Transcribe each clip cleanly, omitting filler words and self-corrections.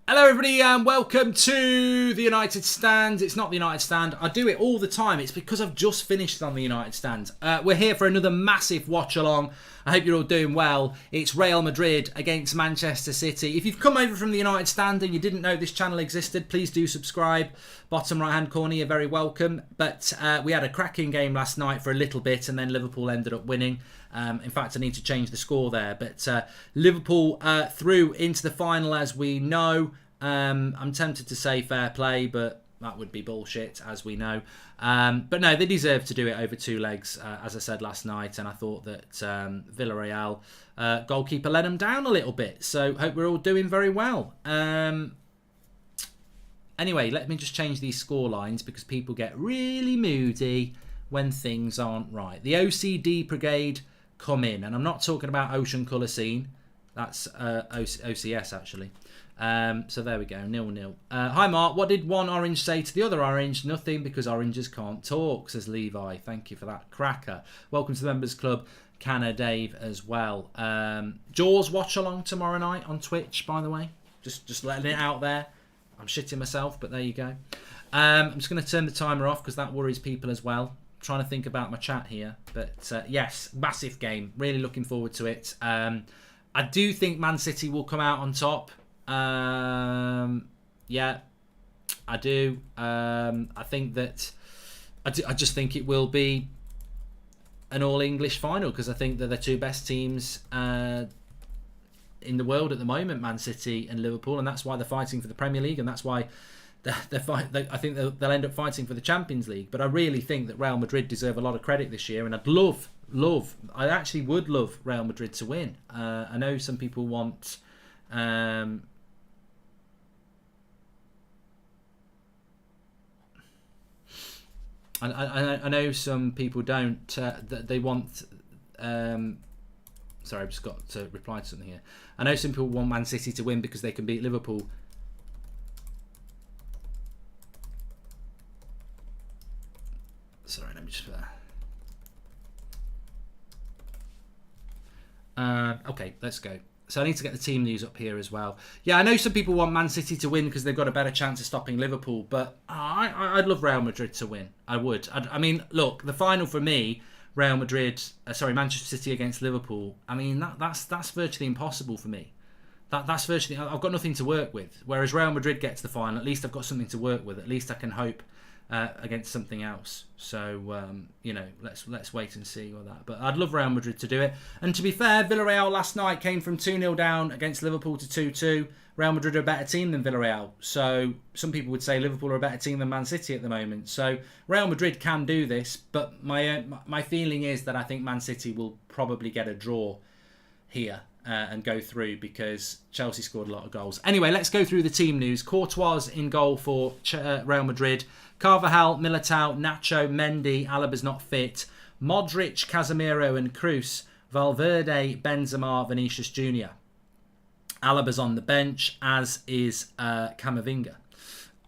Hello everybody and welcome to the United Stand. It's not the United Stand. I do it all the time. It's because I've just finished on the United Stand. We're here for another massive watch along. I hope you're all doing well. It's Real Madrid against Manchester City. If you've come over from the United Stand and you didn't know this channel existed, please do subscribe. Bottom right hand corner, you're very welcome. But we had a cracking game last night for a little bit and then Liverpool ended up winning. In fact, I need to change the score there. But Liverpool through into the final, as we know. I'm tempted to say fair play, but that would be bullshit, as we know. But no, they deserve to do it over two legs, as I said last night. And I thought that Villarreal goalkeeper let them down a little bit. So hope we're all doing very well. Anyway, let me just change these score lines because people get really moody when things aren't right. The OCD brigade come in, and I'm not talking about Ocean Colour Scene. That's OCS actually. So there we go, 0-0. Hi Mark, what did one orange say to the other orange? Nothing, because oranges can't talk, says Levi. Thank you for that cracker. Welcome to the Members Club, Canna Dave as well. Jaws watch along tomorrow night on Twitch, by the way. Just letting it out there. I'm shitting myself, but there you go. I'm just going to turn the timer off because that worries people as well. I'm trying to think about my chat here. But yes, massive game. Really looking forward to it. I do think Man City will come out on top. Yeah, I do. I think that I just think it will be an all-English final because I think they're the two best teams in the world at the moment, Man City and Liverpool, and that's why they're fighting for the Premier League, and that's why I think they'll end up fighting for the Champions League. But I really think that Real Madrid deserve a lot of credit this year, and I actually would love Real Madrid to win. I know some people want. I know some people don't. They want. Sorry, I've just got to reply to something here. I know some people want Man City to win because they can beat Liverpool. Sorry, let me just. Okay, let's go. So I need to get the team news up here as well. Yeah, I know some people want Man City to win because they've got a better chance of stopping Liverpool, but I'd love Real Madrid to win. I would. I mean, look, the final for me, Manchester City against Liverpool. I mean, that's virtually impossible for me. That's virtually. I've got nothing to work with. Whereas Real Madrid gets the final, at least I've got something to work with. At least I can hope against something else. So you know, let's wait and see all that. But I'd love Real Madrid to do it. And to be fair, Villarreal last night came from 2-0 down against Liverpool to 2-2. Real Madrid are a better team than Villarreal. So some people would say Liverpool are a better team than Man City at the moment. So Real Madrid can do this, but my feeling is that I think Man City will probably get a draw here. And go through because Chelsea scored a lot of goals. Anyway, let's go through the team news. Courtois in goal for Real Madrid. Carvajal, Militao, Nacho, Mendy. Alaba's not fit. Modric, Casemiro and Kroos. Valverde, Benzema, Vinicius Jr. Alaba's on the bench, as is Camavinga.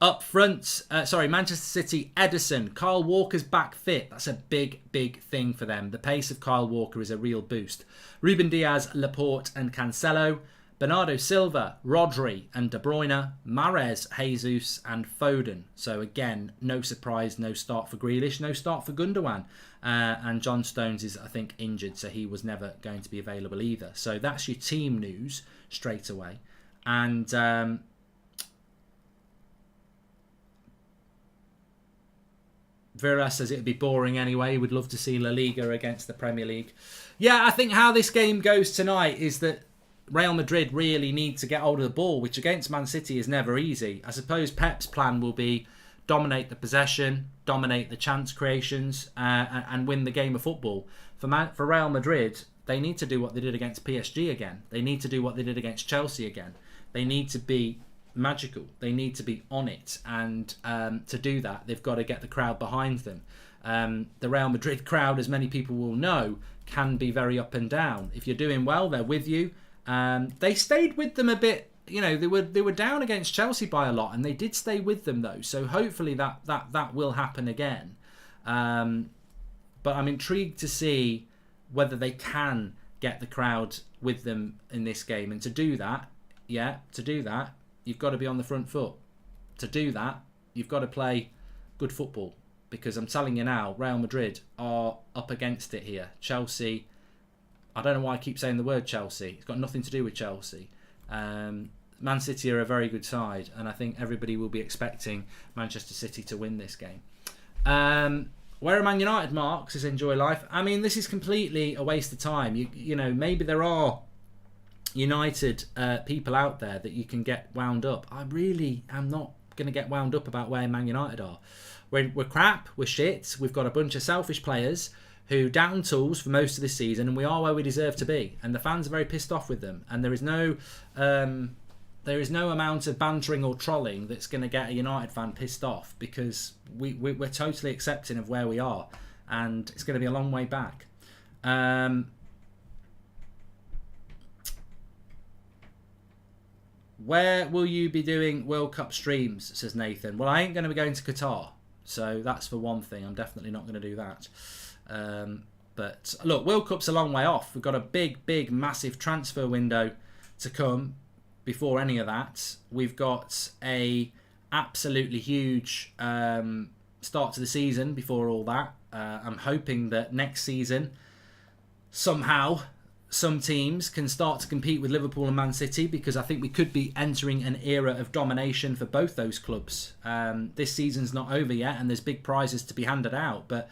Up front, Manchester City, Ederson. Kyle Walker's back fit. That's a big thing for them. The pace of Kyle Walker is a real boost. Ruben Diaz, Laporte and Cancelo. Bernardo Silva, Rodri and De Bruyne. Mahrez, Jesus and Foden. So again, no surprise, no start for Grealish, no start for Gundogan. And John Stones is, I think, injured, so he was never going to be available either. So that's your team news straight away. And... Vera says it'd be boring anyway. Would love to see La Liga against the Premier League. Yeah, I think how this game goes tonight is that Real Madrid really need to get hold of the ball, which against Man City is never easy. I suppose Pep's plan will be dominate the possession, dominate the chance creations, and win the game of football. For Real Madrid, they need to do what they did against PSG again. They need to do what they did against Chelsea again. They need to be magical. They need to be on it, and to do that they've got to get the crowd behind them. The Real Madrid crowd, as many people will know, can be very up and down. If you're doing well, they're with you. They stayed with them a bit. You know, they were down against Chelsea by a lot, and they did stay with them though. So hopefully that will happen again. But I'm intrigued to see whether they can get the crowd with them in this game, and to do that, you've got to be on the front foot. To do that, you've got to play good football. Because I'm telling you now, Real Madrid are up against it here. Chelsea, I don't know why I keep saying the word Chelsea. It's got nothing to do with Chelsea. Man City are a very good side, and I think everybody will be expecting Manchester City to win this game. Where are Man United, Mark? Says Enjoy Life. I mean, this is completely a waste of time. You know, maybe there are United people out there that you can get wound up. I really am not going to get wound up about where Man United are. We're crap, we're shit, we've got a bunch of selfish players who down tools for most of this season, and we are where we deserve to be. And the fans are very pissed off with them. And there is no amount of bantering or trolling that's going to get a United fan pissed off, because we're totally accepting of where we are, and it's going to be a long way back. Where will you be doing World Cup streams, says Nathan? Well, I ain't going to be going to Qatar. So that's for one thing. I'm definitely not going to do that. But look, World Cup's a long way off. We've got a big, massive transfer window to come before any of that. We've got a absolutely huge start to the season before all that. I'm hoping that next season, somehow, some teams can start to compete with Liverpool and Man City, because I think we could be entering an era of domination for both those clubs. This season's not over yet, and there's big prizes to be handed out, but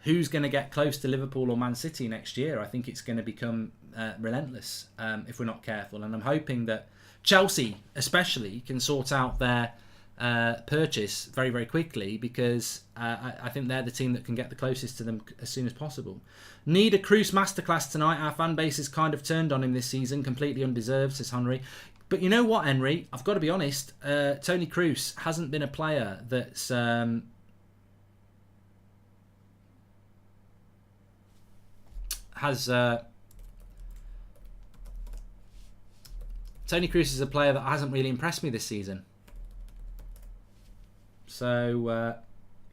who's going to get close to Liverpool or Man City next year? I think it's going to become relentless if we're not careful, and I'm hoping that Chelsea especially can sort out their purchase very, very quickly, because I think they're the team that can get the closest to them as soon as possible. Need a Kroos masterclass tonight. Our fan base is kind of turned on him this season, completely undeserved, says Henry. But you know what, Henry? I've got to be honest. Tony Kroos hasn't been a player that's Tony Kroos is a player that hasn't really impressed me this season. So,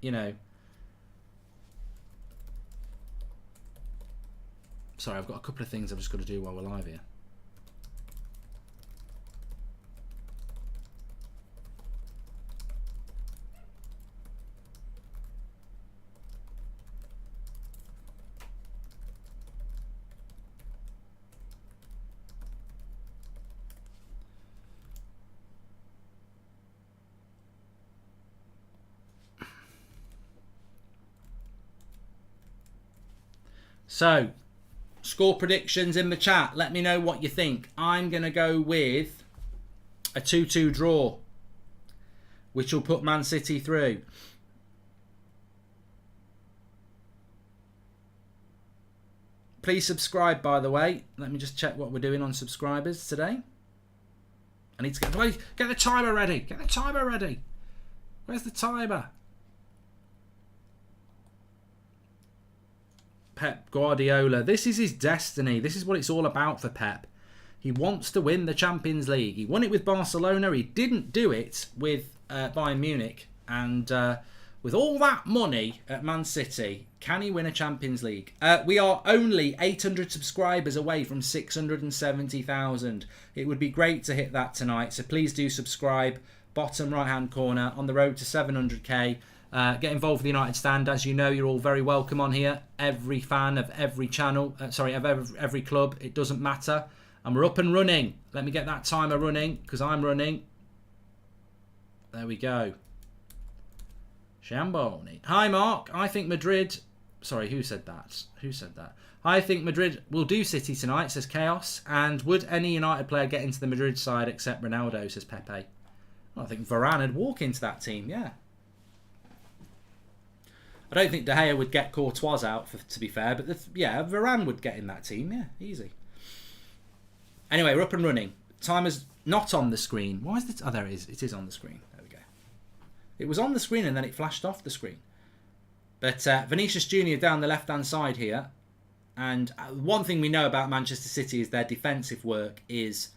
you know. Sorry, I've got a couple of things I've just got to do while we're live here. So, score predictions in the chat. Let me know what you think. I'm going to go with a 2-2 draw, which will put Man City through. Please subscribe, by the way. Let me just check what we're doing on subscribers today. I need to get the timer ready. Get the timer ready. Where's the timer? Pep Guardiola. This is his destiny. This is what it's all about for Pep. He wants to win the Champions League. He won it with Barcelona. He didn't do it with Bayern Munich. And with all that money at Man City, can he win a Champions League? We are only 800 subscribers away from 670,000. It would be great to hit that tonight. So please do subscribe. Bottom right-hand corner, on the road to 700k. Get involved with the United Stand. As you know, you're all very welcome on here. Every fan of every channel, of every club, it doesn't matter. And we're up and running. Let me get that timer running, because I'm running. There we go. Shamboni. Hi, Mark. I think Madrid... Sorry, who said that? Who said that? I think Madrid will do City tonight, says Chaos. And would any United player get into the Madrid side except Ronaldo, says Pepe. Well, I think Varane would walk into that team, yeah. I don't think De Gea would get Courtois out, to be fair. But, yeah, Varane would get in that team. Yeah, easy. Anyway, we're up and running. Timer's not on the screen. Why is it? Oh, there it is. It is on the screen. There we go. It was on the screen and then it flashed off the screen. But Vinicius Junior down the left-hand side here. And one thing we know about Manchester City is their defensive work is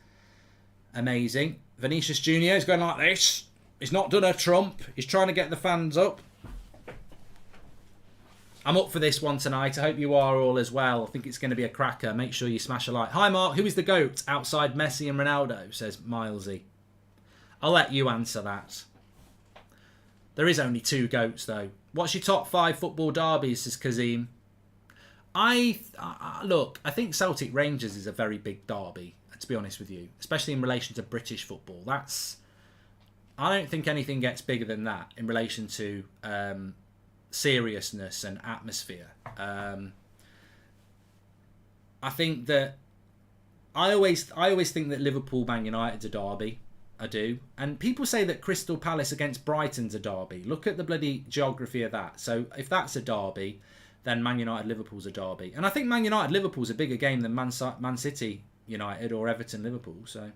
amazing. Vinicius Junior is going like this. He's not done a trump. He's trying to get the fans up. I'm up for this one tonight. I hope you are all as well. I think it's going to be a cracker. Make sure you smash a like. Hi, Mark. Who is the GOAT outside Messi and Ronaldo, says Milesy. I'll let you answer that. There is only 2 goats, though. What's your top 5 football derbies, says Kazim? Look, I think Celtic Rangers is a very big derby, to be honest with you, especially in relation to British football. I don't think anything gets bigger than that in relation to seriousness and atmosphere. I think that I always think that Liverpool Man United's a derby. I do. And people say that Crystal Palace against Brighton's a derby. Look at the bloody geography of that. So if that's a derby, then Man United Liverpool's a derby. And I think Man United Liverpool's a bigger game than Man City United or Everton Liverpool. So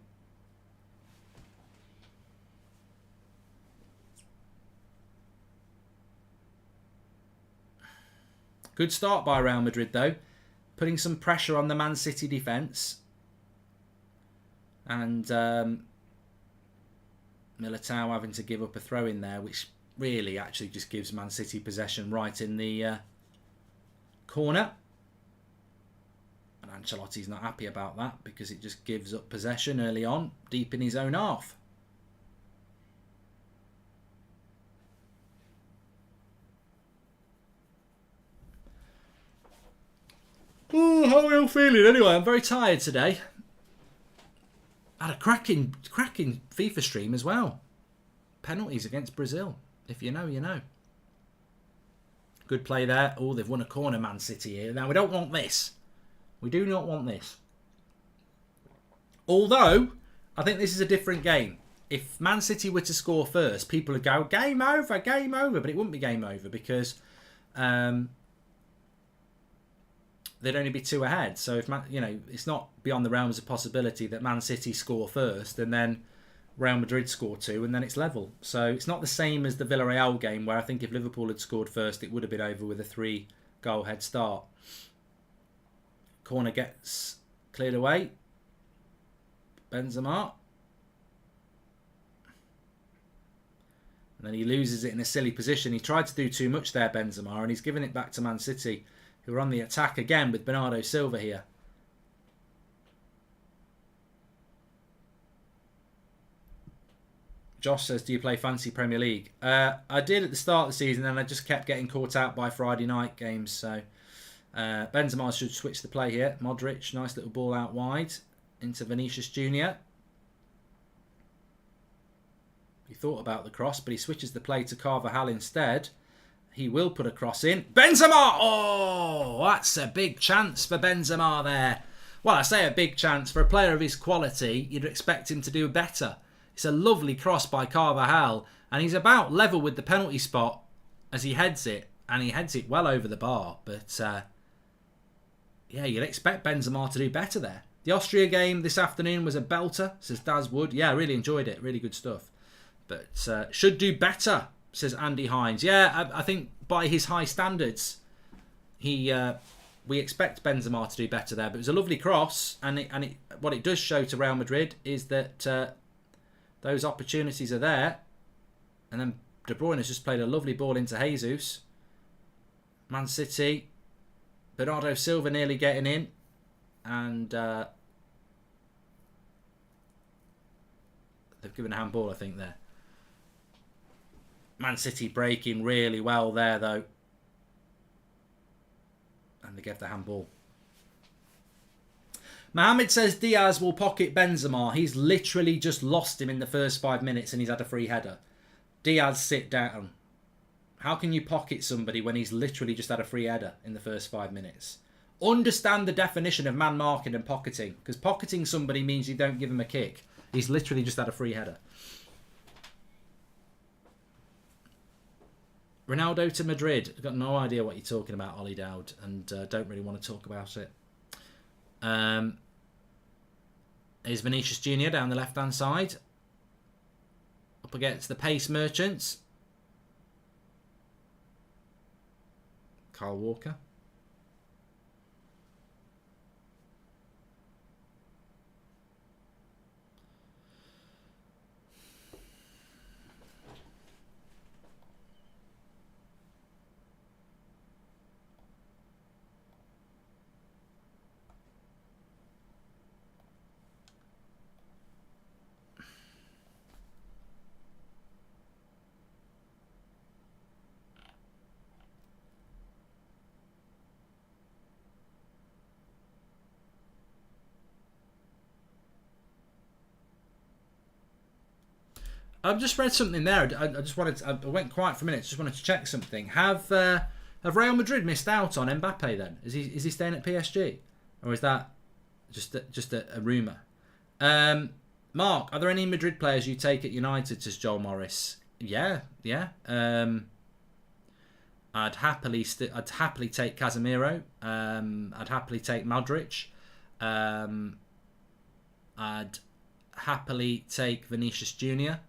good start by Real Madrid though, putting some pressure on the Man City defence. And Militao having to give up a throw in there, which really actually just gives Man City possession right in the corner. And Ancelotti's not happy about that because it just gives up possession early on, deep in his own half. Oh, how are we all feeling anyway? I'm very tired today. Had a cracking FIFA stream as well. Penalties against Brazil. If you know, you know. Good play there. Oh, they've won a corner, Man City here. Now, we don't want this. We do not want this. Although, I think this is a different game. If Man City were to score first, people would go, game over, game over. But it wouldn't be game over because they'd only be 2 ahead. So if it's not beyond the realms of possibility that Man City score first and then Real Madrid score 2 and then it's level. So it's not the same as the Villarreal game where I think if Liverpool had scored first it would have been over with a 3-goal head start. Corner gets cleared away. Benzema. And then he loses it in a silly position. He tried to do too much there, Benzema, and he's given it back to Man City, who are on the attack again with Bernardo Silva here. Josh says, do you play fancy Premier League? I did at the start of the season and I just kept getting caught out by Friday night games. So Benzema should switch the play here. Modric, nice little ball out wide into Vinicius Jr. He thought about the cross, but he switches the play to Carvajal instead. He will put a cross in. Benzema! Oh, that's a big chance for Benzema there. Well, I say a big chance. For a player of his quality, you'd expect him to do better. It's a lovely cross by Carvajal, and he's about level with the penalty spot as he heads it, and he heads it well over the bar. But, yeah, you'd expect Benzema to do better there. The Austria game this afternoon was a belter, says Daz Wood. Yeah, I really enjoyed it. Really good stuff. But should do better, says Andy Hines. Yeah, I think by his high standards, we expect Benzema to do better there. But it was a lovely cross, and what it does show to Real Madrid is that those opportunities are there. And then De Bruyne has just played a lovely ball into Jesus. Man City, Bernardo Silva nearly getting in, and they've given a handball, I think, there. Man City breaking really well there, though. And they gave the handball. Mohamed says Diaz will pocket Benzema. He's literally just lost him in the first 5 minutes and he's had a free header. Diaz, sit down. How can you pocket somebody when he's literally just had a free header in the first 5 minutes? Understand the definition of man marking and pocketing. Because pocketing somebody means you don't give him a kick. He's literally just had a free header. Ronaldo to Madrid. I've got no idea what you're talking about, Ollie Dowd, and don't really want to talk about it. Here's Vinicius Jr. down the left-hand side. Up against the pace merchants. Kyle Walker. I've just read something there. I just wanted to, I went quiet for a minute. Just wanted to check something. Have Real Madrid missed out on Mbappe then? Is he staying at PSG, or is that just a rumour? Mark, are there any Madrid players you take at United? Says Joel Morris. Yeah. I'd happily take Casemiro. I'd happily take Modric. I'd happily take Vinicius Junior.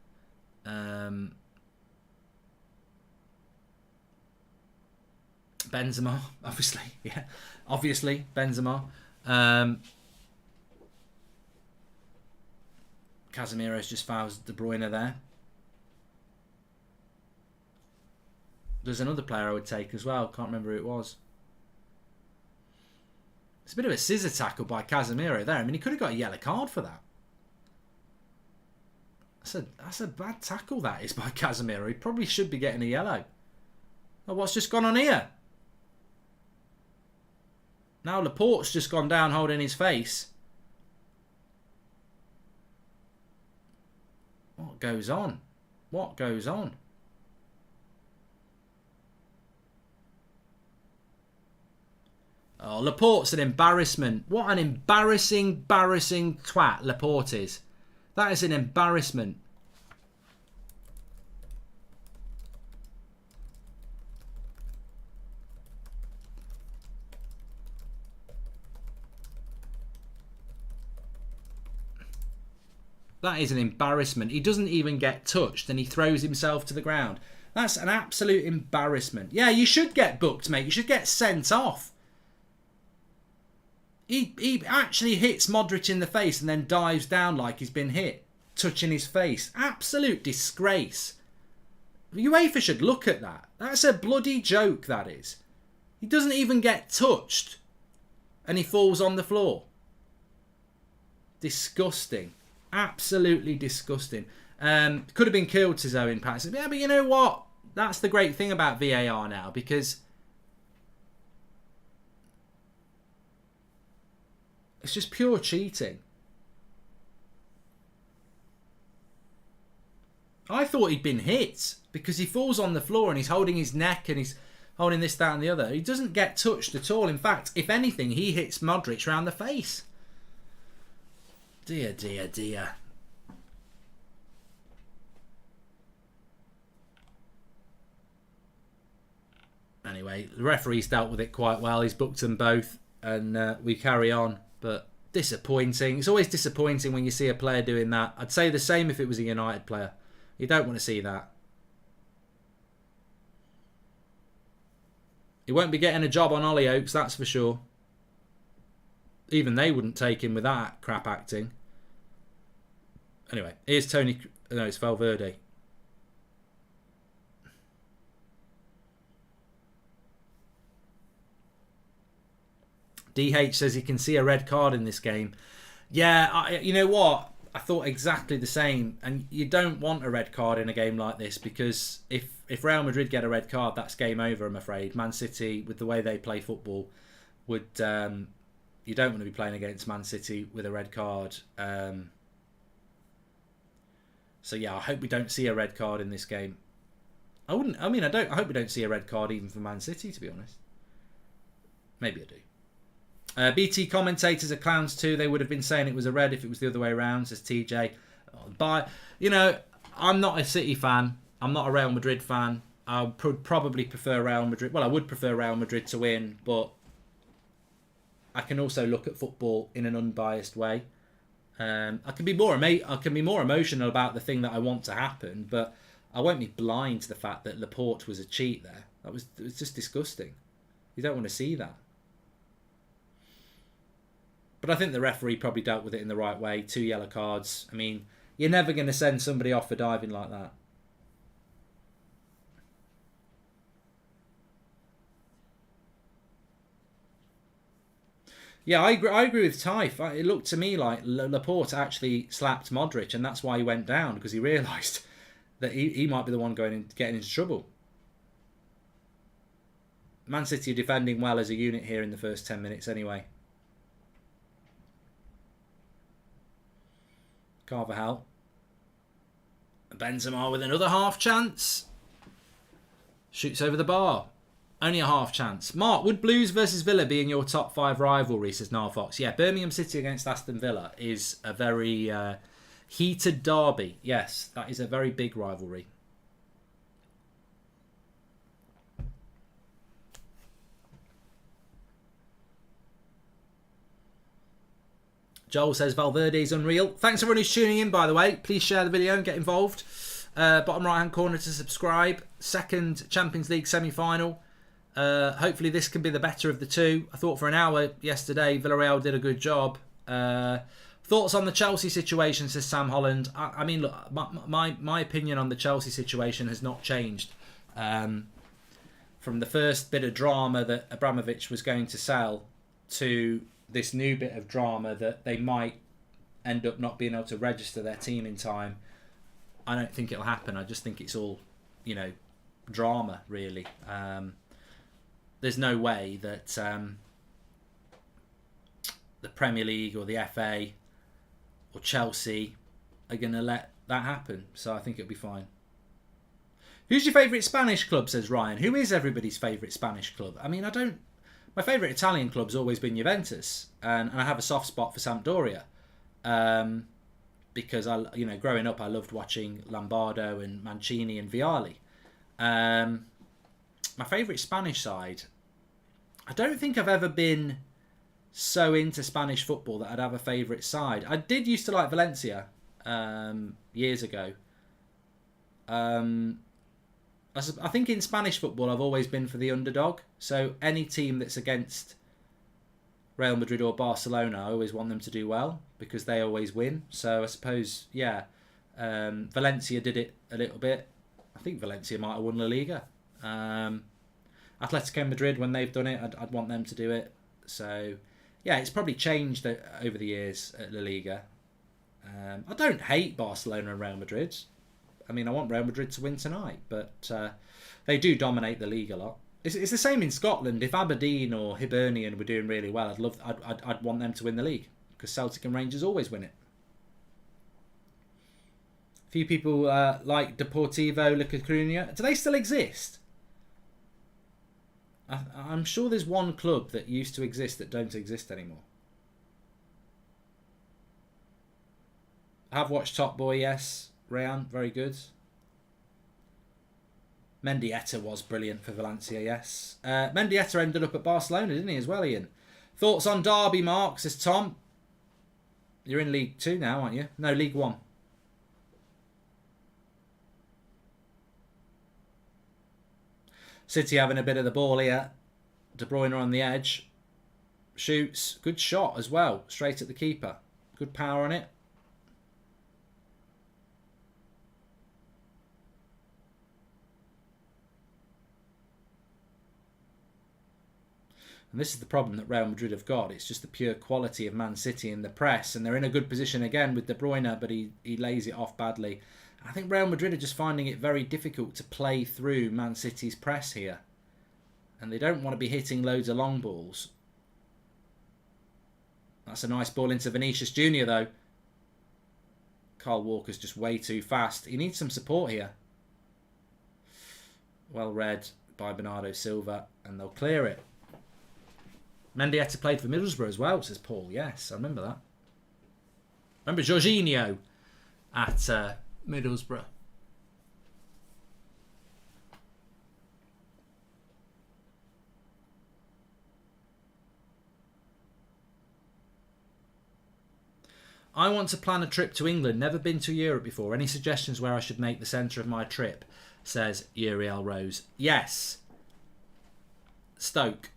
Benzema, obviously, Benzema. Casemiro's just fouls De Bruyne there. There's another player I would take as well. Can't remember who it was. It's a bit of a scissor tackle by Casemiro there. I mean, he could have got a yellow card for that. That's a bad tackle that is by Casemiro. He probably should be getting a yellow. Oh, what's just gone on here? Now Laporte's just gone down holding his face. What goes on? What goes on? Oh, Laporte's an embarrassment. What an embarrassing twat Laporte is. That is an embarrassment. That is an embarrassment. He doesn't even get touched and he throws himself to the ground. That's an absolute embarrassment. Yeah, you should get booked, mate. You should get sent off. He actually hits Modric in the face and then dives down like he's been hit, touching his face. Absolute disgrace. UEFA should look at that. That's a bloody joke, that is. He doesn't even get touched and he falls on the floor. Disgusting. Absolutely disgusting. Could have been killed, says Owen Patterson. Yeah, but you know what? That's the great thing about VAR now, because it's just pure cheating. I thought he'd been hit because he falls on the floor and he's holding his neck and he's holding this, that and the other. He doesn't get touched at all. In fact, if anything, he hits Modric round the face. Dear, dear, dear. Anyway, the referee's dealt with it quite well. He's booked them both and we carry on. But disappointing. It's always disappointing when you see a player doing that. I'd say the same if it was a United player. You don't want to see that. He won't be getting a job on Hollyoaks, that's for sure. Even they wouldn't take him with that crap acting. Anyway, here's Tony... No, it's Valverde. DH says he can see a red card in this game. Yeah, you know what? I thought exactly the same. And you don't want a red card in a game like this because if Real Madrid get a red card, that's game over, I'm afraid. Man City, with the way they play football, would... you don't want to be playing against Man City with a red card. So yeah, I hope we don't see a red card in this game. I hope we don't see a red card even for Man City, to be honest. Maybe I do. BT commentators are clowns too. They would have been saying it was a red if it was the other way around, says TJ. But, you know, I'm not a City fan. I'm not a Real Madrid fan. I would probably prefer Real Madrid. Well, I would prefer Real Madrid to win, but I can also look at football in an unbiased way. I can be more emotional about the thing that I want to happen, but I won't be blind to the fact that Laporte was a cheat there. It was just disgusting. You don't want to see that. But I think the referee probably dealt with it in the right way. 2 yellow cards. I mean, you're never going to send somebody off for diving like that. Yeah, I agree with Taif. It looked to me like Laporte actually slapped Modric, and that's why he went down, because he realised that he might be the one getting into trouble. Man City are defending well as a unit here in the first 10 minutes anyway. Carvajal. Benzema with another half chance. Shoots over the bar. Only a half chance. Mark, would Blues versus Villa be in your top 5 rivalry, says Narfox? Yeah, Birmingham City against Aston Villa is a very heated derby. Yes, that is a very big rivalry. Joel says Valverde's unreal. Thanks everyone who's tuning in, by the way. Please share the video and get involved. Bottom right hand corner to subscribe. Second Champions League semi-final. Hopefully this can be the better of the two. I thought for an hour yesterday Villarreal did a good job. Thoughts on the Chelsea situation, says Sam Holland. I mean, look, my opinion on the Chelsea situation has not changed. From the first bit of drama that Abramovich was going to sell to this new bit of drama that they might end up not being able to register their team in time. I don't think it'll happen. I just think it's all, drama, really. There's no way that the Premier League or the FA or Chelsea are going to let that happen. So I think it'll be fine. Who's your favourite Spanish club, says Ryan. Who is everybody's favourite Spanish club? I mean, my favourite Italian club's always been Juventus, and I have a soft spot for Sampdoria, because growing up I loved watching Lombardo and Mancini and Vialli. My favourite Spanish side, I don't think I've ever been so into Spanish football that I'd have a favourite side. I did used to like Valencia years ago. I think in Spanish football I've always been for the underdog. So any team that's against Real Madrid or Barcelona, I always want them to do well because they always win. So I suppose, Valencia did it a little bit. I think Valencia might have won La Liga. Atletico Madrid, when they've done it, I'd want them to do it. So, yeah, it's probably changed over the years at La Liga. I don't hate Barcelona and Real Madrid. I mean, I want Real Madrid to win tonight, but they do dominate the league a lot. It's the same in Scotland. If Aberdeen or Hibernian were doing really well, I'd want them to win the league because Celtic and Rangers always win it. A few people like Deportivo La Coruña. Do they still exist? I'm sure there's one club that used to exist that don't exist anymore. I have watched Top Boy, yes. Rayan, very good. Mendieta was brilliant for Valencia, yes. Mendieta ended up at Barcelona, didn't he, as well, Ian? Thoughts on Derby, Mark, says Tom. You're in League 2 now, aren't you? No, League 1. City having a bit of the ball here. De Bruyne on the edge. Shoots. Good shot as well. Straight at the keeper. Good power on it. And this is the problem that Real Madrid have got. It's just the pure quality of Man City in the press. And they're in a good position again with De Bruyne, but he lays it off badly. I think Real Madrid are just finding it very difficult to play through Man City's press here. And they don't want to be hitting loads of long balls. That's a nice ball into Vinicius Jr. though. Kyle Walker's just way too fast. He needs some support here. Well read by Bernardo Silva. And they'll clear it. Mendieta played for Middlesbrough as well, says Paul. Yes, I remember that. Remember Jorginho at Middlesbrough. I want to plan a trip to England. Never been to Europe before. Any suggestions where I should make the centre of my trip? Says Uriel Rose. Yes. Stoke.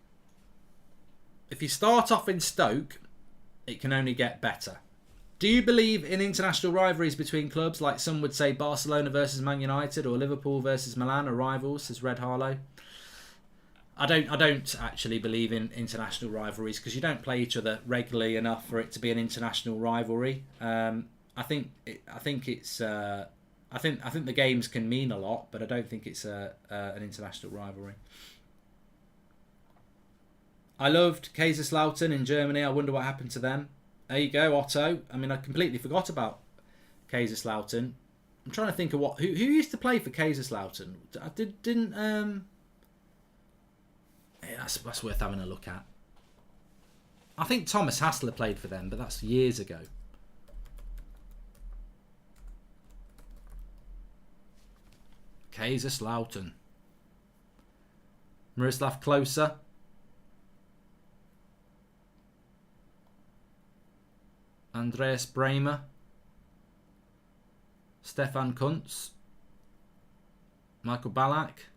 If you start off in Stoke, it can only get better. Do you believe in international rivalries between clubs, like some would say Barcelona versus Man United or Liverpool versus Milan are rivals, says Red Harlow? I don't actually believe in international rivalries because you don't play each other regularly enough for it to be an international rivalry. I think the games can mean a lot, but I don't think it's an international rivalry. I loved Kaiserslautern in Germany. I wonder what happened to them. There you go, Otto. I mean, I completely forgot about Kaiserslautern. I'm trying to think of who used to play for Kaiserslautern. Didn't yeah, that's worth having a look at. I think Thomas Hassler played for them, but that's years ago. Kaiserslautern. Miroslav Klose. Andreas Bremer. Stefan Kuntz. Michael Ballack.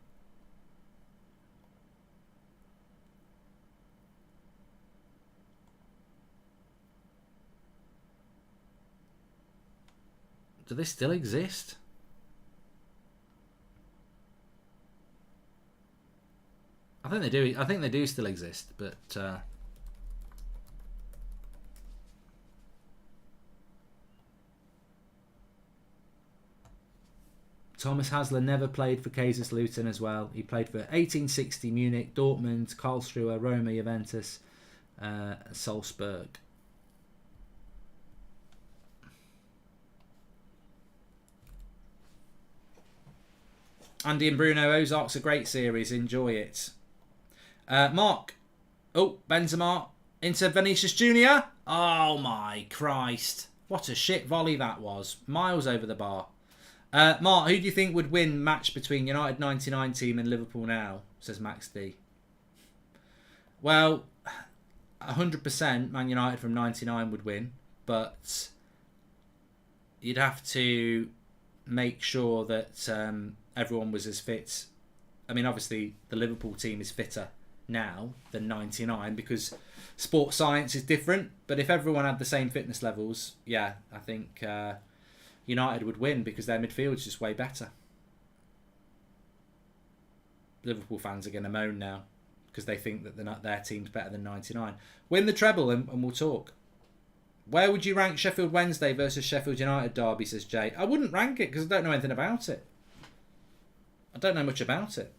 Do they still exist? I think they do. I think they do still exist, but Thomas Hassler never played for Kaiserslautern as well. He played for 1860 Munich, Dortmund, Karlsruhe, Roma, Juventus, Salzburg. Andy and Bruno, Ozark's a great series. Enjoy it. Mark. Oh, Benzema into Vinicius Jr. Oh my Christ. What a shit volley that was. Miles over the bar. Mark, who do you think would win match between United 99 team and Liverpool now? Says Max D. Well, 100% Man United from 99 would win. But you'd have to make sure that everyone was as fit. I mean, obviously, the Liverpool team is fitter now than 99 because sports science is different. But if everyone had the same fitness levels, yeah, I think United would win because their midfield is just way better. Liverpool fans are going to moan now because they think that their team's better than 99. Win the treble and we'll talk. Where would you rank Sheffield Wednesday versus Sheffield United derby, says Jay? I wouldn't rank it because I don't know anything about it. I don't know much about it.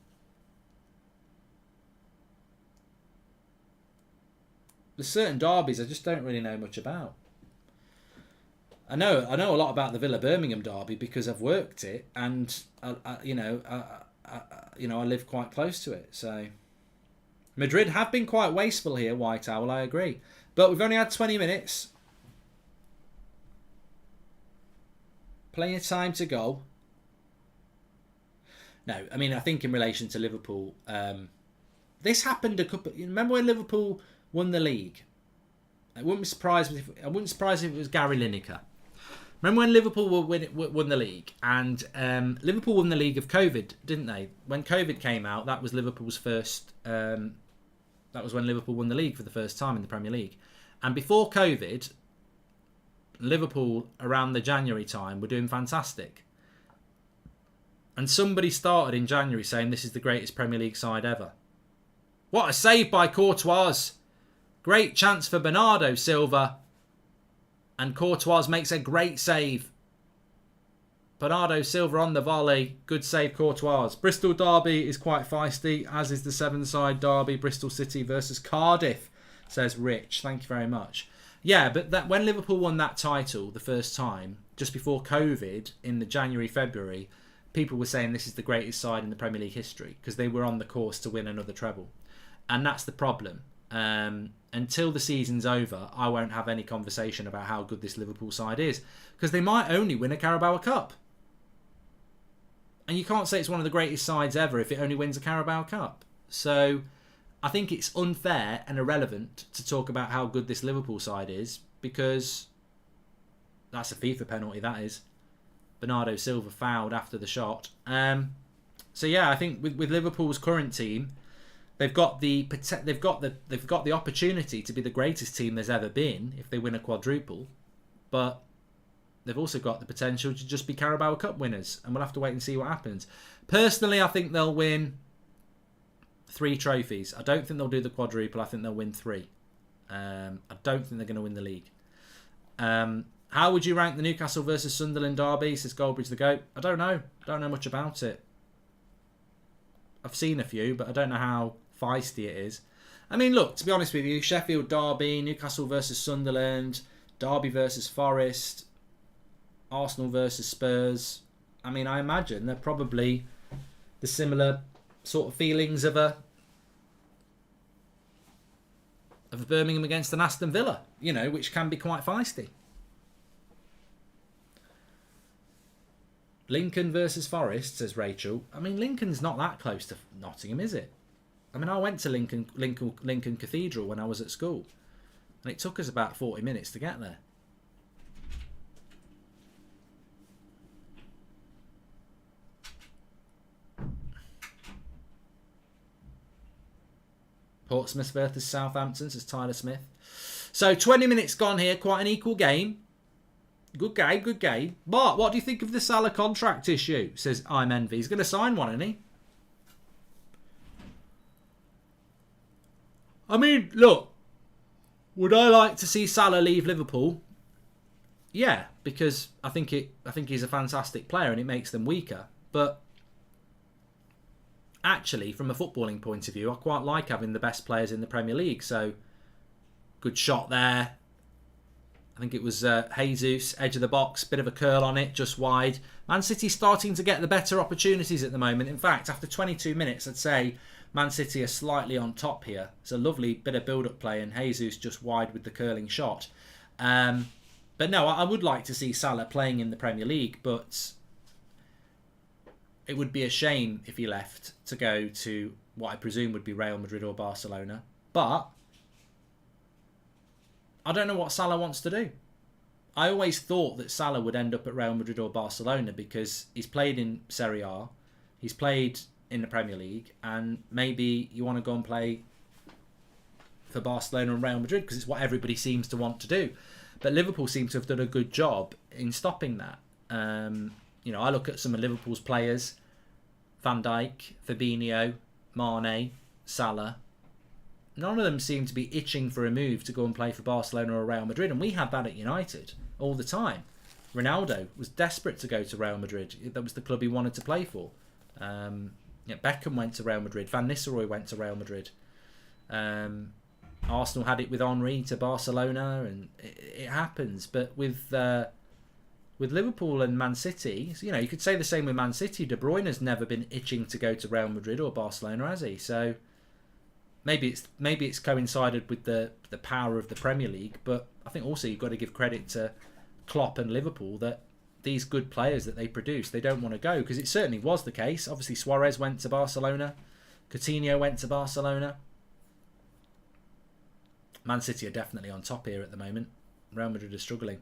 There's certain derbies I just don't really know much about. I know a lot about the Villa Birmingham derby because I've worked it and I live quite close to it. So Madrid have been quite wasteful here, White Owl, I agree. But we've only had 20 minutes. Plenty of time to go. No, I mean, I think in relation to Liverpool, this happened a couple. You remember when Liverpool won the league? I wouldn't be surprised if it was Gary Lineker. Remember when Liverpool won the league, and Liverpool won the league of COVID, didn't they? When COVID came out, that was Liverpool's first. That was when Liverpool won the league for the first time in the Premier League, and before COVID, Liverpool around the January time were doing fantastic. And somebody started in January saying this is the greatest Premier League side ever. What a save by Courtois. Great chance for Bernardo Silva. And Courtois makes a great save. Bernardo Silva on the volley. Good save, Courtois. Bristol derby is quite feisty, as is the seven-side derby, Bristol City versus Cardiff, says Rich. Thank you very much. Yeah, but when Liverpool won that title the first time, just before COVID, in the January, February, people were saying this is the greatest side in the Premier League history because they were on the course to win another treble. And that's the problem. Until the season's over, I won't have any conversation about how good this Liverpool side is because they might only win a Carabao Cup. And you can't say it's one of the greatest sides ever if it only wins a Carabao Cup. So I think it's unfair and irrelevant to talk about how good this Liverpool side is because that's a FIFA penalty, that is. Bernardo Silva fouled after the shot. So yeah, I think with Liverpool's current team, they've got the opportunity to be the greatest team there's ever been if they win a quadruple, but they've also got the potential to just be Carabao Cup winners, and we'll have to wait and see what happens. Personally, I think they'll win 3 trophies. I don't think they'll do the quadruple. I think they'll win 3. I don't think they're going to win the league. How would you rank the Newcastle versus Sunderland derby, says Goldbridge the GOAT? I don't know. I don't know much about it. I've seen a few, but I don't know how feisty it is. I mean, look, to be honest with you, Sheffield derby, Newcastle versus Sunderland, Derby versus Forest, Arsenal versus Spurs. I mean, I imagine they're probably the similar sort of feelings of a Birmingham against an Aston Villa, which can be quite feisty. Lincoln versus Forest, says Rachel. I mean, Lincoln's not that close to Nottingham, is it? I mean, I went to Lincoln Cathedral when I was at school, and it took us about 40 minutes to get there. Portsmouth versus Southampton, says Tyler Smith. So 20 minutes gone here, quite an equal game. Good game. Bart, what do you think of the Salah contract issue? Says I'm Envy. He's going to sign one, isn't he? I mean, look, would I like to see Salah leave Liverpool? Yeah, because I think he's a fantastic player and it makes them weaker. But actually, from a footballing point of view, I quite like having the best players in the Premier League. So, good shot there. I think it was Jesus, edge of the box, bit of a curl on it, just wide. Man City starting to get the better opportunities at the moment. In fact, after 22 minutes, I'd say Man City are slightly on top here. It's a lovely bit of build-up play, and Jesus just wide with the curling shot. But no, I would like to see Salah playing in the Premier League, but it would be a shame if he left to go to what I presume would be Real Madrid or Barcelona. But I don't know what Salah wants to do. I always thought that Salah would end up at Real Madrid or Barcelona because he's played in Serie A, he's played in the Premier League, and maybe you want to go and play for Barcelona and Real Madrid because it's what everybody seems to want to do. But Liverpool seem to have done a good job in stopping that. I look at some of Liverpool's players, Van Dijk, Fabinho, Mane, Salah. None of them seem to be itching for a move to go and play for Barcelona or Real Madrid. And we had that at United all the time. Ronaldo was desperate to go to Real Madrid. That was the club he wanted to play for. Beckham went to Real Madrid. Van Nistelrooy went to Real Madrid. Arsenal had it with Henry to Barcelona, and it happens. But with Liverpool and Man City, you could say the same with Man City. De Bruyne has never been itching to go to Real Madrid or Barcelona, has he? So maybe it's coincided with the power of the Premier League, but I think also you've got to give credit to Klopp and Liverpool that these good players that they produce, they don't want to go, because it certainly was the case. Obviously Suarez went to Barcelona, Coutinho went to Barcelona. Man City are definitely on top here at the moment. Real Madrid are struggling.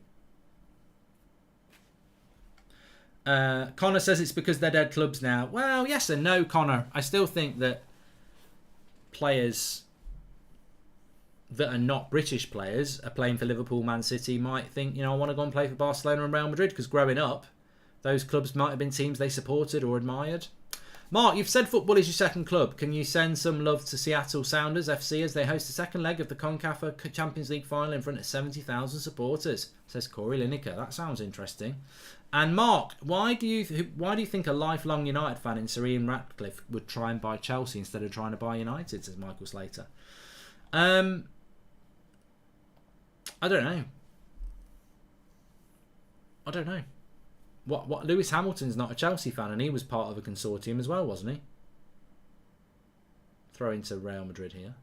Connor says it's because they're dead clubs now. Well, yes and no, Connor. I still think that players that are not British players are playing for Liverpool, Man City might think, I want to go and play for Barcelona and Real Madrid, because growing up, those clubs might have been teams they supported or admired. Mark, you've said football is your second club. Can you send some love to Seattle Sounders FC as they host the second leg of the CONCACAF Champions League final in front of 70,000 supporters? Says Corey Lineker. That sounds interesting. And Mark, why do you think a lifelong United fan in Sir Ian Ratcliffe would try and buy Chelsea instead of trying to buy United? Says Michael Slater. I don't know. What Lewis Hamilton's not a Chelsea fan, and he was part of a consortium as well, wasn't he? Throw into Real Madrid here.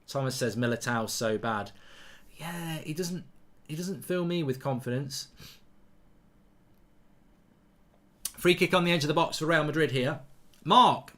Thomas says Militao's so bad. Yeah, he doesn't fill me with confidence. Free kick on the edge of the box for Real Madrid here. Mark,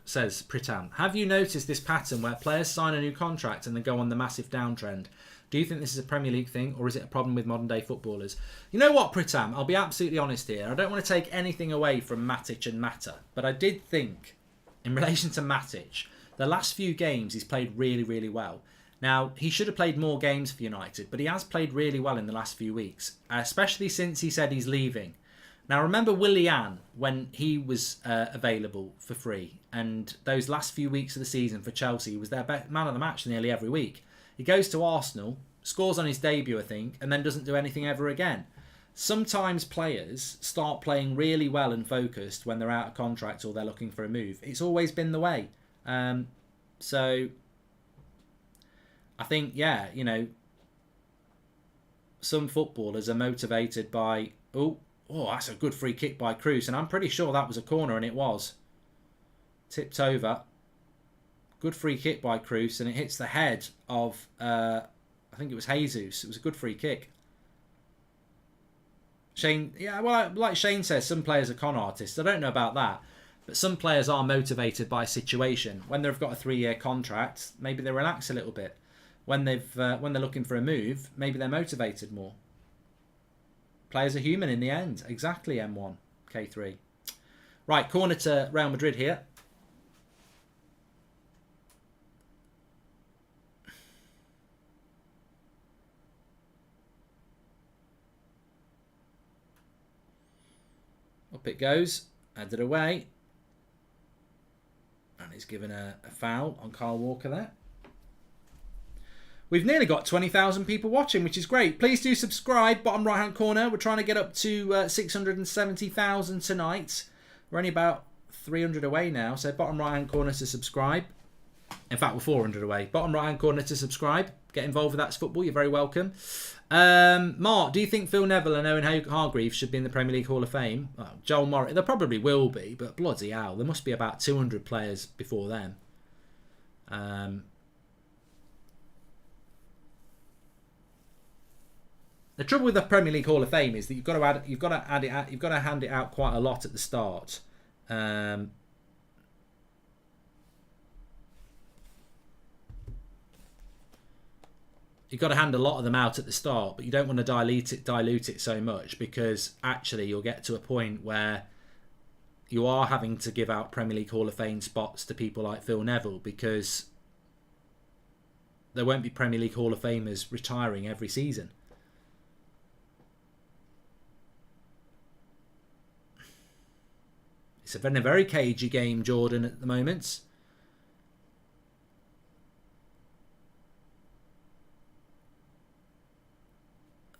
says Pritam. Have you noticed this pattern where players sign a new contract and then go on the massive downtrend? Do you think this is a Premier League thing, or is it a problem with modern day footballers? You know what, Pritam? I'll be absolutely honest here. I don't want to take anything away from Matic and Mata, but I did think, in relation to Matic, the last few games he's played really, really well. Now, he should have played more games for United, but he has played really well in the last few weeks, especially since he said he's leaving. Now, remember Willian when he was available for free, and those last few weeks of the season for Chelsea, he was their man of the match nearly every week. He goes to Arsenal, scores on his debut, I think, and then doesn't do anything ever again. Sometimes players start playing really well and focused when they're out of contract or they're looking for a move. It's always been the way. So, I think, some footballers are motivated by, oh, that's a good free kick by Cruz. And I'm pretty sure that was a corner, and it was. Tipped over. Good free kick by Cruz, and it hits the head of, I think it was Jesus. It was a good free kick. Shane, yeah, well, like Shane says, some players are con artists. I don't know about that. But some players are motivated by situation. When they've got a 3-year contract, maybe they relax a little bit. When they're looking for a move, maybe they're motivated more. Players are human in the end. Exactly, M1, K3. Right, corner to Real Madrid here. Up it goes. Headed away. And he's given a foul on Kyle Walker there. We've nearly got 20,000 people watching, which is great. Please do subscribe. Bottom right-hand corner. We're trying to get up to 670,000 tonight. We're only about 300 away now. So bottom right-hand corner to subscribe. In fact, we're 400 away. Bottom right-hand corner to subscribe. Get involved with That's Football. You're very welcome. Mark, do you think Phil Neville and Owen Hargreaves should be in the Premier League Hall of Fame? Well, Joel Morris, there probably will be, but bloody hell, there must be about 200 players before them. The trouble with the Premier League Hall of Fame is that you've got to hand it out quite a lot at the start. You've got to hand a lot of them out at the start, but you don't want to dilute it so much, because actually you'll get to a point where you are having to give out Premier League Hall of Fame spots to people like Phil Neville, because there won't be Premier League Hall of Famers retiring every season. It's a very cagey game, Jordan, at the moment.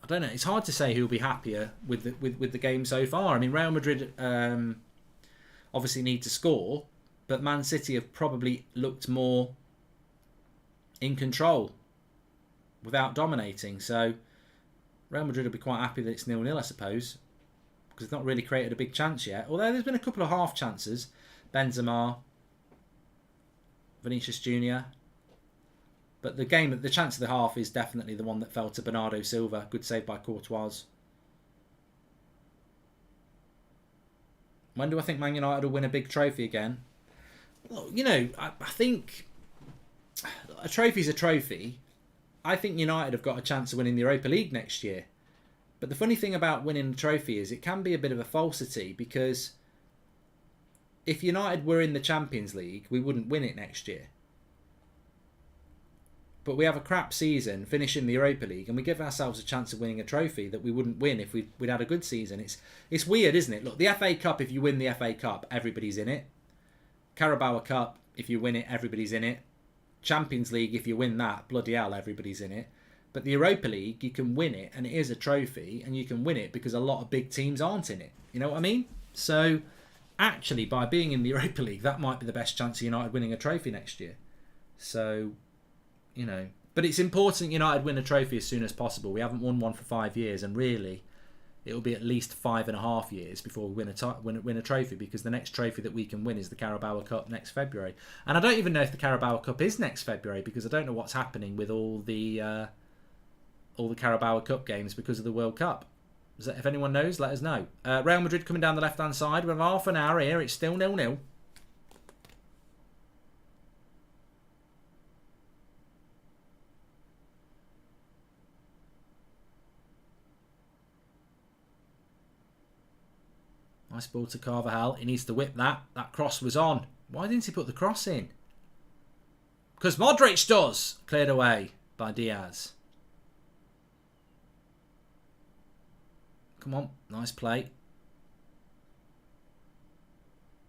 I don't know. It's hard to say who'll be happier with the game so far. I mean, Real Madrid obviously need to score, but Man City have probably looked more in control without dominating. So Real Madrid will be quite happy that it's 0-0, I suppose, because it's not really created a big chance yet. Although there's been a couple of half chances. Benzema, Vinicius Jr. But the chance of the half is definitely the one that fell to Bernardo Silva. Good save by Courtois. When do I think Man United will win a big trophy again? Well, you know, I think a trophy's a trophy. I think United have got a chance of winning the Europa League next year. But the funny thing about winning a trophy is it can be a bit of a falsity, because if United were in the Champions League, we wouldn't win it next year. But we have a crap season, finishing the Europa League, and we give ourselves a chance of winning a trophy that we wouldn't win if we'd had a good season. It's weird, isn't it? Look, the FA Cup, if you win the FA Cup, everybody's in it. Carabao Cup, if you win it, everybody's in it. Champions League, if you win that, bloody hell, everybody's in it. But the Europa League, you can win it, and it is a trophy, and you can win it because a lot of big teams aren't in it. You know what I mean? So, actually, by being in the Europa League, that might be the best chance of United winning a trophy next year. So, you know, but it's important United win a trophy as soon as possible. We haven't won one for 5 years, and really it will be at least 5.5 years before we win a trophy, because the next trophy that we can win is the Carabao Cup next February. And I don't even know if the Carabao Cup is next February, because I don't know what's happening with all the Carabao Cup games because of the World Cup. If anyone knows, let us know. Real Madrid coming down the left hand side. We have half an hour here. It's still 0-0. Nice ball to Carvajal. He needs to whip that. That cross was on. Why didn't he put the cross in? Because Modric does. Cleared away by Diaz. Come on. Nice play.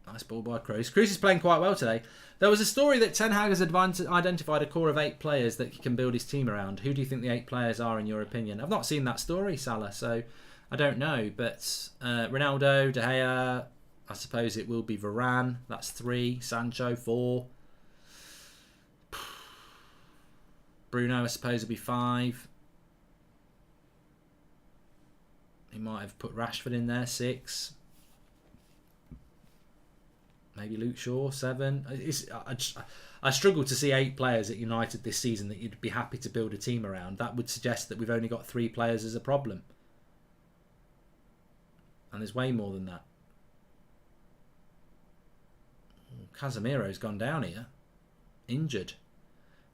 Nice ball by Cruz. Cruz is playing quite well today. There was a story that Ten Hag has identified a core of 8 players that he can build his team around. Who do you think the 8 players are, in your opinion? I've not seen that story, Salah, so I don't know. But Ronaldo, De Gea, I suppose it will be Varane. That's 3. Sancho, 4. Bruno, I suppose, will be 5. might have put Rashford in there, 6. Maybe Luke Shaw, 7. I struggle to see 8 players at United this season that you'd be happy to build a team around. That would suggest that we've only got 3 players as a problem. And there's way more than that. Casemiro's gone down here. Injured.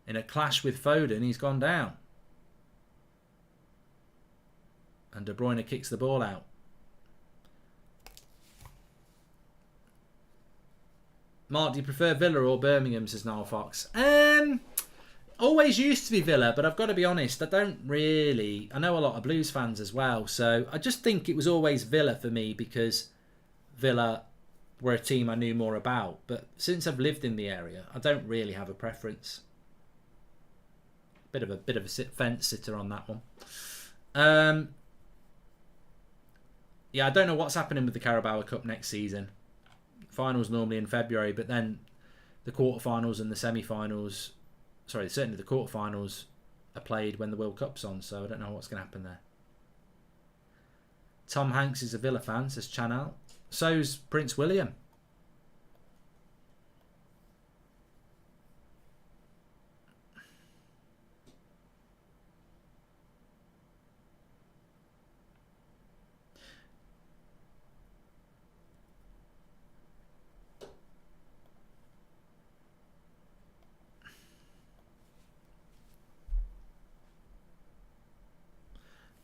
In a clash with Foden, he's gone down. And De Bruyne kicks the ball out. Mark, do you prefer Villa or Birmingham, says Niall Fox? Always used to be Villa, but I've got to be honest, I don't really... I know a lot of Blues fans as well, so I just think it was always Villa for me because Villa were a team I knew more about. But since I've lived in the area, I don't really have a preference. Bit of a fence sitter on that one. Yeah, I don't know what's happening with the Carabao Cup next season. Finals normally in February, but then the quarterfinals and the semi-finals, sorry, certainly the quarterfinals are played when the World Cup's on, so I don't know what's going to happen there. Tom Hanks is a Villa fan, says Chanel. So's Prince William.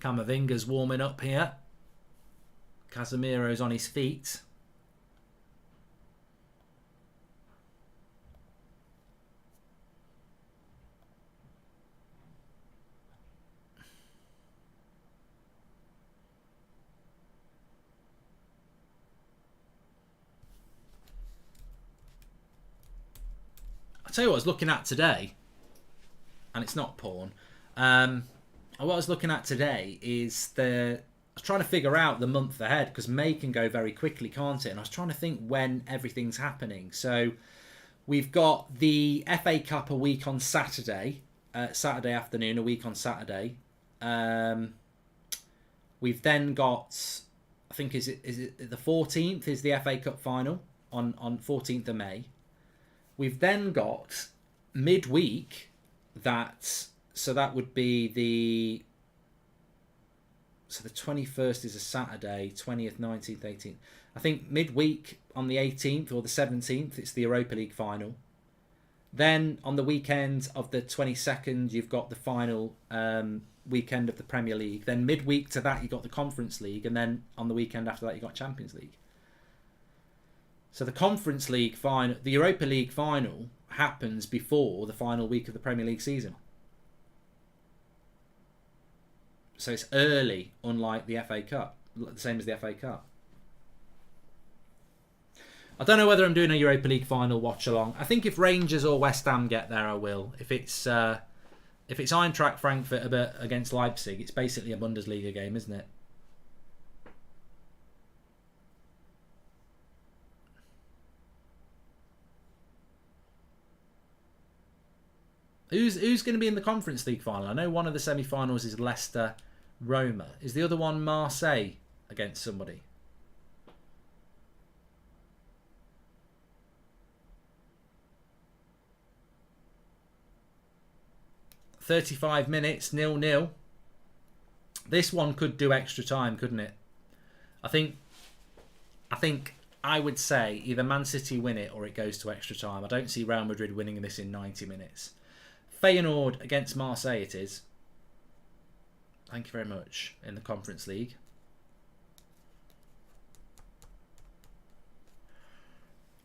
Camavinga's warming up here. Casemiro's on his feet. I'll tell you what I was looking at today, and it's not porn. What I was looking at today is I was trying to figure out the month ahead because May can go very quickly, can't it? And I was trying to think when everything's happening. So we've got the FA Cup a week on Saturday, Saturday afternoon, a week on Saturday. We've then got, I think, is it the 14th is the FA Cup final on 14th of May. We've then got midweek so that would be the 21st is a Saturday, 20th, 19th, 18th. I think midweek on the 18th or the 17th, it's the Europa League final. Then on the weekend of the 22nd, you've got the final weekend of the Premier League. Then midweek to that, you've got the Conference League. And then on the weekend after that, you've got Champions League. So the Conference League final, the Europa League final happens before the final week of the Premier League season. So it's early, unlike the FA Cup, the same as the FA Cup. I don't know whether I'm doing a Europa League final watch along. I think if Rangers or West Ham get there, I will. If it's Eintracht Frankfurt against Leipzig, it's basically a Bundesliga game, isn't it? Who's going to be in the Conference League final? I know one of the semi-finals is Leicester, Roma. Is the other one Marseille against somebody? "35 minutes, 0-0. This one could do extra time, couldn't it? I think I would say either Man City win it or it goes to extra time. I don't see Real Madrid winning this in 90 minutes. Feyenoord against Marseille it is. Thank you very much. In the Conference League.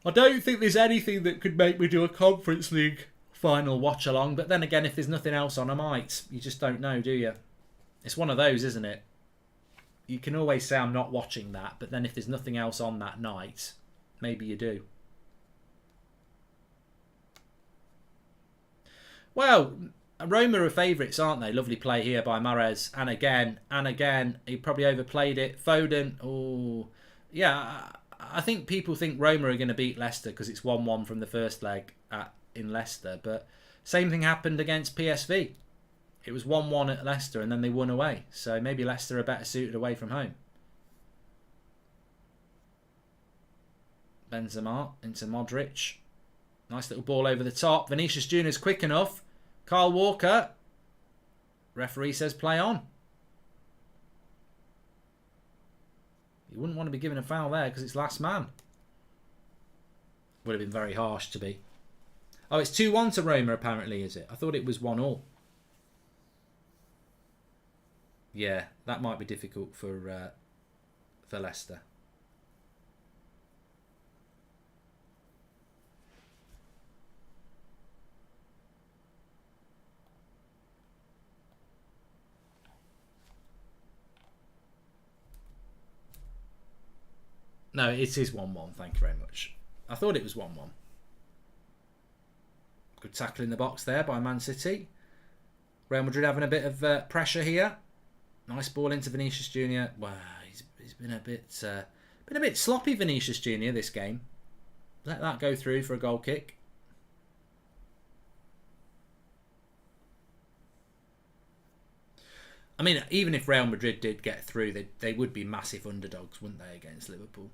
I don't think there's anything that could make me do a Conference League final watch along. But then again, if there's nothing else on, I might. You just don't know, do you? It's one of those, isn't it? You can always say I'm not watching that. But then if there's nothing else on that night, maybe you do. Well, Roma are favourites, aren't they? Lovely play here by Mahrez. And again. He probably overplayed it. Foden. Oh, yeah. I think people think Roma are going to beat Leicester because it's 1-1 from the first leg in Leicester. But same thing happened against PSV. It was 1-1 at Leicester and then they won away. So maybe Leicester are better suited away from home. Benzema into Modric. Nice little ball over the top. Vinicius Junior's quick enough. Kyle Walker. Referee says play on. You wouldn't want to be given a foul there because it's last man. Would have been very harsh to be. Oh, it's 2-1 to Roma apparently, is it? I thought it was 1-1. Yeah, that might be difficult for Leicester. No, it is 1-1. Thank you very much. I thought it was 1-1. Good tackle in the box there by Man City. Real Madrid having a bit of pressure here. Nice ball into Vinicius Junior. Wow, he's been a bit sloppy, Vinicius Junior, this game. Let that go through for a goal kick. I mean, even if Real Madrid did get through, they would be massive underdogs, wouldn't they, against Liverpool?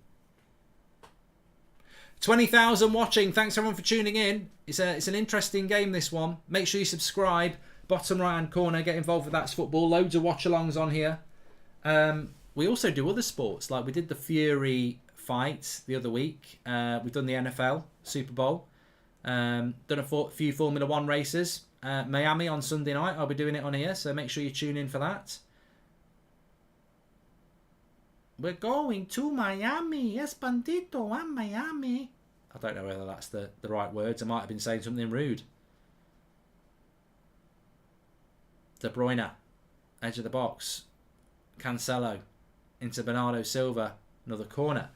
20,000 watching. Thanks everyone for tuning in. It's an interesting game, this one. Make sure you subscribe. Bottom right hand corner, get involved with That's Football. Loads of watch-alongs on here. We also do other sports, like we did the Fury fight the other week. We've done the NFL Super Bowl. Done a few Formula 1 races. Miami on Sunday night. I'll be doing it on here, so make sure you tune in for that. We're going to Miami. Espandito and Miami. I don't know whether that's the right words. I might have been saying something rude. De Bruyne, edge of the box. Cancelo into Bernardo Silva. Another corner.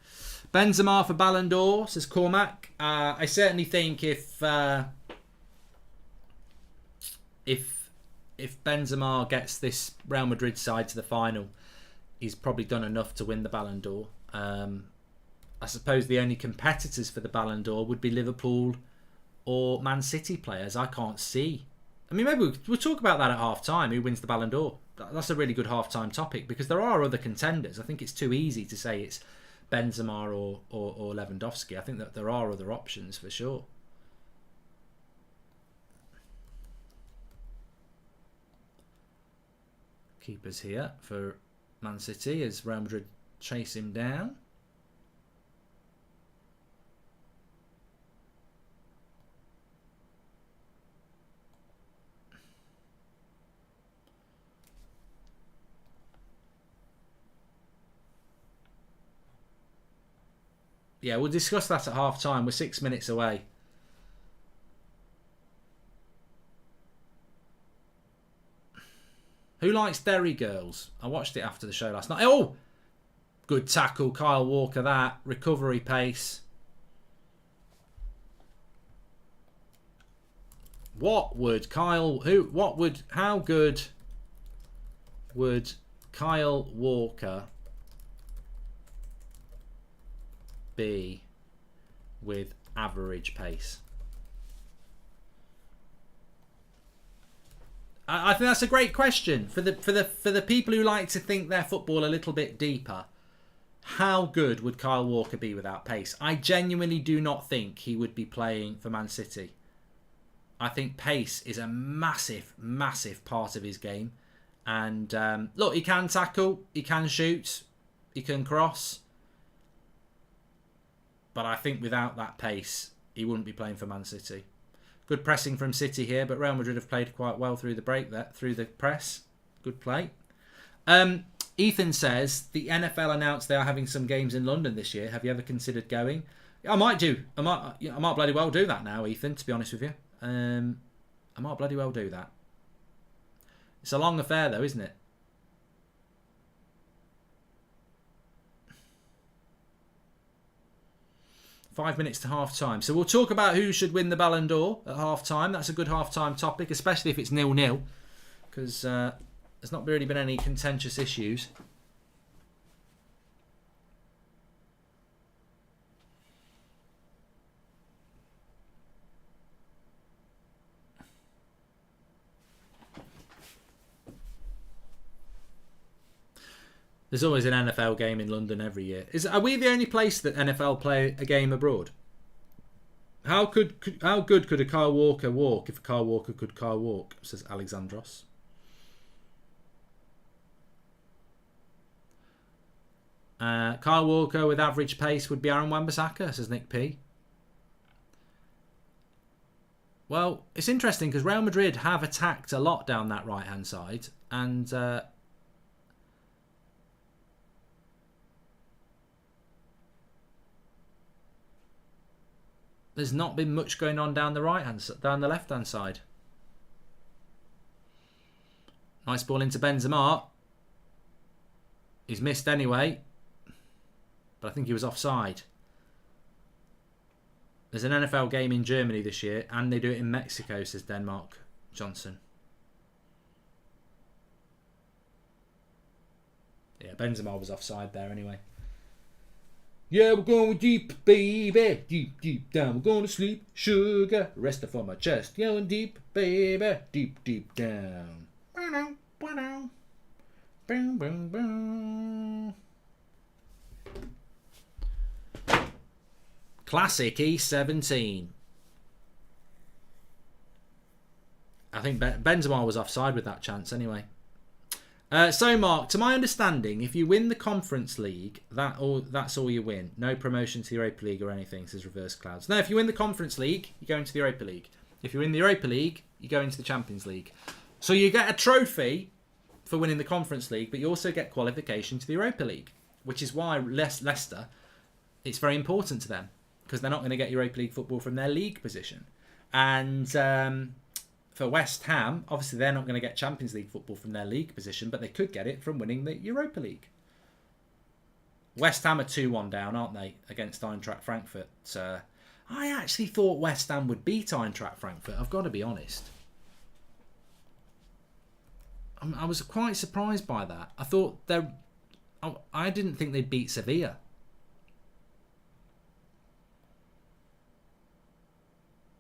Benzema for Ballon d'Or, says Cormac. I certainly think if Benzema gets this Real Madrid side to the final, he's probably done enough to win the Ballon d'Or. I suppose the only competitors for the Ballon d'Or would be Liverpool or Man City players. I can't see. I mean, maybe we'll talk about that at half-time, who wins the Ballon d'Or. That's a really good half-time topic, because there are other contenders. I think it's too easy to say it's Benzema or Lewandowski. I think that there are other options for sure. Keepers here for Man City as Real Madrid chase him down. Yeah, we'll discuss that at half time. We're 6 minutes away. Who likes Derry Girls? I watched it after the show last night. Oh! Good tackle, Kyle Walker, that. Recovery pace. How good would Kyle Walker be with average pace? I think that's a great question for the people who like to think their football a little bit deeper. How good would Kyle Walker be without pace? I genuinely do not think he would be playing for Man City. I think pace is a massive, massive part of his game. And look, he can tackle, he can shoot, he can cross. But I think without that pace, he wouldn't be playing for Man City. Good pressing from City here, but Real Madrid have played quite well through the break there, through the press. Good play. Ethan says, the NFL announced they are having some games in London this year. Have you ever considered going? I might do. I might bloody well do that now, Ethan, to be honest with you. I might bloody well do that. It's a long affair though, isn't it? Five minutes to half-time. So we'll talk about who should win the Ballon d'Or at half-time. That's a good half-time topic, especially if it's 0-0. Because there's not really been any contentious issues. There's always an NFL game in London every year. Are we the only place that NFL play a game abroad? How good could a Kyle Walker walk if a Kyle Walker could Kyle walk? Says Alexandros. Kyle Walker with average pace would be Aaron Wan-Bissaka, says Nick P. Well, it's interesting because Real Madrid have attacked a lot down that right-hand side, and there's not been much going on down the left-hand side. Nice ball into Benzema. He's missed anyway, but I think he was offside. There's an NFL game in Germany this year, and they do it in Mexico, says Denmark Johnson. Yeah, Benzema was offside there anyway. Yeah, we're going deep, baby. Deep, deep down. We're going to sleep. Sugar. Rest it for my chest. Going deep, baby. Deep, deep down. Boom, boom, boom. Classic E17. I think Benzema was offside with that chance anyway. So, Mark, to my understanding, if you win the Conference League, that's all you win. No promotion to the Europa League or anything, says Reverse Clouds. No, if you win the Conference League, you go into the Europa League. If you win the Europa League, you go into the Champions League. So you get a trophy for winning the Conference League, but you also get qualification to the Europa League, which is why Leicester, it's very important to them, because they're not going to get Europa League football from their league position. And for West Ham, obviously they're not going to get Champions League football from their league position, but they could get it from winning the Europa League. West Ham are 2-1 down, aren't they, against Eintracht Frankfurt? I actually thought West Ham would beat Eintracht Frankfurt, I've got to be honest. I was quite surprised by that. I didn't think they'd beat Sevilla.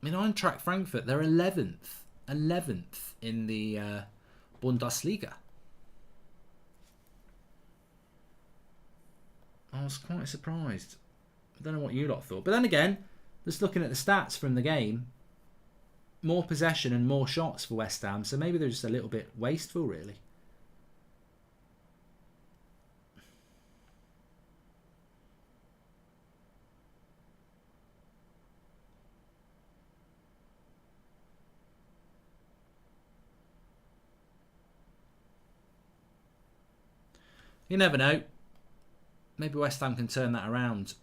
I mean, Eintracht Frankfurt, they're 11th in the Bundesliga. I was quite surprised. I don't know what you lot thought. But then again, just looking at the stats from the game, more possession and more shots for West Ham, so maybe they're just a little bit wasteful, really. You never know. Maybe West Ham can turn that around.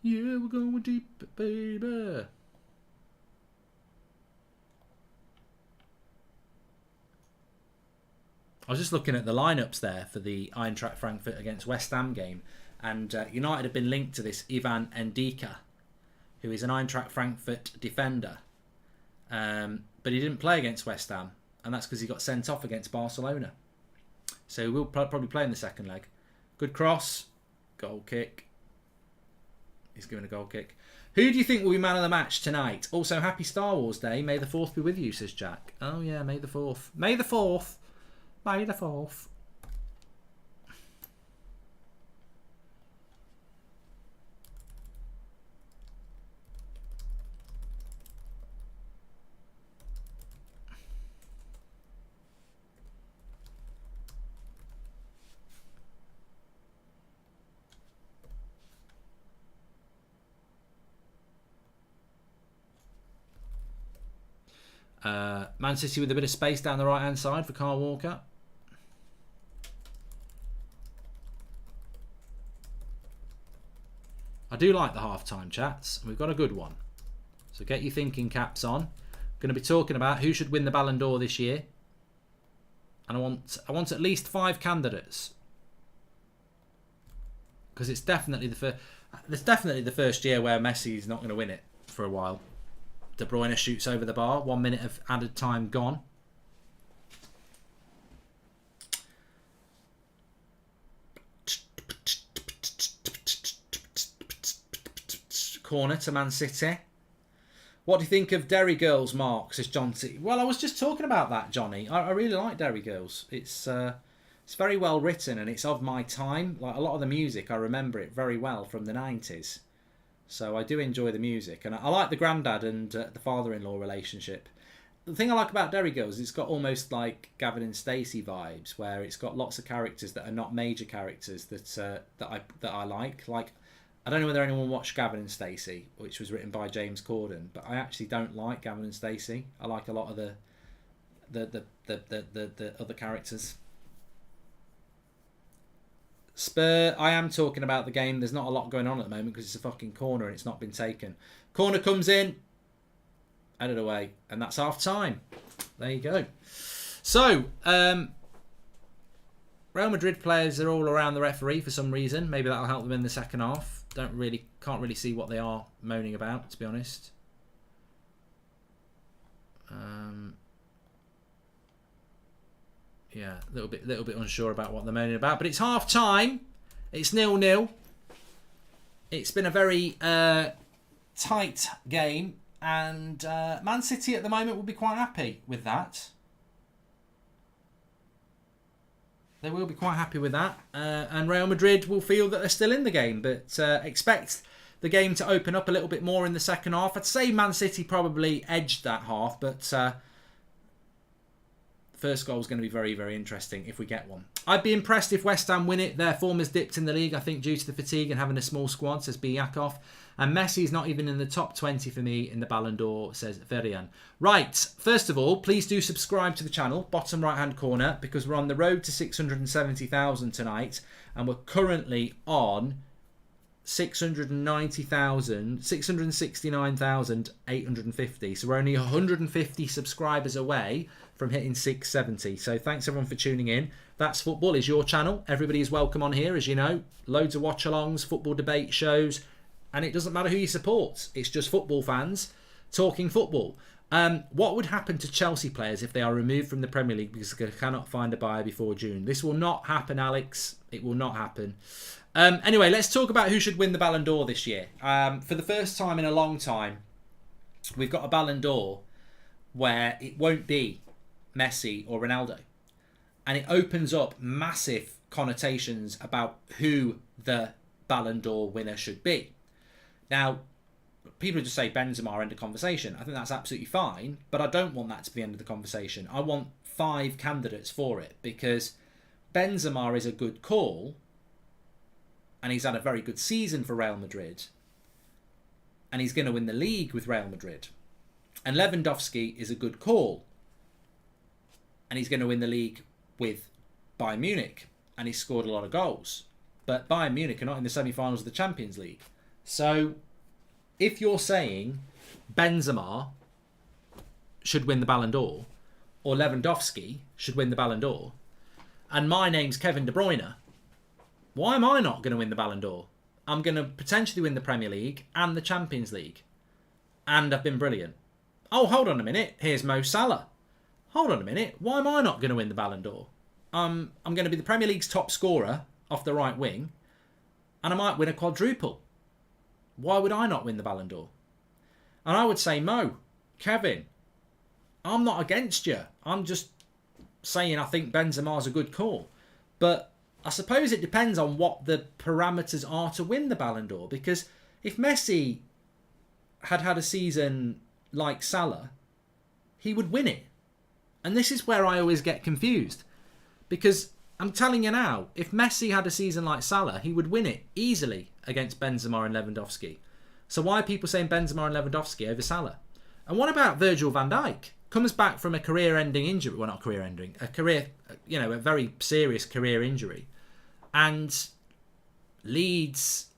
Yeah, we're going deep, baby. I was just looking at the lineups there for the Eintracht Frankfurt against West Ham game, and United have been linked to this Ivan Ndika, who is an Eintracht Frankfurt defender, but he didn't play against West Ham, and that's because he got sent off against Barcelona. So we'll probably play in the second leg. Good cross, goal kick. He's given a goal kick. Who do you think will be man of the match tonight? Also, happy Star Wars Day. May the 4th be with you, says Jack. Oh yeah, May the 4th. May the 4th. May the 4th. Man City with a bit of space down the right hand side for Kyle Walker. I do like the half-time chats. We've got a good one. So get your thinking caps on. Going to be talking about who should win the Ballon d'Or this year. And I want at least 5 candidates. Because it's definitely the first year where Messi's not going to win it for a while. De Bruyne shoots over the bar. 1 minute of added time gone. corner to Man City. What do you think of Derry Girls, Mark? Says John T. Well, I was just talking about that, Johnny. I really like Derry Girls. It's very well written and it's of my time. Like a lot of the music, I remember it very well from the 90s. So I do enjoy the music. And I like the granddad and the father-in-law relationship. The thing I like about Derry Girls is it's got almost like Gavin and Stacey vibes, where it's got lots of characters that are not major characters that I like. Like, I don't know whether anyone watched Gavin and Stacey, which was written by James Corden, but I actually don't like Gavin and Stacey. I like a lot of the other characters. Spur, I am talking about the game. There's not a lot going on at the moment because it's a fucking corner and it's not been taken. Corner comes in, headed away, and that's half time. There you go. So, Real Madrid players are all around the referee for some reason. Maybe that'll help them in the second half. Can't really see what they are moaning about, to be honest. Yeah, a little bit unsure about what they're moaning about, but it's half time. It's 0-0. It's been a very tight game, and Man City at the moment will be quite happy with that. They will be quite happy with that. And Real Madrid will feel that they're still in the game. But expect the game to open up a little bit more in the second half. I'd say Man City probably edged that half. But the first goal is going to be very, very interesting if we get one. I'd be impressed if West Ham win it. Their form has dipped in the league, I think, due to the fatigue and having a small squad, says Biakov. And Messi's not even in the top 20 for me in the Ballon d'Or, says Verian. Right, first of all, please do subscribe to the channel, bottom right-hand corner, because we're on the road to 670,000 tonight, and we're currently on 669,850. So we're only 150 subscribers away from hitting 670. So thanks everyone for tuning in. That's Football is your channel. Everybody is welcome on here, as you know. Loads of watch-alongs, football debate shows. And it doesn't matter who you support. It's just football fans talking football. What would happen to Chelsea players if they are removed from the Premier League because they cannot find a buyer before June? This will not happen, Alex. It will not happen. Anyway, let's talk about who should win the Ballon d'Or this year. For the first time in a long time, we've got a Ballon d'Or where it won't be Messi or Ronaldo. And it opens up massive connotations about who the Ballon d'Or winner should be. Now, people just say Benzema, end of conversation. I think that's absolutely fine, but I don't want that to be the end of the conversation. I want 5 candidates for it because Benzema is a good call and he's had a very good season for Real Madrid and he's going to win the league with Real Madrid. And Lewandowski is a good call and he's going to win the league with Bayern Munich and he's scored a lot of goals. But Bayern Munich are not in the semi-finals of the Champions League. So, if you're saying Benzema should win the Ballon d'Or, or Lewandowski should win the Ballon d'Or, and my name's Kevin De Bruyne, why am I not going to win the Ballon d'Or? I'm going to potentially win the Premier League and the Champions League. And I've been brilliant. Oh, hold on a minute. Here's Mo Salah. Hold on a minute. Why am I not going to win the Ballon d'Or? I'm going to be the Premier League's top scorer off the right wing, and I might win a quadruple. Why would I not win the Ballon d'Or? And I would say, Mo, Kevin, I'm not against you. I'm just saying I think Benzema's a good call. But I suppose it depends on what the parameters are to win the Ballon d'Or. Because if Messi had a season like Salah, he would win it. And this is where I always get confused. Because I'm telling you now, if Messi had a season like Salah, he would win it easily against Benzema and Lewandowski. So why are people saying Benzema and Lewandowski over Salah? And what about Virgil van Dijk? Comes back from a career-ending injury. Well, not career-ending. A very serious career injury. And leads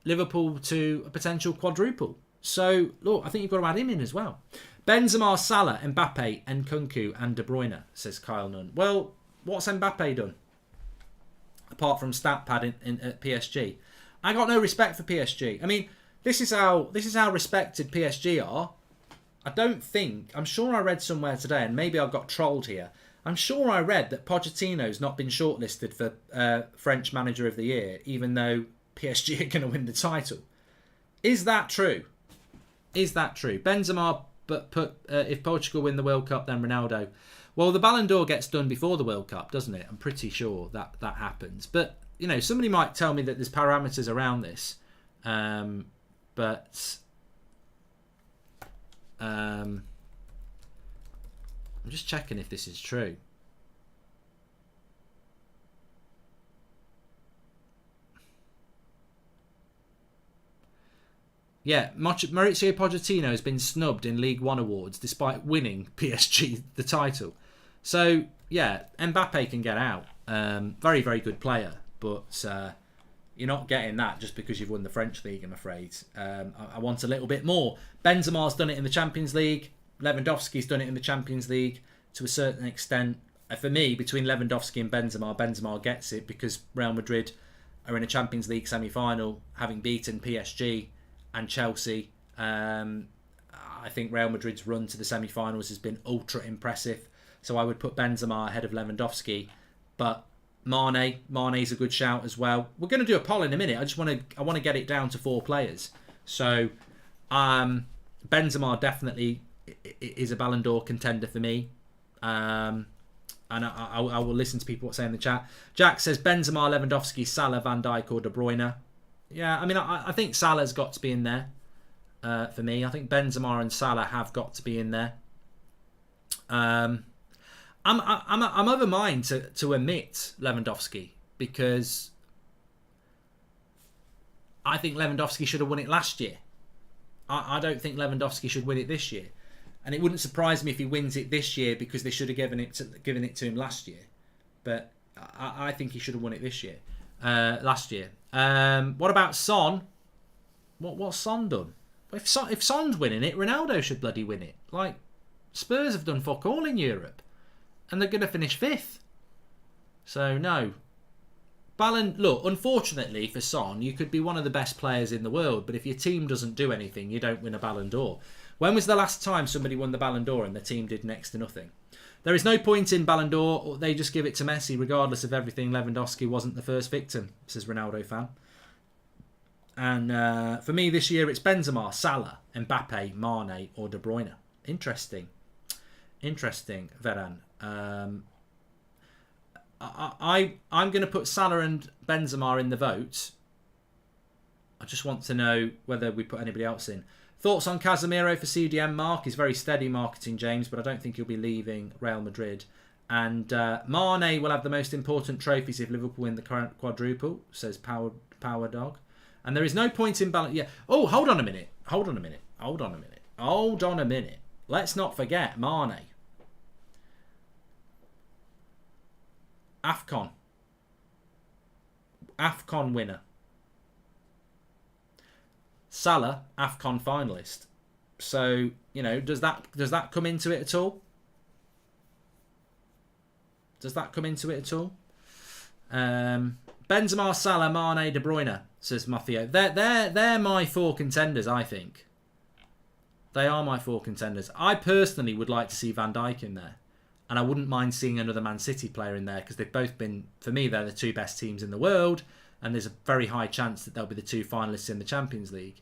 Liverpool to a potential quadruple. So, look, I think you've got to add him in as well. Benzema, Salah, Mbappe, and Nkunku and De Bruyne, says Kyle Nunn. Well, what's Mbappe done? Apart from stat pad at PSG. I got no respect for PSG. I mean, this is how respected PSG are. I'm sure I read somewhere today, and maybe I got trolled here. I'm sure I read that Pochettino's not been shortlisted for French Manager of the Year, even though PSG are going to win the title. Is that true? Is that true? Benzema, but if Portugal win the World Cup, then Ronaldo. Well, the Ballon d'Or gets done before the World Cup, doesn't it? I'm pretty sure that happens. But, you know, somebody might tell me that there's parameters around this. But I'm just checking if this is true. Yeah, Maurizio Pochettino has been snubbed in League One awards despite winning PSG the title. So, yeah, Mbappe can get out. Very, very good player. But you're not getting that just because you've won the French League, I'm afraid. I want a little bit more. Benzema's done it in the Champions League. Lewandowski's done it in the Champions League to a certain extent. For me, between Lewandowski and Benzema gets it because Real Madrid are in a Champions League semi-final, having beaten PSG and Chelsea. I think Real Madrid's run to the semi-finals has been ultra impressive. So I would put Benzema ahead of Lewandowski. But Mane's a good shout as well. We're going to do a poll in a minute. I want to get it down to 4 players. So Benzema definitely is a Ballon d'Or contender for me. And I will listen to people what say in the chat. Jack says Benzema, Lewandowski, Salah, Van Dijk or De Bruyne. Yeah, I mean, I think Salah's got to be in there for me. I think Benzema and Salah have got to be in there. I'm of a mind to omit Lewandowski because I think Lewandowski should have won it last year. I don't think Lewandowski should win it this year, and it wouldn't surprise me if he wins it this year because they should have given it to him last year. But I think he should have won it this year, last year. What about Son? What's Son done? If Son's winning it, Ronaldo should bloody win it. Like, Spurs have done fuck all in Europe, and they're going to finish 5th. So no. Look, unfortunately for Son, you could be one of the best players in the world, but if your team doesn't do anything, you don't win a Ballon d'Or. When was the last time somebody won the Ballon d'Or and the team did next to nothing? There is no point in Ballon d'Or. They just give it to Messi, regardless of everything. Lewandowski wasn't the first victim, says Ronaldo fan. And for me this year, it's Benzema, Salah, Mbappe, Mane or De Bruyne. Interesting, Veran. I'm going to put Salah and Benzema in the vote. I just want to know whether we put anybody else in. Thoughts on Casemiro for CDM? Mark, he's very steady marketing, James, but I don't think he'll be leaving Real Madrid. And Mane will have the most important trophies if Liverpool win the current quadruple, says Power Dog. And there is no point in balance. Yeah. Oh, hold on a minute. Let's not forget Mane. AFCON winner. Salah, AFCON finalist. So, you know, does that come into it at all? Benzema, Salah, Mane, De Bruyne, says Matteo. They're my 4 contenders, I think. They are my 4 contenders. I personally would like to see Van Dijk in there. And I wouldn't mind seeing another Man City player in there because they've both been, for me, they're the 2 best teams in the world. And there's a very high chance that they'll be the 2 finalists in the Champions League.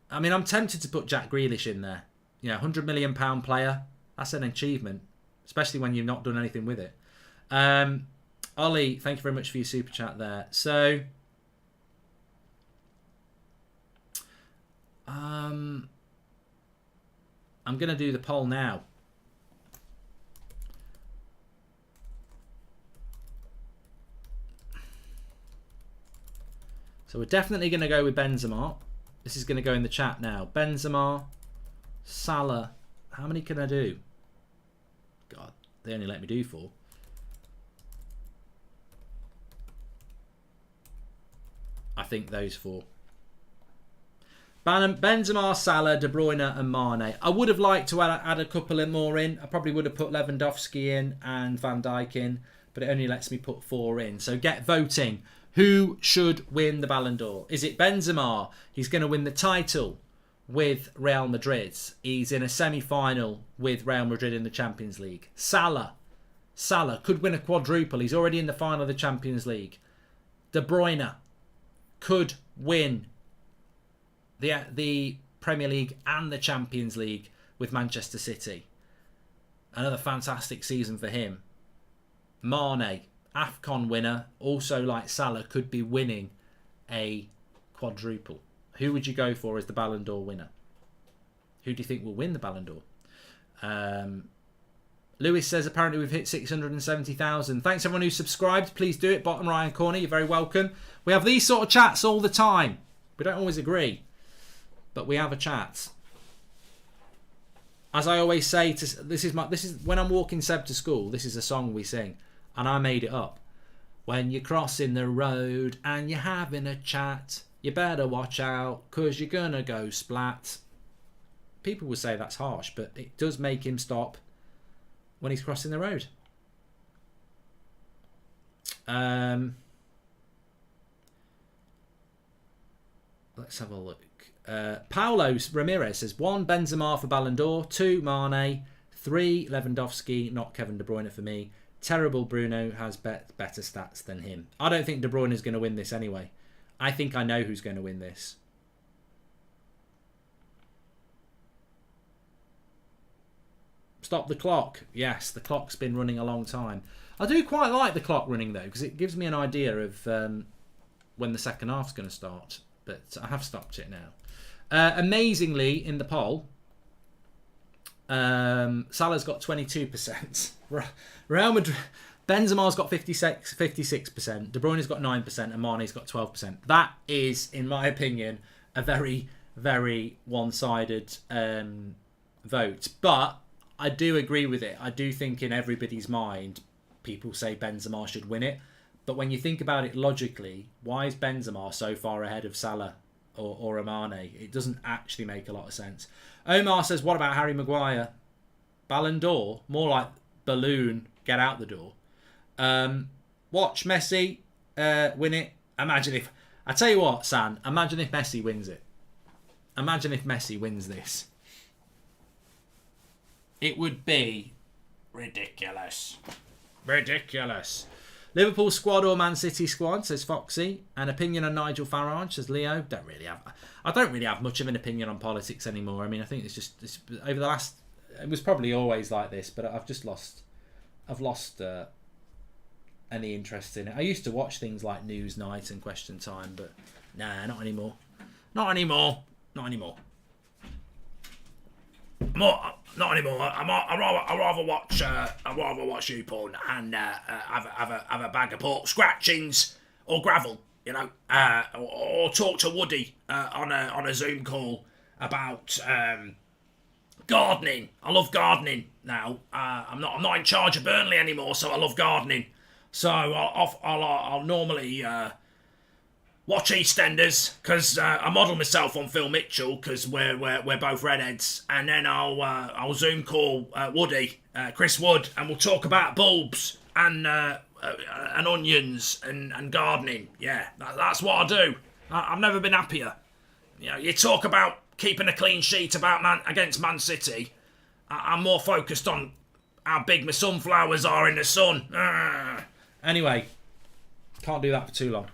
I mean, I'm tempted to put Jack Grealish in there. You know, £100 million player. That's an achievement, especially when you've not done anything with it. Ollie, thank you very much for your super chat there. So, I'm going to do the poll now. So we're definitely going to go with Benzema. This is going to go in the chat now. Benzema, Salah. How many can I do? God, they only let me do 4. I think those 4. Benzema, Salah, De Bruyne and Mane. I would have liked to add a couple more in. I probably would have put Lewandowski in and Van Dijk in, but it only lets me put 4 in. So get voting. Who should win the Ballon d'Or? Is it Benzema? He's going to win the title with Real Madrid. He's in a semi-final with Real Madrid in the Champions League. Salah could win a quadruple. He's already in the final of the Champions League. De Bruyne could win the Premier League and the Champions League with Manchester City. Another fantastic season for him. Mane, AFCON winner, also like Salah, could be winning a quadruple. Who would you go for as the Ballon d'Or winner? Who do you think will win the Ballon d'Or? Lewis says apparently we've hit 670,000. Thanks everyone who subscribed. Please do it. Bottom right hand corner. You're very welcome. We have these sort of chats all the time. We don't always agree, but we have a chat. As I always say, this is when I'm walking Seb to school. This is a song we sing, and I made it up. When you're crossing the road and you're having a chat, you better watch out, 'cause you're gonna go splat. People will say that's harsh, but it does make him stop when he's crossing the road. Let's have a look. Paulo Ramirez says 1 Benzema for Ballon d'Or, 2 Mane, 3 Lewandowski, not Kevin De Bruyne for me. Terrible Bruno has better stats than him. I don't think De Bruyne is going to win this anyway. I think I know who's going to win this. Stop the clock. Yes, the clock's been running a long time. I do quite like the clock running though, because it gives me an idea of when the second half's going to start. But I have stopped it now. Amazingly, in the poll, Salah's got 22%. Real Madrid, Benzema's got 56%. De Bruyne's got 9%, and Mane's got 12%. That is, in my opinion, a very, very one-sided vote. But I do agree with it. I do think in everybody's mind, people say Benzema should win it. But when you think about it logically, why is Benzema so far ahead of Salah or Mane? It doesn't actually make a lot of sense. Omar says, what about Harry Maguire? Ballon d'Or? More like balloon, get out the door. Watch Messi win it. Imagine if... I tell you what, San, imagine if Messi wins it. Imagine if Messi wins this. It would be ridiculous. Ridiculous. Liverpool squad or Man City squad, says Foxy. An opinion on Nigel Farage, says Leo. I don't really have much of an opinion on politics anymore. I mean, I think it's over the last... It was probably always like this, but I've lost any interest in it. I used to watch things like Newsnight and Question Time, but nah, not anymore. Not anymore. Not anymore. I'd rather watch you porn and have a bag of pork scratchings or gravel, you know, or talk to Woody on a Zoom call about gardening. I love gardening now. I'm not in charge of Burnley anymore, so I love gardening. So I'll normally watch EastEnders because I model myself on Phil Mitchell because we're both redheads, and then I'll Zoom call Woody, Chris Wood, and we'll talk about bulbs and onions and gardening. Yeah, that's what I do. I've never been happier. You know, you talk about keeping a clean sheet against Man City. I'm more focused on how big my sunflowers are in the sun. Anyway, can't do that for too long.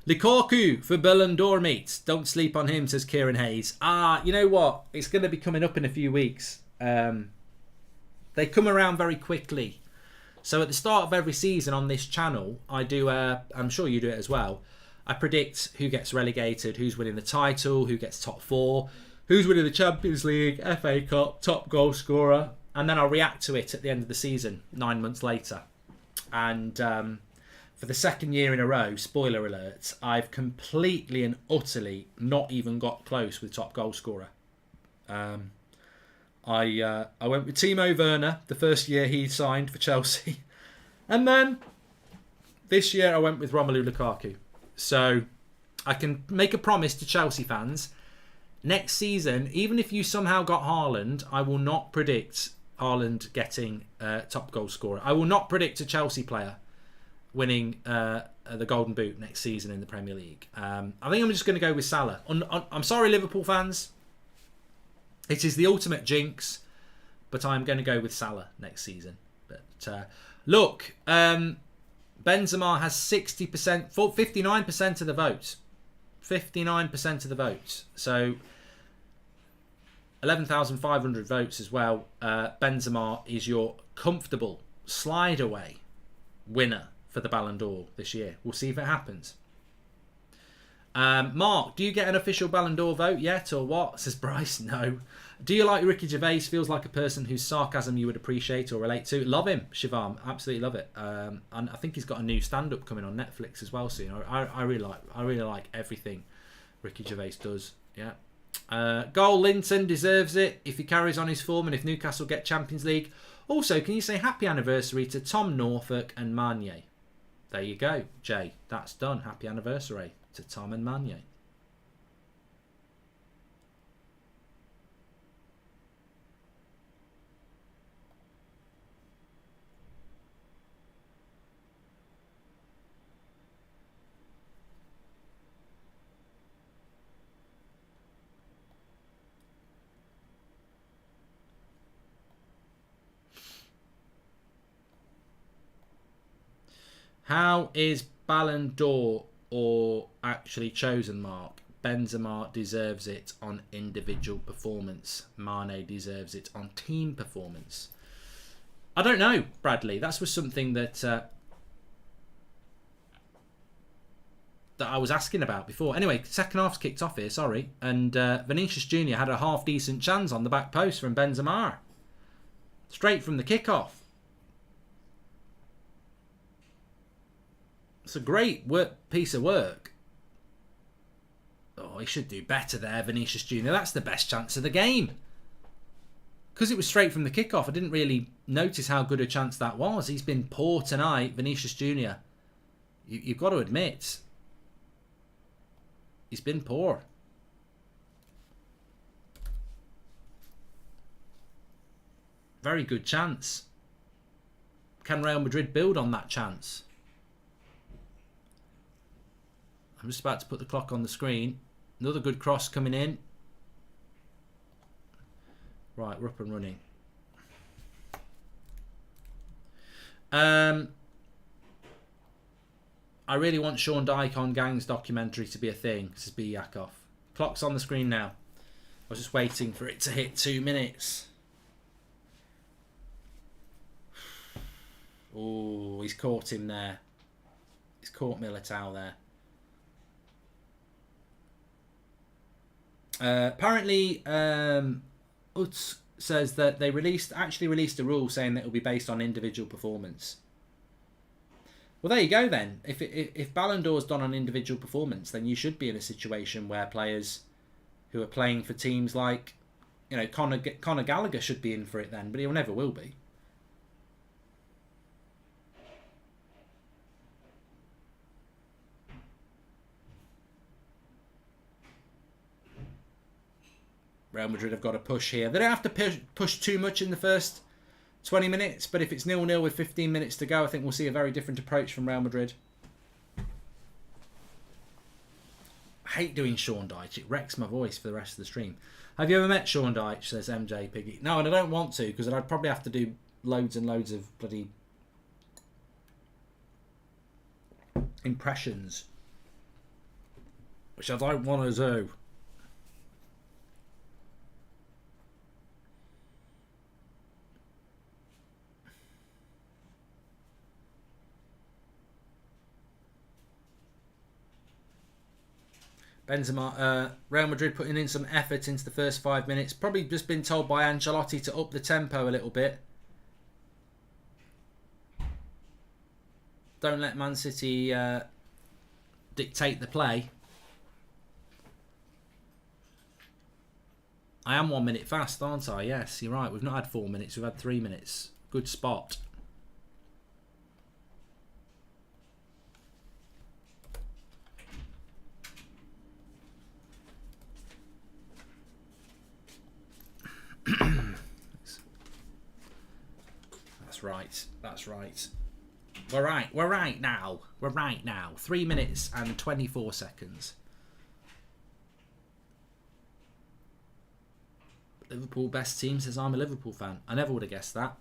Lukaku for Ballon d'Or meets. Don't sleep on him, says Kieran Hayes. You know what? It's going to be coming up in a few weeks. They come around very quickly. So at the start of every season on this channel, I do, I'm sure you do it as well, I predict who gets relegated, who's winning the title, who gets top 4, who's winning the Champions League, FA Cup, top goal scorer, and then I'll react to it at the end of the season, 9 months later. And for the second year in a row, spoiler alert, I've completely and utterly not even got close with top goal scorer. I went with Timo Werner the first year he signed for Chelsea. And then this year I went with Romelu Lukaku. So I can make a promise to Chelsea fans. Next season, even if you somehow got Haaland, I will not predict Haaland getting top goal scorer. I will not predict a Chelsea player winning the Golden Boot next season in the Premier League. I think I'm just going to go with Salah. I'm sorry, Liverpool fans. It is the ultimate jinx, but I'm going to go with Salah next season. But look, Benzema has 59% of the vote. 59% of the votes. So 11,500 votes as well. Benzema is your comfortable slide away winner for the Ballon d'Or this year. We'll see if it happens. Mark, do you get an official Ballon d'Or vote yet or what? Says Bryce. No. Do you like Ricky Gervais? Feels like a person whose sarcasm you would appreciate or relate to. Love him, Shivam. Absolutely love it. And I think he's got a new stand-up coming on Netflix as well soon. I really like everything Ricky Gervais does. Yeah. Goal Linton deserves it if he carries on his form and if Newcastle get Champions League. Also, can you say happy anniversary to Tom Norfolk and Manier? There you go, Jay. That's done. Happy anniversary to Tom and Manier. How is Ballon d'Or or actually chosen, Mark? Benzema deserves it on individual performance. Mane deserves it on team performance. I don't know, Bradley. That was something that that I was asking about before. Anyway, second half's kicked off here, sorry. And Vinicius Jr. had a half-decent chance on the back post from Benzema. Straight from the kickoff. It's a great piece of work. Oh, he should do better there, Vinicius Jr. That's the best chance of the game. Because it was straight from the kickoff, I didn't really notice how good a chance that was. He's been poor tonight, Vinicius Jr. You've got to admit. He's been poor. Very good chance. Can Real Madrid build on that chance? I'm just about to put the clock on the screen. Another good cross coming in. Right, we're up and running. I really want Sean Dyche on Gangs documentary to be a thing. This is B. Yakov. Clock's on the screen now. I was just waiting for it to hit 2 minutes. Oh, he's caught him there. He's caught Militao there. Apparently, Utz says that they actually released a rule saying that it will be based on individual performance. Well, there you go then. If Ballon d'Or is done on individual performance, then you should be in a situation where players who are playing for teams like, you know, Conor Gallagher should be in for it then, but he never will be. Real Madrid have got to push here. They don't have to push too much in the first 20 minutes, but if it's 0-0 with 15 minutes to go, I think we'll see a very different approach from Real Madrid. I hate doing Sean Dyche. It wrecks my voice for the rest of the stream. Have you ever met Sean Dyche, says MJ Piggy? No, and I don't want to, because I'd probably have to do loads and loads of bloody impressions, which I don't want to do. Benzema, Real Madrid putting in some effort into the first 5 minutes. Probably just been told by Ancelotti to up the tempo a little bit. Don't let Man City dictate the play. I am 1 minute fast, aren't I? Yes, you're right. We've not had 4 minutes. We've had 3 minutes. Good spot. That's right. We're right now. 3 minutes and 24 seconds. Liverpool best team, says I'm a Liverpool fan. I never would have guessed that.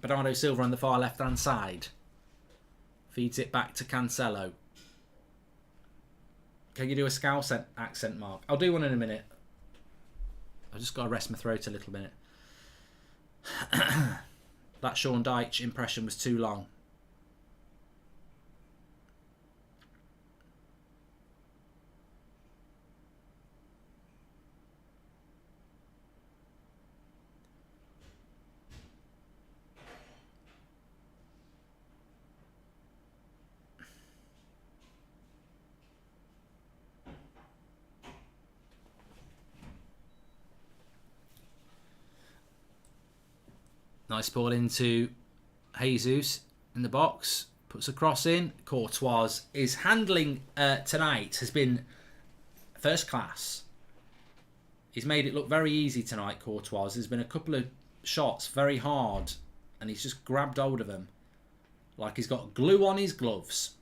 Bernardo Silva on the far left hand side. Feeds it back to Cancelo. Can you do a Scouse accent, Mark? I'll do one in a minute. I just got to rest my throat a little minute. That Sean Dyche impression was too long. Nice ball into Jesus in the box. Puts a cross in. Courtois, his handling tonight has been first class. He's made it look very easy tonight, Courtois. There's been a couple of shots very hard and he's just grabbed hold of them like he's got glue on his gloves.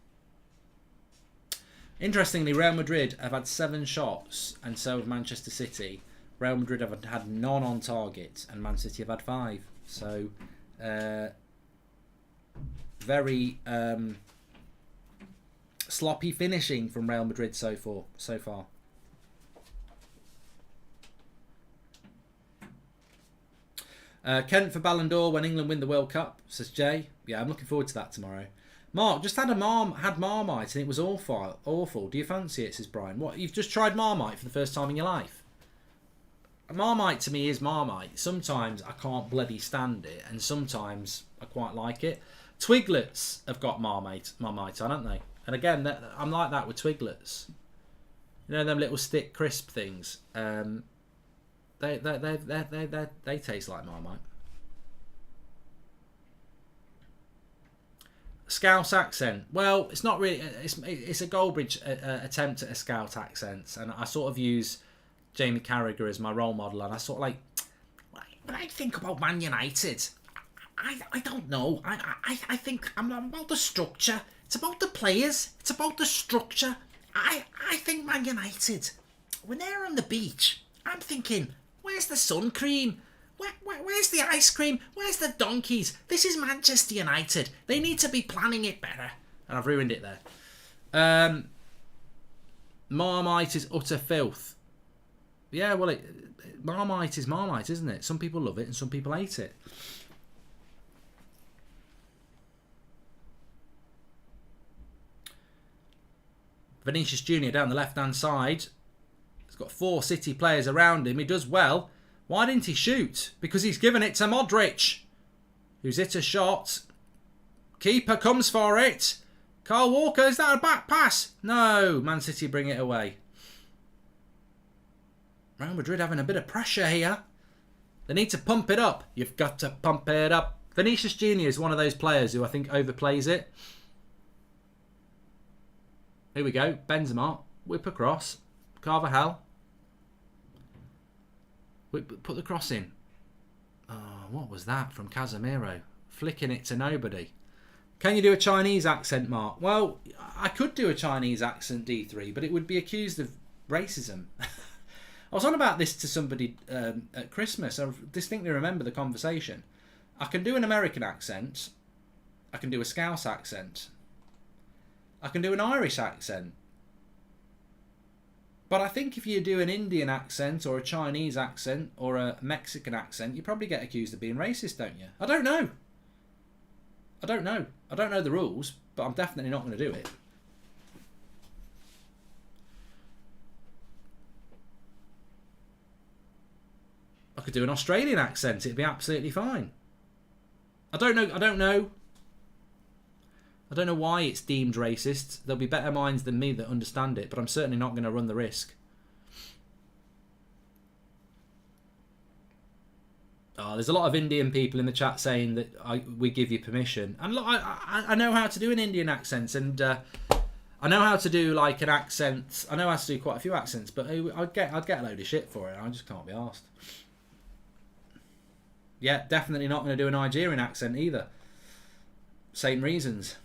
Interestingly, Real Madrid have had 7 shots and so have Manchester City. Real Madrid have had none on target and Man City have had 5. So, very sloppy finishing from Real Madrid so far. Kent for Ballon d'Or when England win the World Cup, says Jay. Yeah, I'm looking forward to that tomorrow. Mark, just had Marmite and it was awful. Do you fancy it, says Brian? What, you've just tried Marmite for the first time in your life? Marmite to me is Marmite. Sometimes I can't bloody stand it, and sometimes I quite like it. Twiglets have got Marmite on, haven't they? And again, I'm like that with Twiglets. You know them little stick crisp things. They taste like Marmite. Scouse accent. Well, it's not really. It's a Goldbridge attempt at a Scouse accent, and I sort of use Jamie Carragher as my role model, and I sort of like, when I think about Man United, I don't know. I think I'm about the structure. It's about the players. It's about the structure. I think Man United, when they're on the beach, I'm thinking, where's the sun cream? Where's the ice cream? Where's the donkeys? This is Manchester United. They need to be planning it better. And I've ruined it there. Marmite is utter filth. Yeah, well, Marmite is Marmite, isn't it? Some people love it and some people hate it. Vinicius Jr. down the left-hand side. He's got 4 City players around him. He does well. Why didn't he shoot? Because he's given it to Modric, who's hit a shot. Keeper comes for it. Kyle Walker, is that a back pass? No, Man City bring it away. Real Madrid having a bit of pressure here. They need to pump it up. You've got to pump it up. Vinicius Jr. is one of those players who I think overplays it. Here we go. Benzema. Whip across. Carvajal. Put the cross in. Oh, what was that from Casemiro? Flicking it to nobody. Can you do a Chinese accent, Mark? Well, I could do a Chinese accent, D3, but it would be accused of racism. I was on about this to somebody at Christmas. I distinctly remember the conversation. I can do an American accent. I can do a Scouse accent. I can do an Irish accent. But I think if you do an Indian accent or a Chinese accent or a Mexican accent, you probably get accused of being racist, don't you? I don't know. I don't know the rules, but I'm definitely not going to do it. I could do an Australian accent. It'd be absolutely fine. I don't know why it's deemed racist. There'll be better minds than me that understand it, but I'm certainly not going to run the risk. Oh, there's a lot of Indian people in the chat saying that we give you permission. And look, I know how to do an Indian accent, and I know how to do like an accent. I know how to do quite a few accents, but I'd get a load of shit for it. I just can't be arsed. Yeah, definitely not going to do a Nigerian accent either. Same reasons.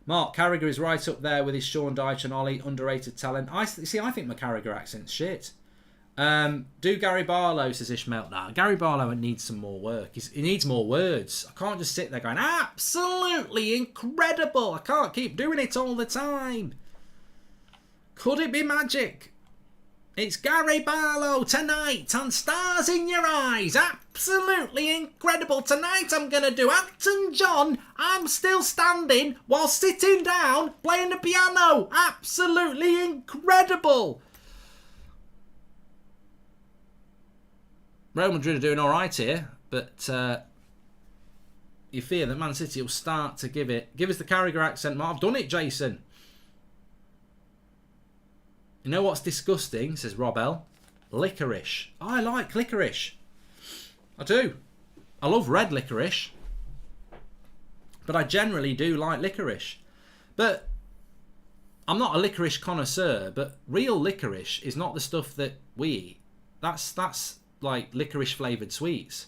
Mark Carragher is right up there with his Sean Dyche and Ollie, underrated talent. I think my Carragher accent's shit. Do Gary Barlow, says Ishmael. Nah, Gary Barlow needs some more work. He needs more words. I can't just sit there going, absolutely incredible. I can't keep doing it all the time. Could it be magic? It's Gary Barlow tonight on Stars in Your Eyes. Absolutely incredible. Tonight I'm going to do Elton John, I'm Still Standing, while sitting down playing the piano. Absolutely incredible. Real Madrid are doing all right here, but you fear that Man City will start to give us the Carragher accent. I've done it, Jason. You know what's disgusting, says Rob L? Licorice. I like licorice. I do. I love red licorice. But I generally do like licorice. But I'm not a licorice connoisseur, but real licorice is not the stuff that we eat. That's like licorice flavoured sweets.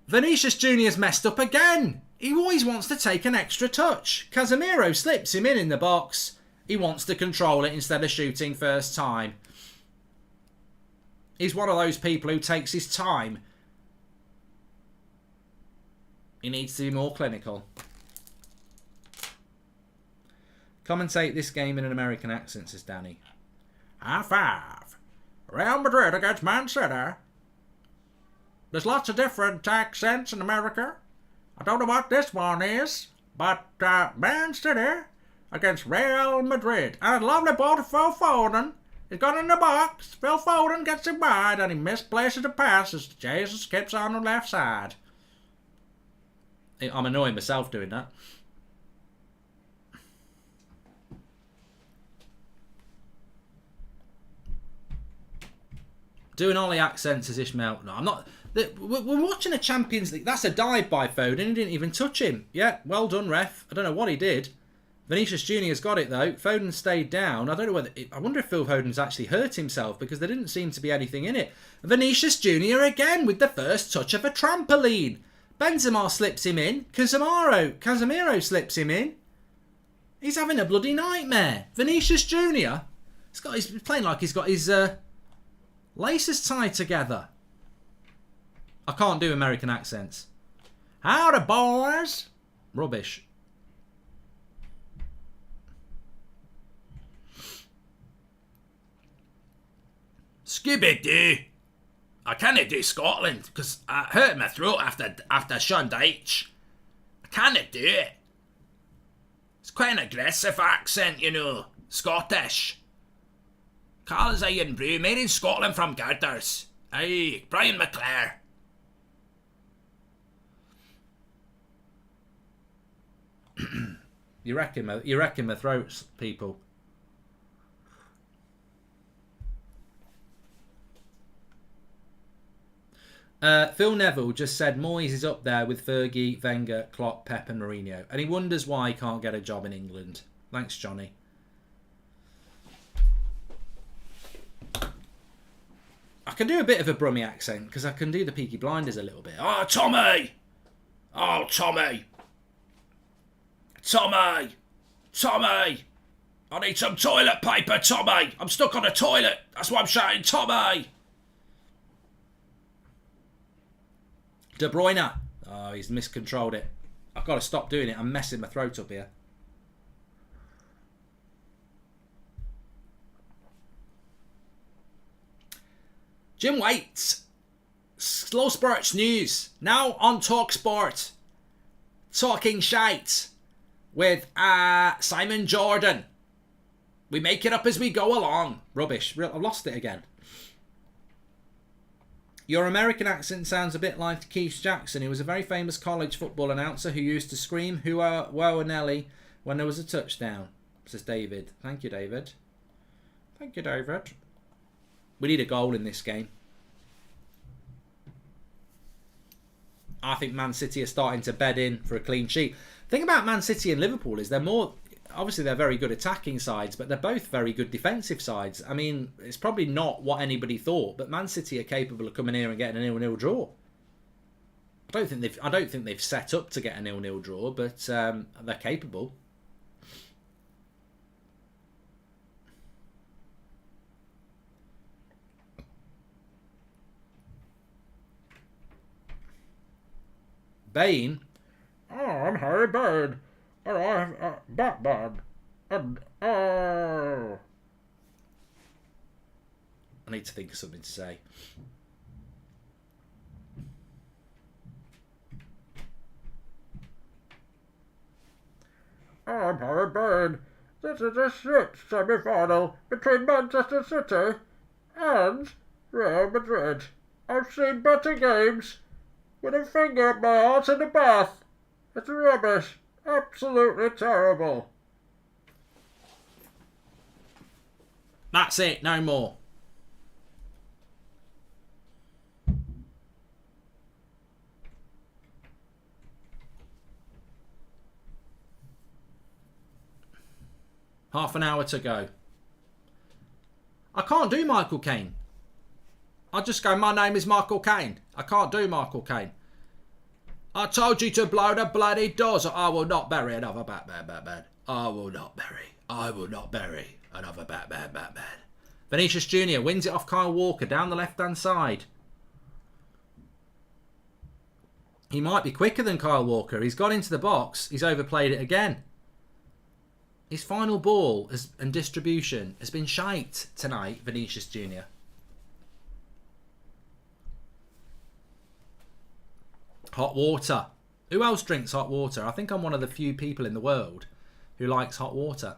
Vinicius Jr.'s messed up again. He always wants to take an extra touch. Casemiro slips him in the box. He wants to control it instead of shooting first time. He's one of those people who takes his time. He needs to be more clinical. Commentate this game in an American accent, says Danny. High five. Real Madrid against Man City. There's lots of different accents in America. I don't know what this one is, but Man City against Real Madrid. And a lovely ball to Phil Foden. He's got in the box. Phil Foden gets it wide and he misplaces the pass as Jesus skips on the left side. I'm annoying myself doing that. Doing all the accents as Ishmael. No, I'm not. We're watching a Champions League. That's a dive by Foden. He didn't even touch him. Yeah, well done, ref. I don't know what he did. Vinicius Jr.'s got it, though. Foden stayed down. I don't know whether... I wonder if Phil Foden's actually hurt himself because there didn't seem to be anything in it. Vinicius Jr. again with the first touch of a trampoline. Benzema slips him in. Casemiro slips him in. He's having a bloody nightmare. Vinicius Jr. He's playing like he's got his laces tied together. I can't do American accents. Howdy, boys. Rubbish. Scooby-Doo. I can't do Scotland because I hurt my throat after Sean Dyche. I can't do it. It's quite an aggressive accent, you know. Scottish. Carl's Iron Brew, made in Scotland from Girders. Aye, Brian McClare. You reckon my throat's people? Phil Neville just said Moyes is up there with Fergie, Wenger, Klopp, Pep and Mourinho. And he wonders why he can't get a job in England. Thanks, Johnny. I can do a bit of a Brummie accent because I can do the Peaky Blinders a little bit. Oh, Tommy! Oh, Tommy! Tommy! Tommy! I need some toilet paper, Tommy! I'm stuck on a toilet! That's why I'm shouting, Tommy! De Bruyne. Oh, he's miscontrolled it. I've got to stop doing it. I'm messing my throat up here. Jim White. Slow Sports News. Now on Talk Sport. Talking shite. With Simon Jordan. We make it up as we go along. Rubbish. I've lost it again. Your American accent sounds a bit like Keith Jackson, who was a very famous college football announcer who used to scream "Whoa Nelly" when there was a touchdown, says David. Thank you, David. Thank you, David. We need a goal in this game. I think Man City are starting to bed in for a clean sheet. The thing about Man City and Liverpool is obviously they're very good attacking sides, but they're both very good defensive sides. I mean, it's probably not what anybody thought, but Man City are capable of coming here and getting a 0-0 draw. I don't think they've set up to get a 0-0 draw, but they're capable. Bane? Oh, I'm Harry Bane. And I'm Batman. And, oh... I need to think of something to say. I'm Harry Bane. This is a sixth semi-final between Manchester City and Real Madrid. I've seen better games with a finger up my arse in a bath. It's rubbish. Absolutely terrible. That's it, no more. Half an hour to go. I can't do Michael Caine. I just go, my name is Michael Caine. I can't do Michael Caine. I told you to blow the bloody doors. I will not bury another Batman. I will not bury another Batman. Vinicius Jr. wins it off Kyle Walker down the left-hand side. He might be quicker than Kyle Walker. He's got into the box. He's overplayed it again. His final ball and distribution has been shite tonight, Vinicius Jr. Hot water. Who else drinks hot water? I think I'm one of the few people in the world who likes hot water.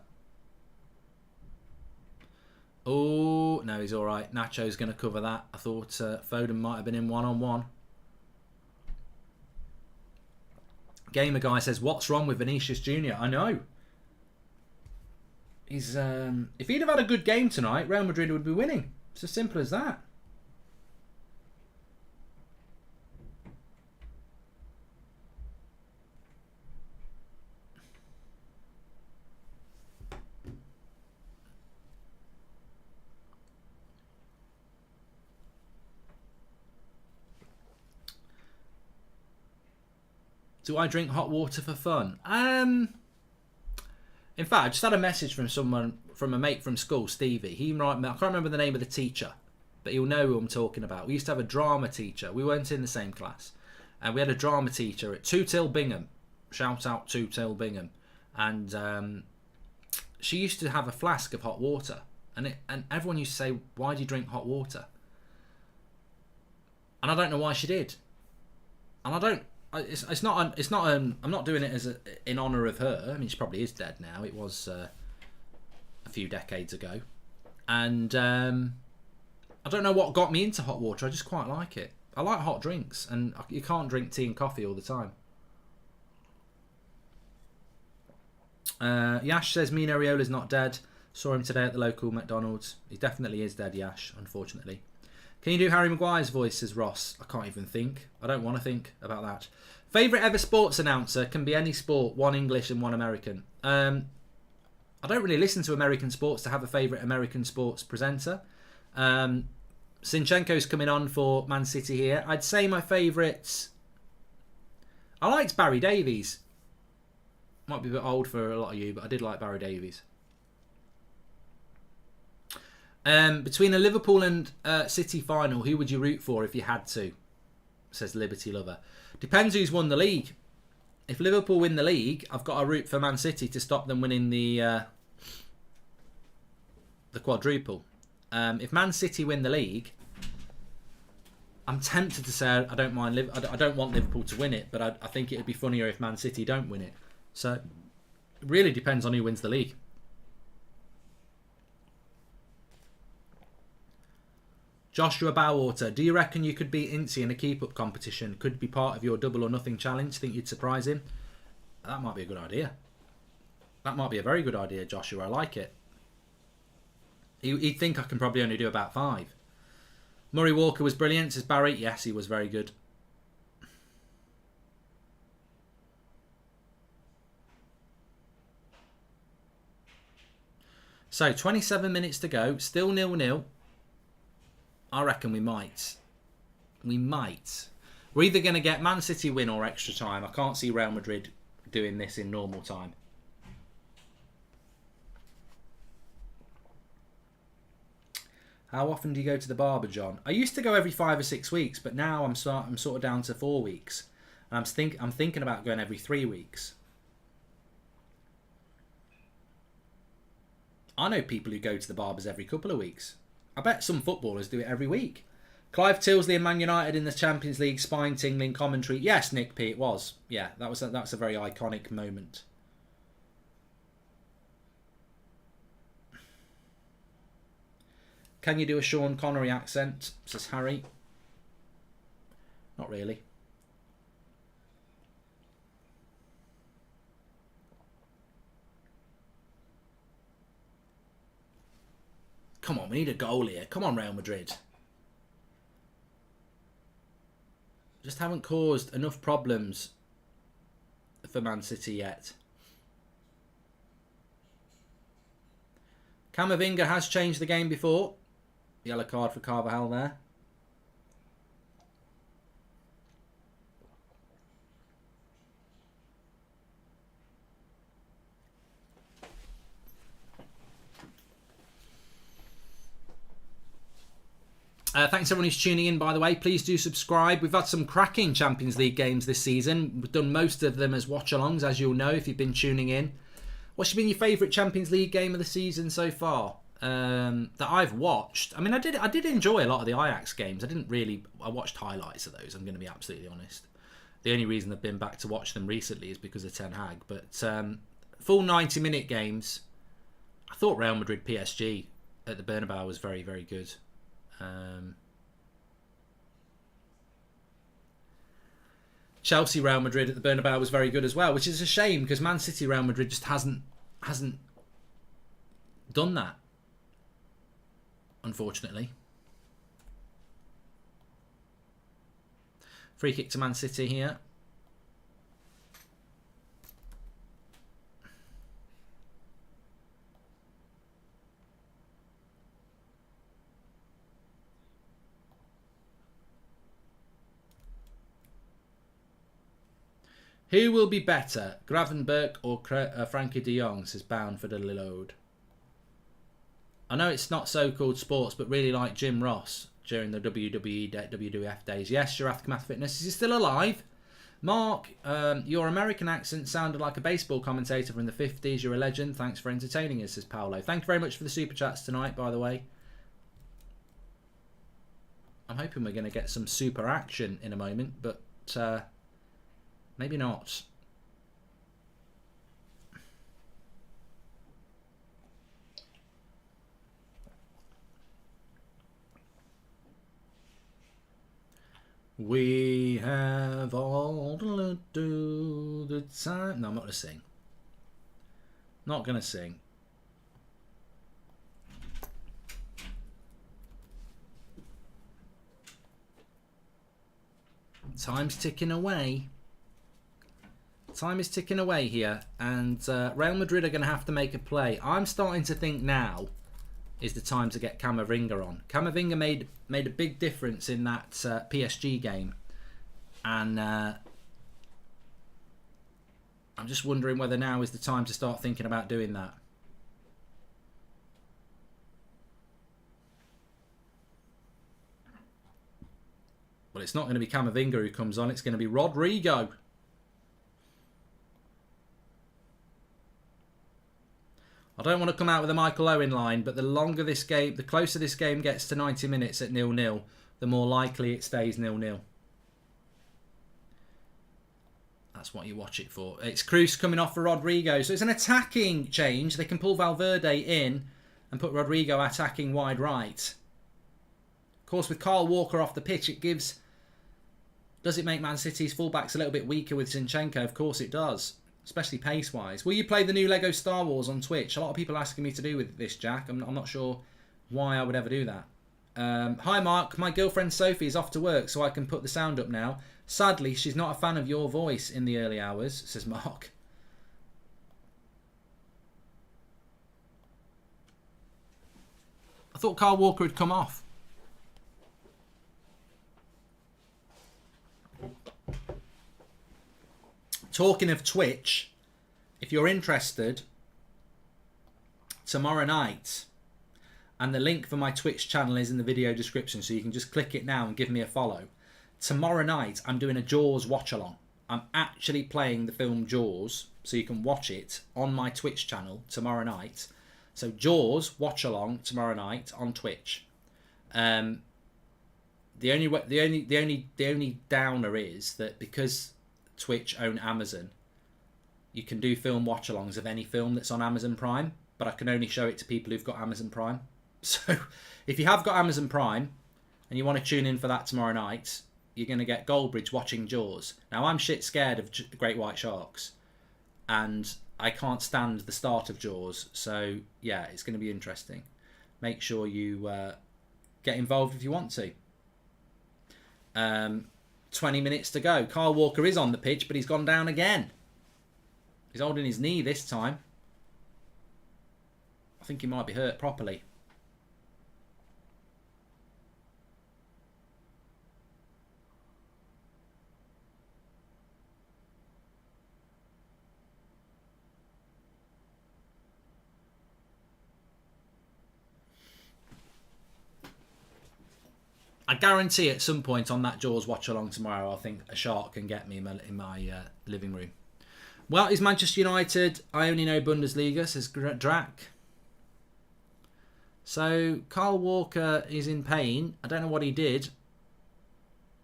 Oh, no, he's all right. Nacho's going to cover that. I thought Foden might have been in one-on-one. Gamer Guy says, what's wrong with Vinicius Jr.? I know. He's if he'd have had a good game tonight, Real Madrid would be winning. It's as simple as that. Do I drink hot water for fun? In fact, I just had a message from a mate from school, Stevie. I can't remember the name of the teacher, but he'll know who I'm talking about. We used to have a drama teacher. We weren't in the same class. And we had a drama teacher at Tootil Bingham. Shout out Tootil Bingham. And she used to have a flask of hot water. And everyone used to say, why do you drink hot water? And I don't know why she did. And I don't... It's not. I'm not doing it in honour of her. I mean, she probably is dead now. It was a few decades ago, and I don't know what got me into hot water. I just quite like it. I like hot drinks, and you can't drink tea and coffee all the time. Yash says Mino Riola's not dead. Saw him today at the local McDonald's. He definitely is dead, Yash. Unfortunately. Can you do Harry Maguire's voice, says Ross? I can't even think. I don't want to think about that. Favourite ever sports announcer can be any sport, one English and one American. I don't really listen to American sports to have a favourite American sports presenter. Sinchenko's coming on for Man City here. I'd say my favourites... I liked Barry Davies. Might be a bit old for a lot of you, but I did like Barry Davies. Between a Liverpool and City final, who would you root for if you had to? Says Liberty Lover. Depends who's won the league. If Liverpool win the league, I've got to root for Man City to stop them winning the quadruple. If Man City win the league, I'm tempted to say I don't mind. I don't want Liverpool to win it, but I think it would be funnier if Man City don't win it. So it really depends on who wins the league. Joshua Bowater, do you reckon you could beat Incy in a keep-up competition? Could be part of your double or nothing challenge? Think you'd surprise him? That might be a good idea. That might be a very good idea, Joshua. I like it. He'd think I can probably only do about 5. Murray Walker was brilliant, says Barry. Yes, he was very good. So, 27 minutes to go. Still 0-0. I reckon we might. We're either going to get Man City win or extra time. I can't see Real Madrid doing this in normal time. How often do you go to the barber, John? I used to go every 5 or 6 weeks, but now I'm sort of down to 4 weeks. And I'm thinking about going every 3 weeks. I know people who go to the barbers every couple of weeks. I bet some footballers do it every week. Clive Tilsley and Man United in the Champions League spine-tingling commentary. Yes, Nick P, it was. Yeah, that's a very iconic moment. Can you do a Sean Connery accent? Says Harry. Not really. Come on, we need a goal here. Come on, Real Madrid. Just haven't caused enough problems for Man City yet. Camavinga has changed the game before. Yellow card for Carvajal there. Thanks everyone who's tuning in, by the way. Please do subscribe. We've had some cracking Champions League games this season. We've done most of them as watch-alongs, as you'll know if you've been tuning in. What's been your favourite Champions League game of the season so far that I've watched? I mean, I did enjoy a lot of the Ajax games. I watched highlights of those, I'm going to be absolutely honest. The only reason I've been back to watch them recently is because of Ten Hag. But full 90-minute games, I thought Real Madrid PSG at the Bernabeu was very, very good. Chelsea Real Madrid at the Bernabeu was very good as well, which is a shame because Man City Real Madrid just hasn't done that, unfortunately. Free kick to Man City here. Who will be better, Gravenberch or Frankie de Jong, says Bound for the Load. I know it's not so-called sports, but really like Jim Ross during the WWE, WWF days. Yes, Sharath Math Fitness. Is he still alive? Mark, your American accent sounded like a baseball commentator from the 50s. You're a legend. Thanks for entertaining us, says Paolo. Thank you very much for the super chats tonight, by the way. I'm hoping we're going to get some super action in a moment, but... maybe not. We have all to do the time. No, I'm not going to sing. Not going to sing. Time's ticking away. Time is ticking away here, and Real Madrid are going to have to make a play. I'm starting to think now is the time to get Camavinga on. Camavinga made a big difference in that PSG game, and I'm just wondering whether now is the time to start thinking about doing that. Well, it's not going to be Camavinga who comes on, it's going to be Rodrigo. I don't want to come out with a Michael Owen line, but the longer this game, the closer this game gets to 90 minutes at 0-0, the more likely it stays 0-0. That's what you watch it for. It's Cruz coming off for Rodrigo. So it's an attacking change. They can pull Valverde in and put Rodrigo attacking wide right. Of course, with Kyle Walker off the pitch, it gives... Does it make Man City's fullbacks a little bit weaker with Zinchenko? Of course it does. Especially pace-wise. Will you play the new Lego Star Wars on Twitch? A lot of people are asking me to do with this, Jack. I'm not sure why I would ever do that. Hi, Mark. My girlfriend Sophie is off to work, so I can put the sound up now. Sadly, she's not a fan of your voice in the early hours, says Mark. I thought Kyle Walker had come off. Talking of Twitch, if you're interested, tomorrow night, and the link for my Twitch channel is in the video description, so you can just click it now and give me a follow. Tomorrow night, I'm doing a Jaws watch-along. I'm actually playing the film Jaws, so you can watch it on my Twitch channel tomorrow night. So Jaws Watchalong tomorrow night on Twitch. The only downer is that because Twitch own Amazon, you can do film watch-alongs of any film that's on Amazon Prime, but I can only show it to people who've got Amazon Prime. So if you have got Amazon Prime and you want to tune in for that tomorrow night, you're going to get Goldbridge watching Jaws. Now, I'm shit scared of great white sharks, and I can't stand the start of Jaws. So yeah, it's going to be interesting. Make sure you get involved if you want to. 20 minutes to go. Kyle Walker is on the pitch, but he's gone down again. He's holding his knee this time. I think he might be hurt properly. I guarantee at some point on that Jaws watch along tomorrow, I think a shark can get me in my living room. Well, is Manchester United? I only know Bundesliga, says Drac. So Kyle Walker is in pain. I don't know what he did.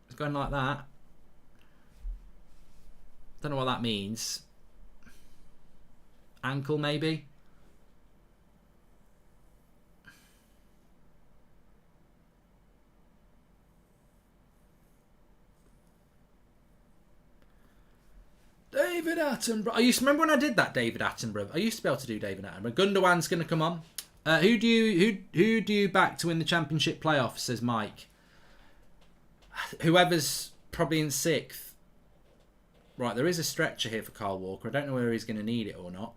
It's going like that. Don't know what that means. Ankle maybe. David Attenborough. I used to remember when I did that David Attenborough. I used to be able to do David Attenborough. Gundogan's going to come on. Who do you back to win the championship playoffs? Says Mike. Whoever's probably in sixth. Right, there is a stretcher here for Kyle Walker. I don't know whether he's going to need it or not.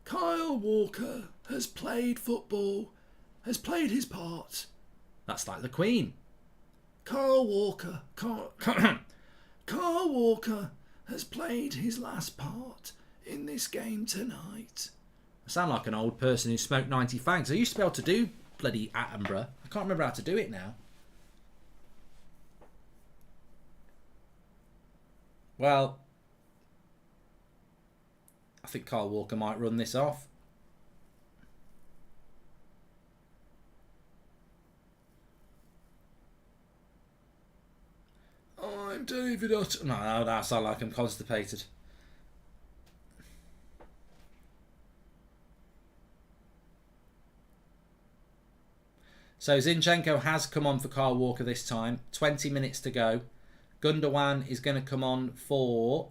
Kyle Walker has played football, has played his part. That's like the Queen. Kyle Walker has played his last part in this game tonight. I sound like an old person who smoked 90 fags. I used to be able to do bloody Attenborough. I can't remember how to do it now. Well, I think Kyle Walker might run this off. I'm David Utton. No, that sounds like I'm constipated. So Zinchenko has come on for Kyle Walker this time. 20 minutes to go. Gundogan is going to come on for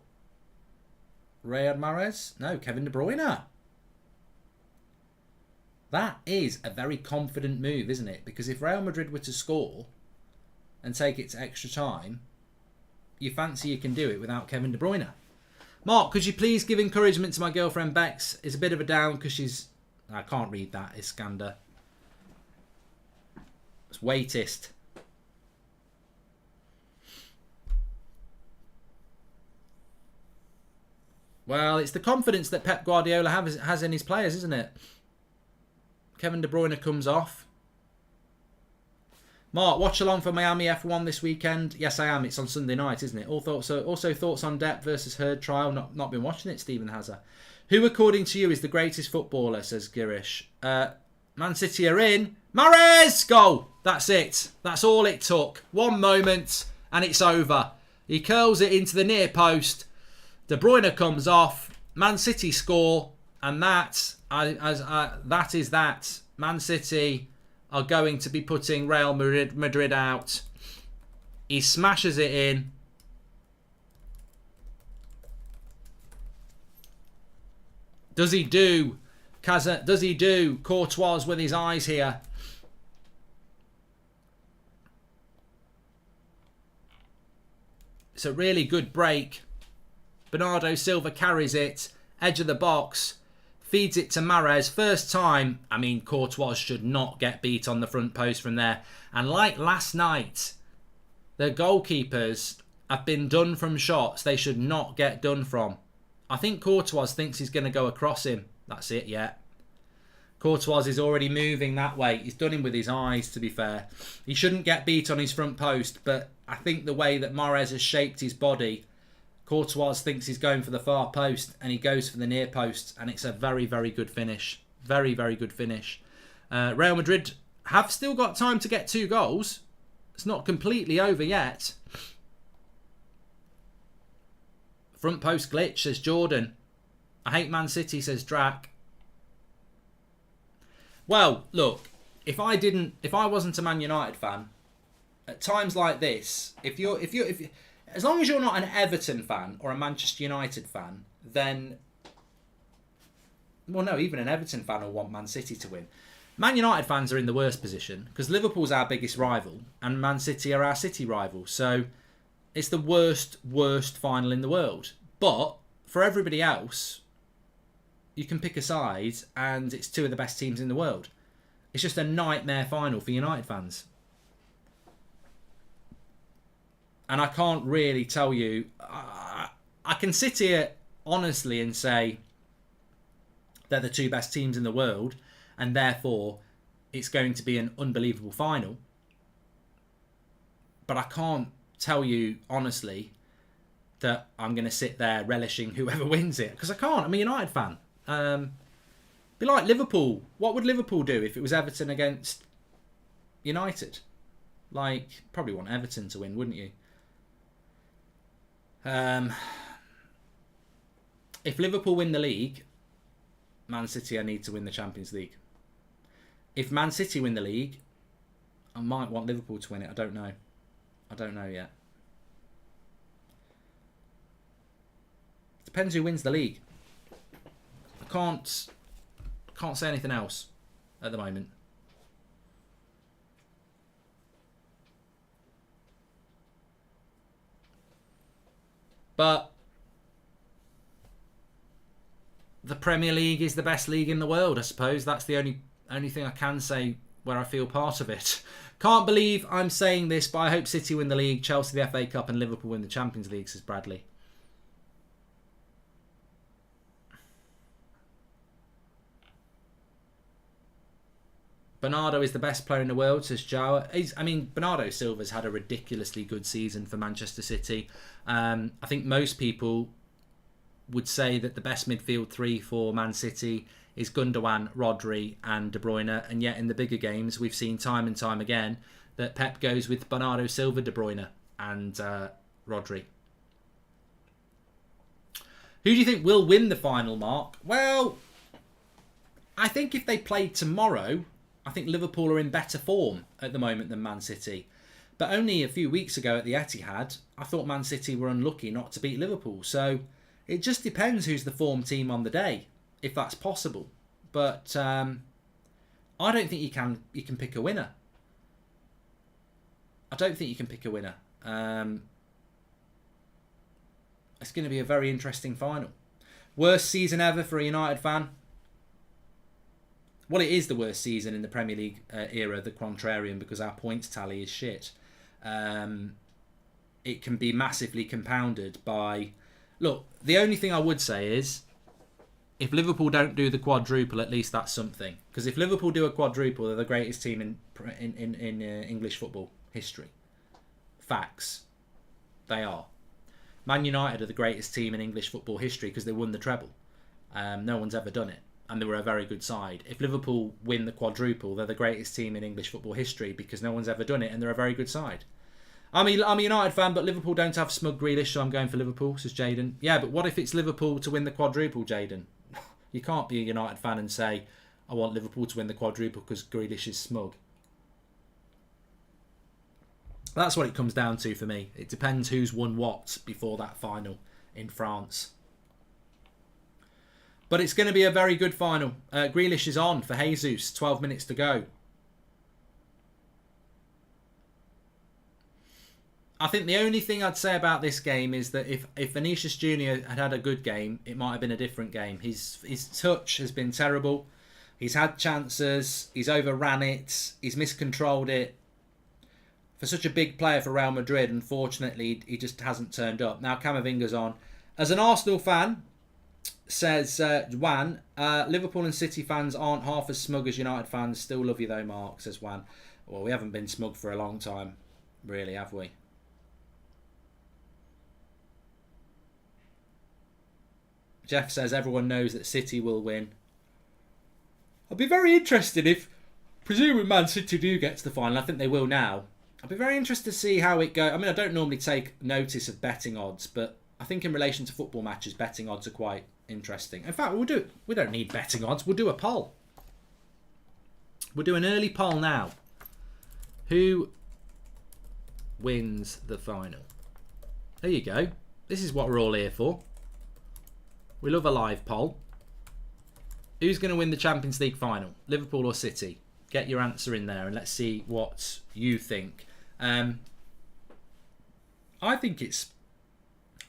Riyad Mahrez. No, Kevin De Bruyne. That is a very confident move, isn't it? Because if Real Madrid were to score and take it to extra time, you fancy you can do it without Kevin De Bruyne. Mark, could you please give encouragement to my girlfriend Bex? It's a bit of a down because she's... I can't read that, Iskander. It's waitist. Well, it's the confidence that Pep Guardiola has in his players, isn't it? Kevin De Bruyne comes off. Mark, watch along for Miami F1 this weekend. Yes, I am. It's on Sunday night, isn't it? Also thoughts on Depp versus Herd trial. Not been watching it, Stephen Hazard. Who, according to you, is the greatest footballer, says Girish. Man City are in. Mahrez! Goal! That's it. That's all it took. One moment and it's over. He curls it into the near post. De Bruyne comes off. Man City score. And that is that. Man City are going to be putting Real Madrid out. He smashes it in. Does he do? Does he do? Courtois with his eyes here. It's a really good break. Bernardo Silva carries it. Edge of the box. Feeds it to Mahrez. First time. I mean, Courtois should not get beat on the front post from there. And like last night, the goalkeepers have been done from shots they should not get done from. I think Courtois thinks he's going to go across him. That's it, yeah. Courtois is already moving that way. He's done him with his eyes, to be fair. He shouldn't get beat on his front post, but I think the way that Mahrez has shaped his body, Courtois thinks he's going for the far post, and he goes for the near post, and it's a very, very good finish. Very, very good finish. Real Madrid have still got time to get 2 goals. It's not completely over yet. Front post glitch, says Jordan. I hate Man City, says Drac. Well, look, if I wasn't a Man United fan, at times like this, if you as long as you're not an Everton fan or a Manchester United fan, then, well, no, even an Everton fan will want Man City to win. Man United fans are in the worst position because Liverpool's our biggest rival and Man City are our City rival. So it's the worst final in the world. But for everybody else, you can pick a side and it's 2 of the best teams in the world. It's just a nightmare final for United fans. And I can't really tell you... I can sit here honestly and say they're the 2 best teams in the world and therefore it's going to be an unbelievable final. But I can't tell you honestly that I'm going to sit there relishing whoever wins it. Because I can't. I'm a United fan. Be like Liverpool. What would Liverpool do if it was Everton against United? Like, probably want Everton to win, wouldn't you? If Liverpool win the league, Man City, I need to win the Champions League. If Man City win the league, I might want Liverpool to win it. I don't know. I don't know yet. Depends who wins the league. I can't say anything else at the moment. But the Premier League is the best league in the world, I suppose. That's the only thing I can say where I feel part of it. Can't believe I'm saying this, but I hope City win the league, Chelsea the FA Cup and Liverpool win the Champions League, says Bradley. Bernardo is the best player in the world, says Joe. Bernardo Silva's had a ridiculously good season for Manchester City. I think most people would say that the best midfield 3 for Man City is Gundogan, Rodri and De Bruyne. And yet in the bigger games, we've seen time and time again that Pep goes with Bernardo Silva, De Bruyne and Rodri. Who do you think will win the final, Mark? Well, I think if they played tomorrow... I think Liverpool are in better form at the moment than Man City. But only a few weeks ago at the Etihad, I thought Man City were unlucky not to beat Liverpool. So it just depends who's the form team on the day, if that's possible. But I don't think you can pick a winner. I don't think you can pick a winner. It's going to be a very interesting final. Worst season ever for a United fan. Well, it is the worst season in the Premier League era, the contrarian, because our points tally is shit. It can be massively compounded by... Look, the only thing I would say is, if Liverpool don't do the quadruple, at least that's something. Because if Liverpool do a quadruple, they're the greatest team in English football history. Facts. They are. Man United are the greatest team in English football history because they won the treble. No one's ever done it. And they were a very good side. If Liverpool win the quadruple, they're the greatest team in English football history because no one's ever done it and they're a very good side. I'm a United fan, but Liverpool don't have smug Grealish, so I'm going for Liverpool, says Jaden. Yeah, but what if it's Liverpool to win the quadruple, Jaden? You can't be a United fan and say, I want Liverpool to win the quadruple because Grealish is smug. That's what it comes down to for me. It depends who's won what before that final in France. But it's going to be a very good final. Grealish is on for Jesus. 12 minutes to go. I think the only thing I'd say about this game is that if Vinicius Jr. had a good game, it might have been a different game. His touch has been terrible. He's had chances. He's overran it. He's miscontrolled it. For such a big player for Real Madrid, unfortunately, he just hasn't turned up. Now Camavinga's on. As an Arsenal fan... Says Juan, Liverpool and City fans aren't half as smug as United fans. Still love you though, Mark, says Juan. Well, we haven't been smug for a long time, really, have we? Jeff says everyone knows that City will win. I'd be very interested if, presuming Man City do get to the final, I think they will now. I'd be very interested to see how it goes. I mean, I don't normally take notice of betting odds, but I think in relation to football matches, betting odds are quite interesting. In fact, we don't need betting odds. We'll do a poll. We'll do an early poll now. Who wins the final? There you go. This is what we're all here for. We love a live poll. Who's going to win the Champions League final? Liverpool or City? Get your answer in there and let's see what you think. I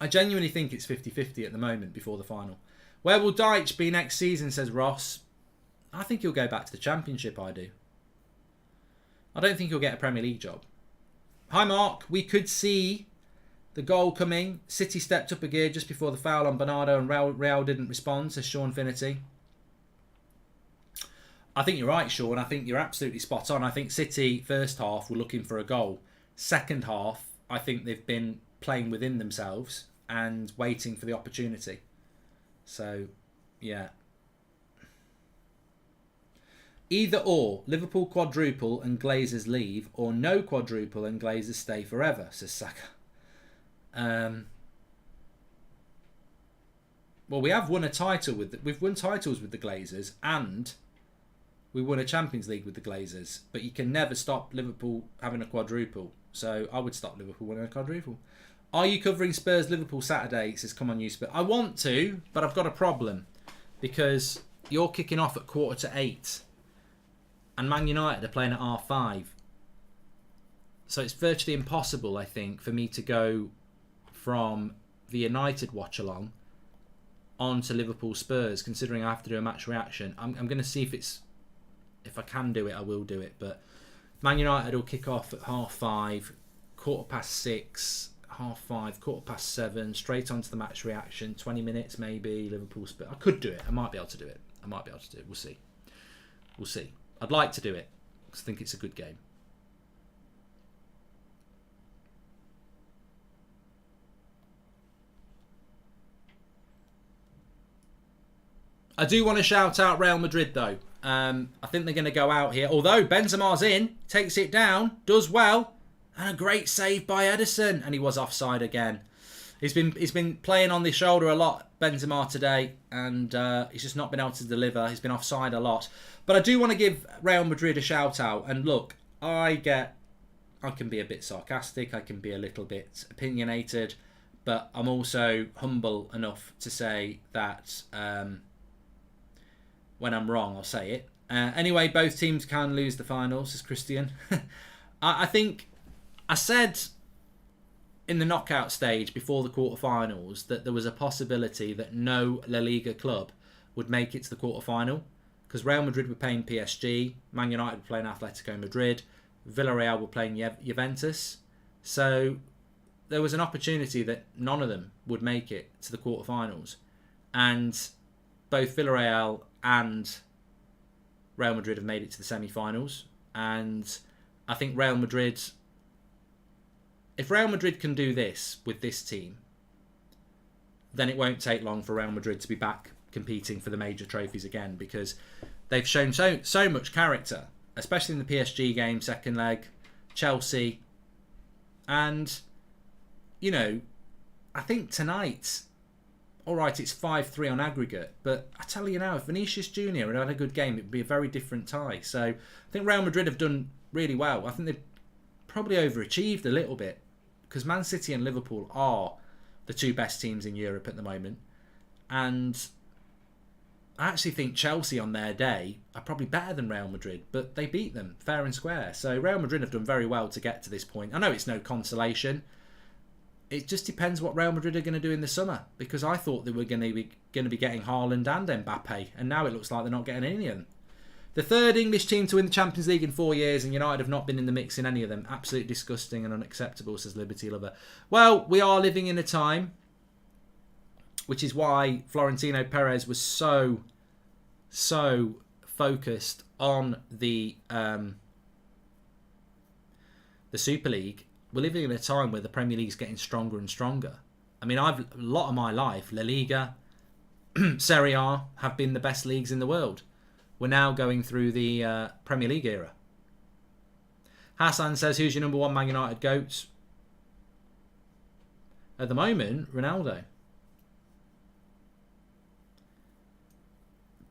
genuinely think it's 50-50 at the moment before the final. Where will Dyche be next season, says Ross. I think he'll go back to the Championship, I do. I don't think he'll get a Premier League job. Hi, Mark. We could see the goal coming. City stepped up a gear just before the foul on Bernardo and Real didn't respond, says Sean Finity. I think you're right, Sean. I think you're absolutely spot on. I think City, first half, were looking for a goal. Second half, I think they've been playing within themselves and waiting for the opportunity. So, yeah. Either or, Liverpool quadruple and Glazers leave, or no quadruple and Glazers stay forever, says Saka. Well, we have won a title we've won titles with the Glazers, and we won a Champions League with the Glazers, but you can never stop Liverpool having a quadruple. So I would stop Liverpool winning a quadruple. Are you covering Spurs Liverpool Saturday? He says, come on, you Spurs. I want to, but I've got a problem because you're kicking off at 7:45 and Man United are playing at 5:30. So it's virtually impossible, I think, for me to go from the United watch-along on to Liverpool Spurs, considering I have to do a match reaction. I'm going to see if I can do it, I will do it. But Man United will kick off at 5:30, 6:15, 5:30, 7:15, straight onto the match reaction, 20 minutes maybe, Liverpool Spurs. I could do it. I might be able to do it. We'll see. I'd like to do it because I think it's a good game. I do want to shout out Real Madrid though. I think they're going to go out here. Although Benzema's in, takes it down, does well, and a great save by Ederson, and he was offside again. He's been playing on the shoulder a lot, Benzema, today, and he's just not been able to deliver. He's been offside a lot. But I do want to give Real Madrid a shout out. And look, I can be a bit sarcastic, I can be a little bit opinionated, but I'm also humble enough to say that when I'm wrong, I'll say it. Anyway, both teams can lose the finals, says Christian. I think I said in the knockout stage before the quarterfinals that there was a possibility that no La Liga club would make it to the quarterfinal because Real Madrid were playing PSG, Man United were playing Atletico Madrid, Villarreal were playing Juventus. So there was an opportunity that none of them would make it to the quarterfinals. And both Villarreal and Real Madrid have made it to the semi-finals. And I think Real Madrid, if Real Madrid can do this with this team, then it won't take long for Real Madrid to be back competing for the major trophies again, because they've shown so much character, especially in the PSG game, second leg, Chelsea. And, you know, I think tonight, all right, it's 5-3 on aggregate, but I tell you now, if Vinicius Junior had a good game, it would be a very different tie. So I think Real Madrid have done really well. I think they've probably overachieved a little bit because Man City and Liverpool are the two best teams in Europe at the moment. And I actually think Chelsea on their day are probably better than Real Madrid, but they beat them fair and square. So Real Madrid have done very well to get to this point. I know it's no consolation. It just depends what Real Madrid are going to do in the summer, because I thought they were going to be getting Haaland and Mbappe, and now it looks like they're not getting any of them. The third English team to win the Champions League in 4 years, and United have not been in the mix in any of them. Absolutely disgusting and unacceptable, says Liberty Lover. Well, we are living in a time which is why Florentino Perez was so focused on the Super League. We're living in a time where the Premier League's getting stronger and stronger. I mean, a lot of my life, La Liga, Serie A have been the best leagues in the world. We're now going through the Premier League era. Hassan says, who's your number one Man United GOAT? At the moment, Ronaldo.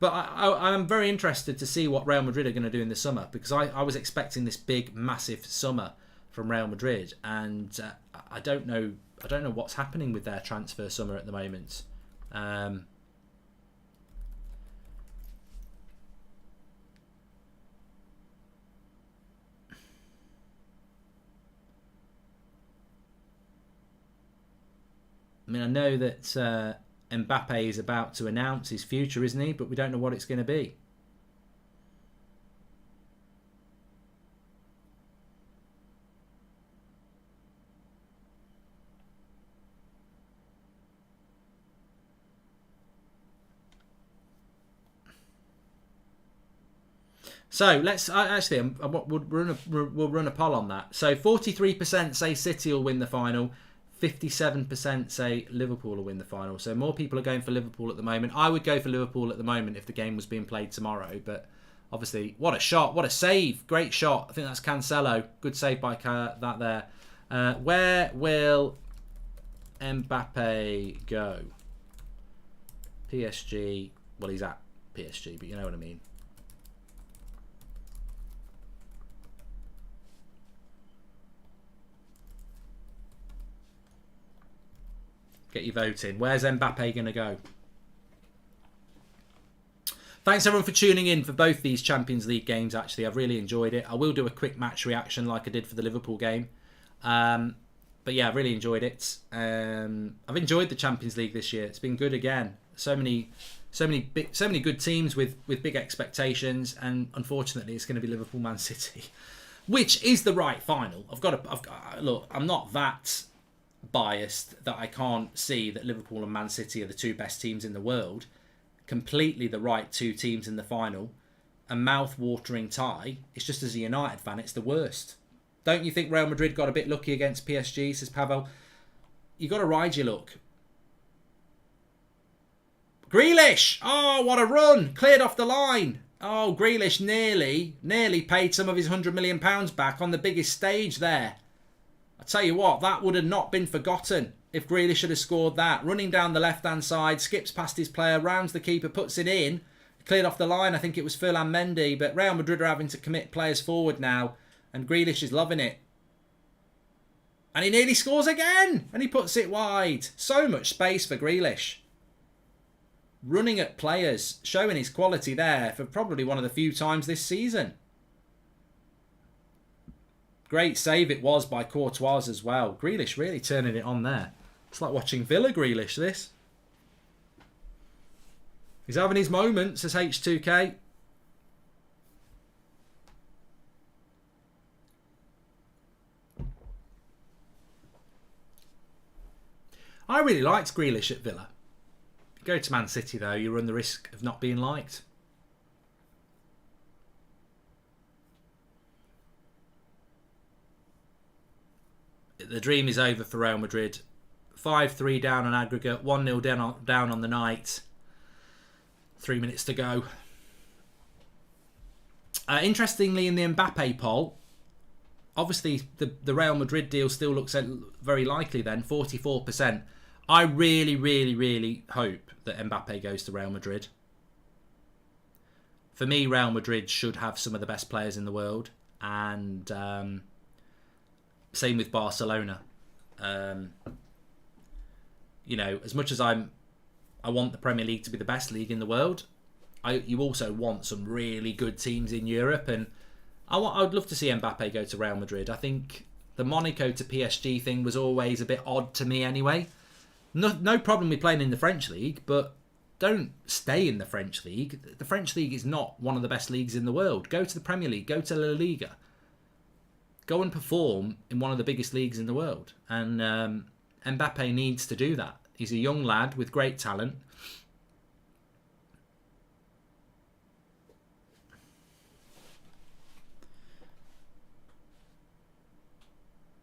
But I'm very interested to see what Real Madrid are going to do in the summer, because I was expecting this big, massive summer from Real Madrid, and I don't know what's happening with their transfer summer at the moment. I mean, I know that Mbappe is about to announce his future, isn't he? But we don't know what it's going to be. So let's actually we'll run a poll on that. So 43% say City will win the final. 57% say Liverpool will win the final. So more people are going for Liverpool at the moment. I would go for Liverpool at the moment if the game was being played tomorrow. But obviously, what a shot. What a save. Great shot. I think that's Cancelo. Good save by that there. Where will Mbappe go? PSG. Well, he's at PSG, but you know what I mean. Get your vote in. Where's Mbappe going to go? Thanks everyone for tuning in for both these Champions League games. Actually, I've really enjoyed it. I will do a quick match reaction like I did for the Liverpool game. But yeah, I've really enjoyed it. I've enjoyed the Champions League this year. It's been good again. So many good teams with big expectations, and unfortunately, it's going to be Liverpool Man City, which is the right final. Look, I'm not that biased that I can't see that Liverpool and Man City are the two best teams in the world. Completely the right two teams in the final. A mouth-watering tie. It's just, as a United fan, it's the worst. Don't you think Real Madrid got a bit lucky against PSG, says Pavel? You got to ride your luck. Grealish! Oh, what a run! Cleared off the line. Oh, Grealish nearly paid some of his £100 million back on the biggest stage there. I tell you what, that would have not been forgotten if Grealish had scored that. Running down the left-hand side, skips past his player, rounds the keeper, puts it in. Cleared off the line, I think it was Ferland Mendy, but Real Madrid are having to commit players forward now, and Grealish is loving it. And he nearly scores again, and he puts it wide. So much space for Grealish. Running at players, showing his quality there for probably one of the few times this season. Great save it was by Courtois as well. Grealish really turning it on there. It's like watching Villa Grealish, this. He's having his moments, says H2K. I really liked Grealish at Villa. Go to Man City, though, you run the risk of not being liked. The dream is over for Real Madrid. 5-3 down on aggregate, 1-0 down on the night. 3 minutes to go. Interestingly, in the Mbappe poll, obviously the Real Madrid deal still looks very likely then, 44%. I really hope that Mbappe goes to Real Madrid. For me, Real Madrid should have some of the best players in the world. And same with Barcelona. You know, as much as I want the Premier League to be the best league in the world, you also want some really good teams in Europe, and I would love to see Mbappe go to Real Madrid. I think the Monaco to PSG thing was always a bit odd to me anyway. No problem with playing in the French league, but don't stay in the French league. The French league is not one of the best leagues in the world. Go to the Premier League, go to La Liga. Go and perform in one of the biggest leagues in the world. And Mbappe needs to do that. He's a young lad with great talent.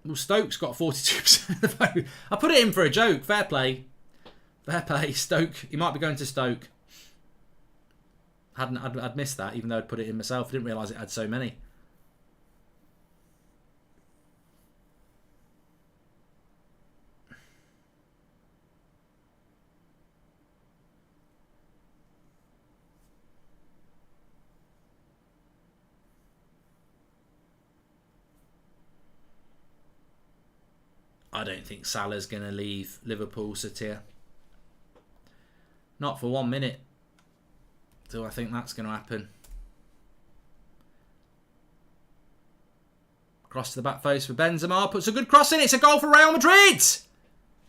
Well, Stoke's got 42% of the vote. I put it in for a joke. Fair play. Fair play. Stoke. He might be going to Stoke. I'd missed that, even though I'd put it in myself. I didn't realise it had so many. I don't think Salah's going to leave Liverpool, Satir. Not for 1 minute. Do I think that's going to happen? Cross to the back post for Benzema. Puts a good cross in. It's a goal for Real Madrid.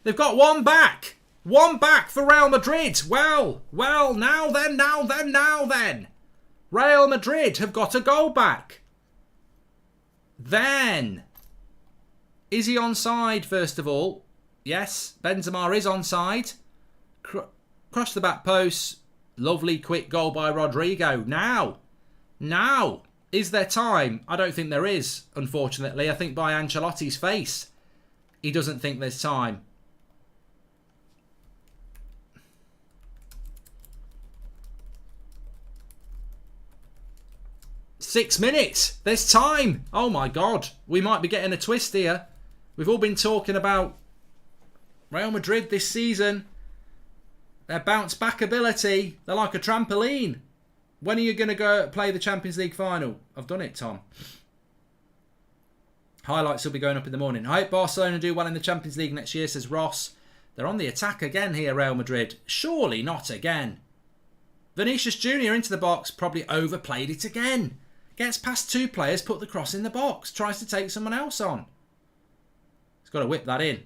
They've got one back. One back for Real Madrid. Well, now then. Real Madrid have got a goal back. Then... is he onside, first of all? Yes, Benzema is onside. Cross the back post. Lovely quick goal by Rodrigo. Now, is there time? I don't think there is, unfortunately. I think by Ancelotti's face, he doesn't think there's time. Six minutes. There's time. Oh my God. We might be getting a twist here. We've all been talking about Real Madrid this season. Their bounce back ability. They're like a trampoline. When are you going to go play the Champions League final? I've done it, Tom. Highlights will be going up in the morning. I hope Barcelona do well in the Champions League next year, says Ross. They're on the attack again here, Real Madrid. Surely not again. Vinicius Jr. into the box. Probably overplayed it again. Gets past two players, put the cross in the box. Tries to take someone else on. He's got to whip that in.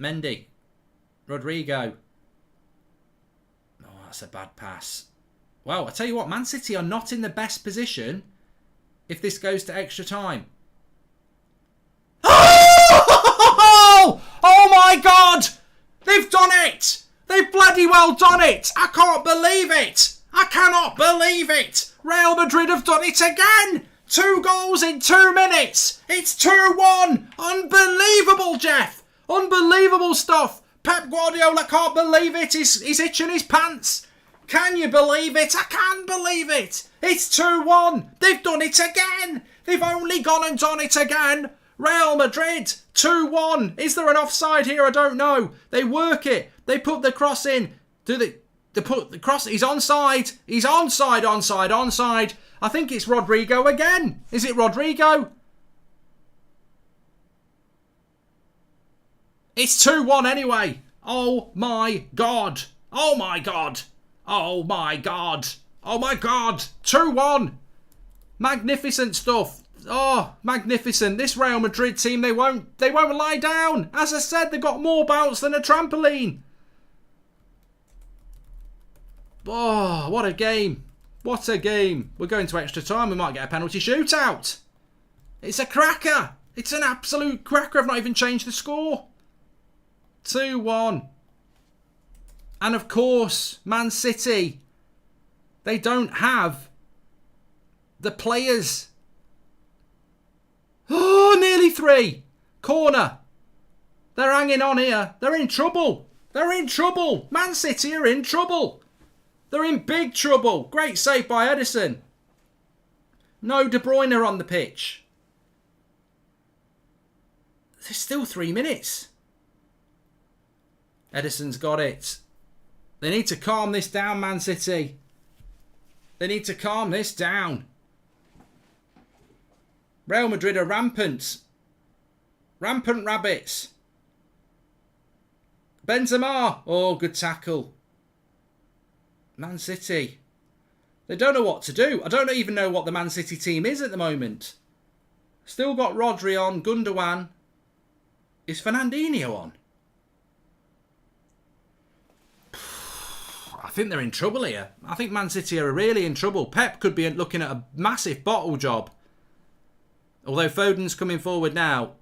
Mendy. Rodrigo. Oh, that's a bad pass. Well, I tell you what, Man City are not in the best position if this goes to extra time. Oh! Oh my God! They've done it! They've bloody well done it! I can't believe it! I cannot believe it! Real Madrid have done it again! 2 goals in 2 minutes! It's 2-1! Unbelievable, Jeff! Unbelievable stuff! Pep Guardiola can't believe it! He's itching his pants! Can you believe it? I can believe it! It's 2-1! They've done it again! They've only gone and done it again! Real Madrid, 2-1. Is there an offside here? I don't know. They work it. They put the cross in. They put the cross... He's onside. He's onside. I think it's Rodrigo again. Is it Rodrigo? It's 2-1 anyway. Oh my God. Oh my God. Oh my God. Oh my God. 2-1. Magnificent stuff. Oh, magnificent. This Real Madrid team, they won't lie down. As I said, they've got more bounce than a trampoline. Oh, what a game. What a game. We're going to extra time. We might get a penalty shootout. It's a cracker. It's an absolute cracker. I've not even changed the score. 2-1. And of course, Man City, they don't have the players. Oh, nearly 3. Corner. They're hanging on here. They're in trouble. They're in trouble. Man City are in trouble. They're in big trouble. Great save by Edison. No De Bruyne on the pitch. There's still 3 minutes. Edison's got it. They need to calm this down, Man City. They need to calm this down. Real Madrid are rampant. Rampant rabbits. Benzema. Oh, good tackle. Man City. They don't know what to do. I don't even know what the Man City team is at the moment. Still got Rodri on. Gundogan. Is Fernandinho on? I think they're in trouble here. I think Man City are really in trouble. Pep could be looking at a massive bottle job. Although Foden's coming forward now.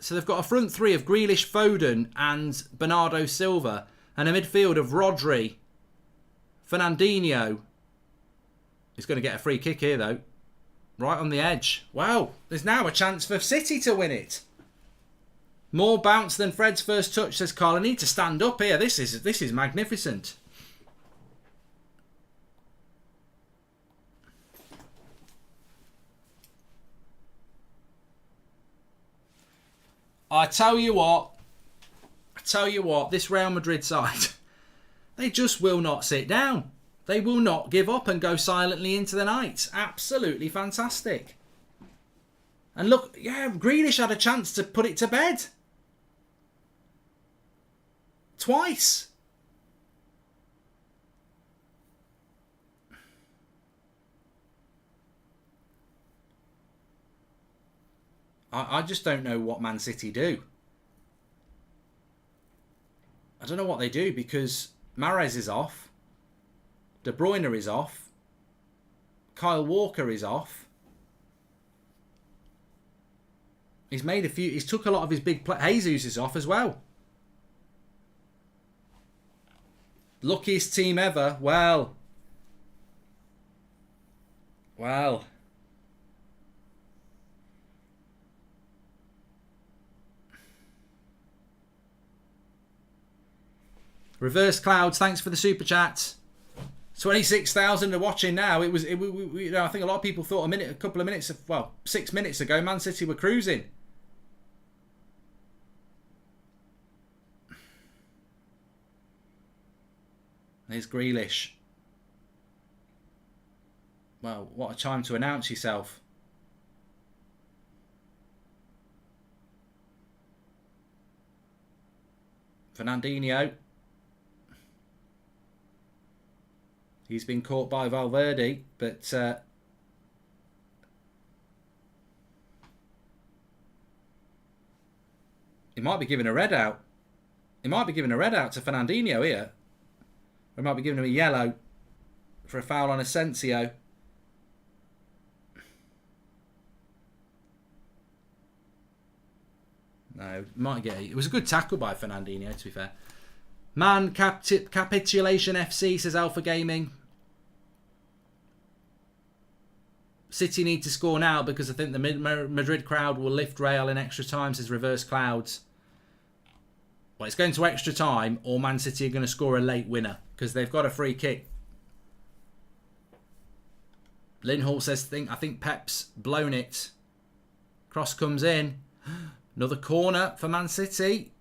So they've got a front three of Grealish, Foden and Bernardo Silva. And a midfield of Rodri, Fernandinho. He's going to get a free kick here, though. Right on the edge. Wow, there's now a chance for City to win it. More bounce than Fred's first touch, says Carl. I need to stand up here. This is magnificent. I tell you what, this Real Madrid side, they just will not sit down. They will not give up and go silently into the night. Absolutely fantastic. And look, yeah, Grealish had a chance to put it to bed. Twice. I just don't know what Man City do. I don't know what they do because Mahrez is off. De Bruyne is off. Kyle Walker is off. He's made a few. He's took a lot of his big play. Jesus is off as well. Luckiest team ever. Well. Reverse Clouds, thanks for the super chat. 26,000 are watching now. I think a lot of people thought 6 minutes ago, Man City were cruising. There's Grealish. Well, what a time to announce yourself. Fernandinho. He's been caught by Valverde, but he might be giving a red out. He might be giving a red out to Fernandinho here. Or he might be giving him a yellow for a foul on Asensio. No, might get it. It was a good tackle by Fernandinho, to be fair. Man, capitulation FC, says Alpha Gaming. City need to score now because I think the Madrid crowd will lift Real in extra time, says Reverse Clouds. Well, it's going to extra time or Man City are going to score a late winner because they've got a free kick. Lynn says, I think Pep's blown it. Cross comes in. Another corner for Man City.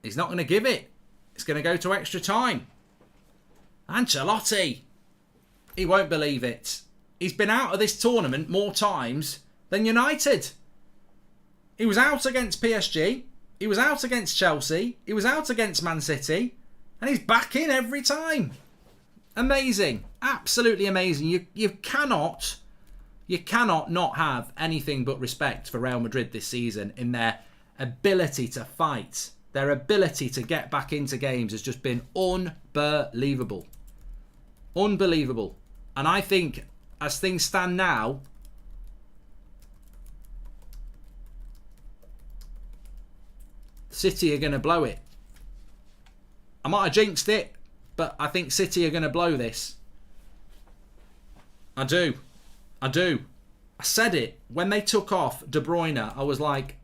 He's not going to give it. It's going to go to extra time. Ancelotti. He won't believe it. He's been out of this tournament more times than United. He was out against PSG. He was out against Chelsea. He was out against Man City. And he's back in every time. Amazing. Absolutely amazing. You cannot not have anything but respect for Real Madrid this season in their ability to fight. Their ability to get back into games has just been unbelievable. Unbelievable. And I think, as things stand now, City are going to blow it. I might have jinxed it, but I think City are going to blow this. I do. I said it. When they took off De Bruyne, I was like,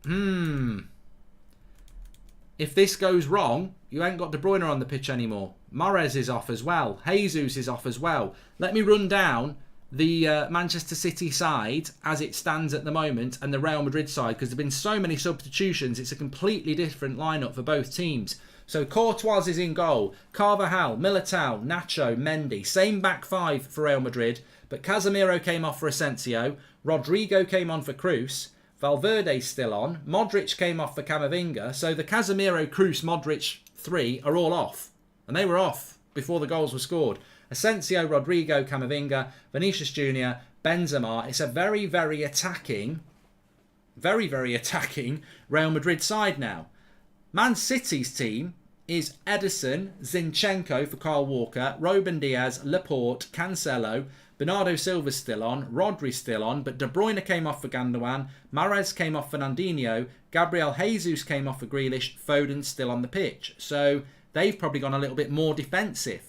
if this goes wrong, you ain't got De Bruyne on the pitch anymore. Mahrez is off as well. Jesus is off as well. Let me run down the Manchester City side as it stands at the moment and the Real Madrid side because there have been so many substitutions. It's a completely different lineup for both teams. So Courtois is in goal. Carvajal, Militao, Nacho, Mendy. Same back five for Real Madrid. But Casemiro came off for Asensio. Rodrigo came on for Kroos. Valverde's still on. Modric came off for Camavinga. So the Casemiro, Kroos, Modric three are all off. And they were off before the goals were scored. Asensio, Rodrigo, Camavinga, Vinicius Jr., Benzema. It's a very, very attacking Real Madrid side now. Man City's team is Ederson, Zinchenko for Kyle Walker, Ruben Diaz, Laporte, Cancelo, Bernardo Silva's still on. Rodri's still on. But De Bruyne came off for Gundogan. Mahrez came off for Fernandinho. Gabriel Jesus came off for Grealish. Foden's still on the pitch. So they've probably gone a little bit more defensive.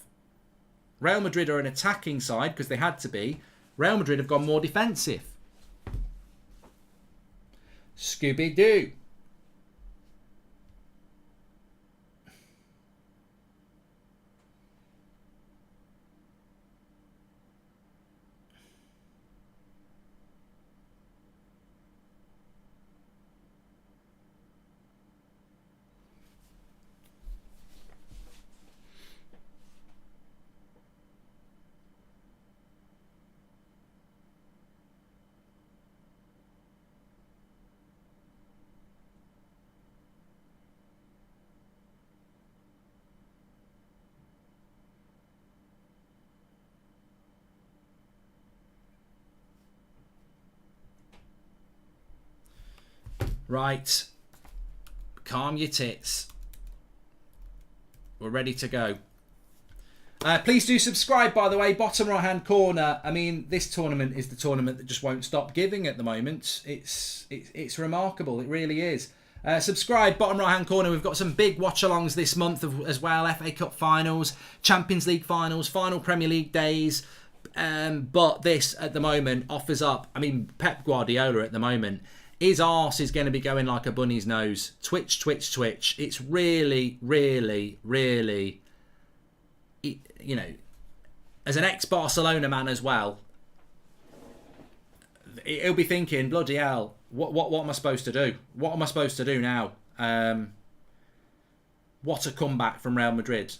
Real Madrid are an attacking side because they had to be. Real Madrid have gone more defensive. Scooby-Doo. Right. Calm your tits. We're ready to go. Please do subscribe, by the way. Bottom right hand corner. I mean, this tournament is the tournament that just won't stop giving at the moment. It's remarkable. It really is. Subscribe, bottom right hand corner. We've got some big watch-alongs this month as well. FA Cup finals, Champions League finals, final Premier League days. But this, at the moment, offers up... I mean, Pep Guardiola at the moment... His arse is going to be going like a bunny's nose. Twitch, twitch, twitch. It's really, really, really... You know, as an ex-Barcelona man as well, he'll be thinking, bloody hell, what am I supposed to do? What am I supposed to do now? What a comeback from Real Madrid.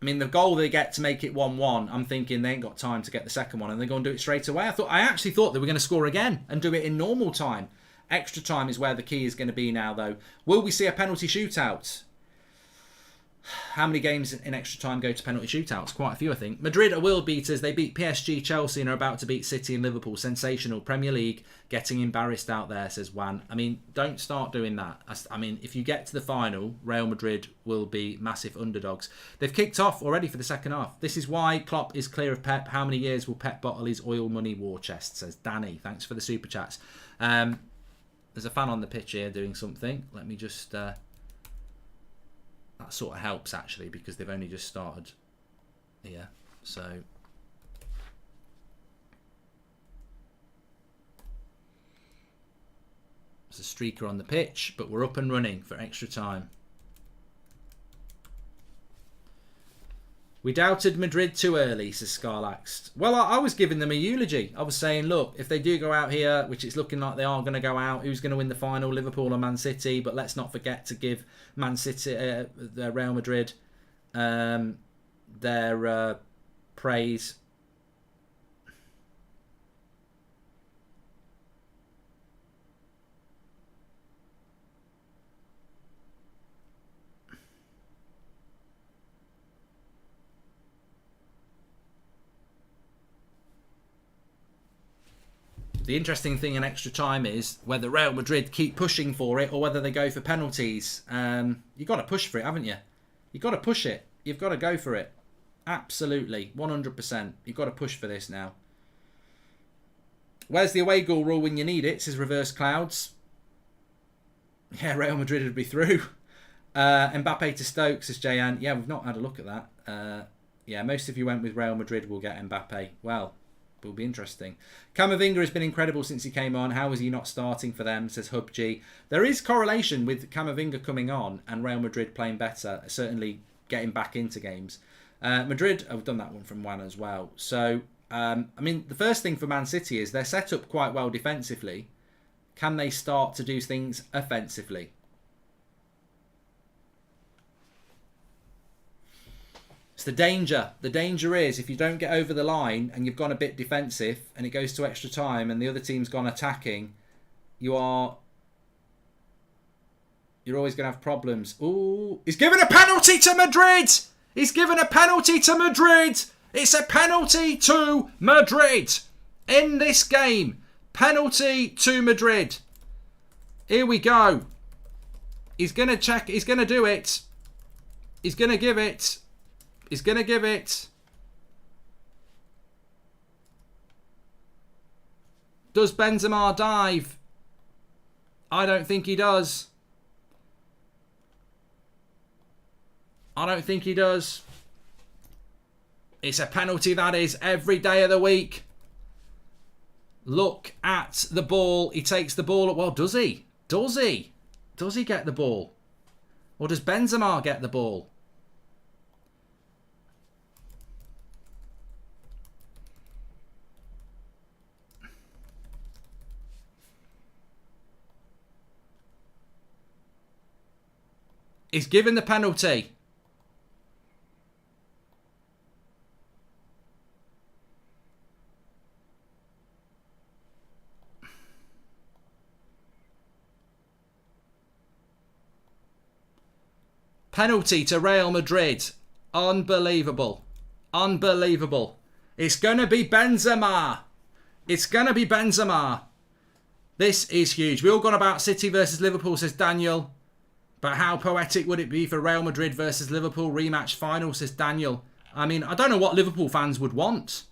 I mean, the goal they get to make it 1-1, I'm thinking they ain't got time to get the second one and they're going to do it straight away. I actually thought they were going to score again and do it in normal time. Extra time is where the key is going to be now, though. Will we see a penalty shootout? How many games in extra time go to penalty shootouts? Quite a few, I think. Madrid are world beaters. They beat PSG, Chelsea, and are about to beat City and Liverpool. Sensational. Premier League getting embarrassed out there, says Juan. I mean, don't start doing that. I mean, if you get to the final, Real Madrid will be massive underdogs. They've kicked off already for the second half. This is why Klopp is clear of Pep. How many years will Pep bottle his oil money war chest, says Danny. Thanks for the super chats. There's a fan on the pitch here doing something. Let me just... that sort of helps, actually, because they've only just started here. So... there's a streaker on the pitch, but we're up and running for extra time. We doubted Madrid too early, says Scarlax. Well, I was giving them a eulogy. I was saying, look, if they do go out here, which it's looking like they are going to go out, who's going to win the final, Liverpool or Man City? But let's not forget to give Man City, Real Madrid, their praise. The interesting thing in extra time is whether Real Madrid keep pushing for it or whether they go for penalties. You've got to push for it, haven't you? You've got to push it. You've got to go for it. Absolutely. 100%. You've got to push for this now. Where's the away goal rule when you need it, says Reverse Clouds. Yeah, Real Madrid would be through. Mbappe to Stoke, says Jayan. Yeah, we've not had a look at that. Yeah, most of you went with Real Madrid will get Mbappe. Well... will be interesting. Camavinga has been incredible since he came on. How is he not starting for them, says HubG. There is correlation with Camavinga coming on and Real Madrid playing better, certainly getting back into games. Madrid, I've done that one from Juan as well. So, I mean, the first thing for Man City is they're set up quite well defensively. Can they start to do things offensively? It's the danger. The danger is if you don't get over the line and you've gone a bit defensive and it goes to extra time and the other team's gone attacking, you're always going to have problems. Ooh, he's given a penalty to Madrid. He's given a penalty to Madrid. It's a penalty to Madrid in this game. Penalty to Madrid. Here we go. He's going to check. He's going to do it. He's going to give it. He's going to give it. Does Benzema dive? I don't think he does. I don't think he does. It's a penalty, that is, every day of the week. Look at the ball. He takes the ball. Well, does he? Does he? Does he get the ball? Or does Benzema get the ball? He's given the penalty. Penalty to Real Madrid. Unbelievable. Unbelievable. It's going to be Benzema. It's going to be Benzema. This is huge. We all gone about City versus Liverpool, says Daniel. But how poetic would it be for Real Madrid versus Liverpool rematch final, says Daniel. I mean, I don't know what Liverpool fans would want.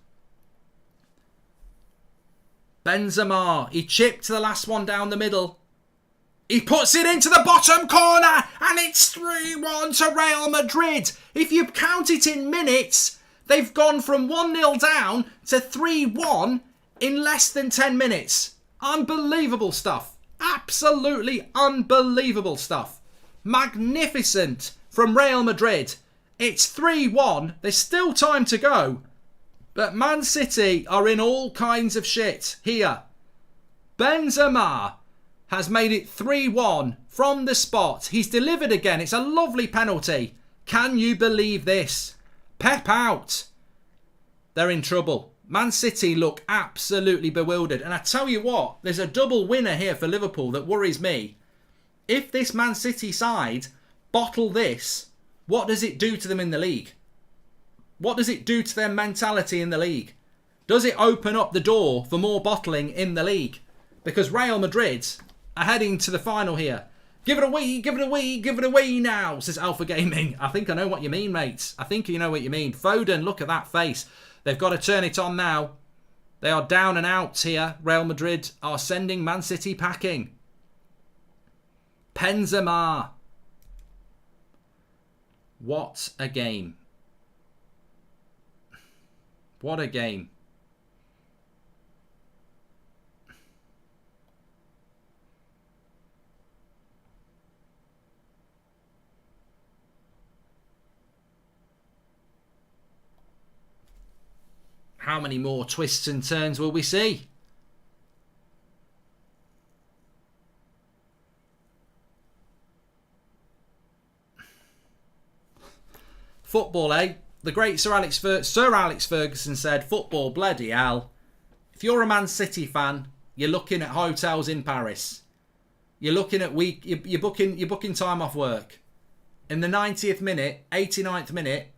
Benzema. He chipped the last one down the middle. He puts it into the bottom corner. And it's 3-1 to Real Madrid. If you count it in minutes, they've gone from 1-0 down to 3-1 in less than 10 minutes. Unbelievable stuff. Absolutely unbelievable stuff. Magnificent from Real Madrid. It's 3-1. There's still time to go. But Man City are in all kinds of shit here. Benzema has made it 3-1 from the spot. He's delivered again. It's a lovely penalty. Can you believe this? Pep out. They're in trouble. Man City look absolutely bewildered. And I tell you what, there's a double winner here for Liverpool that worries me. If this Man City side bottle this, what does it do to them in the league? What does it do to their mentality in the league? Does it open up the door for more bottling in the league? Because Real Madrid are heading to the final here. Give it away, give it away, give it away now, says Alpha Gaming. I think I know what you mean, mates. I think you know what you mean. Foden, look at that face. They've got to turn it on now. They are down and out here. Real Madrid are sending Man City packing. Benzema. What a game. What a game. How many more twists and turns will we see? Football, eh? The great Sir Alex Ferguson said, football, bloody hell. If you're a Man City fan, you're looking at hotels in Paris. You're looking at you're booking time off work. In the 90th minute, 89th minute,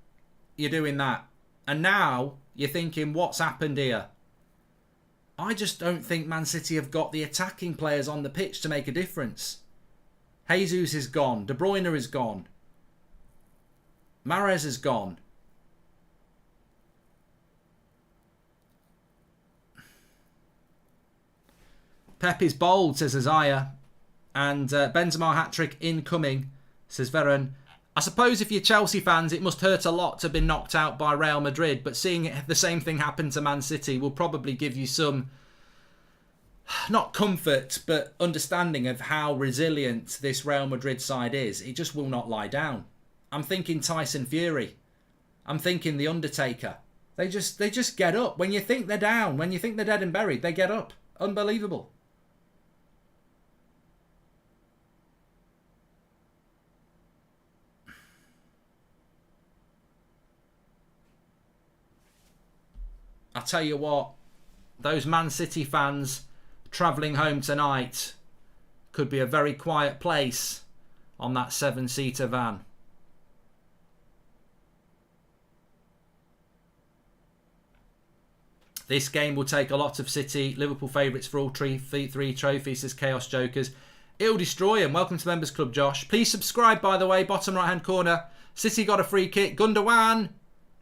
you're doing that. And now you're thinking, what's happened here? I just don't think Man City have got the attacking players on the pitch to make a difference. Jesus is gone. De Bruyne is gone. Mahrez is gone. Pep is bold, says Isaiah. And Benzema hat-trick incoming, says Veron. I suppose if you're Chelsea fans, it must hurt a lot to have been knocked out by Real Madrid, but seeing the same thing happen to Man City will probably give you some, not comfort, but understanding of how resilient this Real Madrid side is. It just will not lie down. I'm thinking Tyson Fury. I'm thinking The Undertaker. They just get up. When you think they're down, when you think they're dead and buried, they get up. Unbelievable. I tell you what, those Man City fans travelling home tonight could be a very quiet place on that 7-seater van. This game will take a lot of City. Liverpool favourites for all three trophies, says Chaos Jokers. It'll destroy them. Welcome to the Members Club, Josh. Please subscribe, by the way. Bottom right-hand corner. City got a free kick. Gundogan.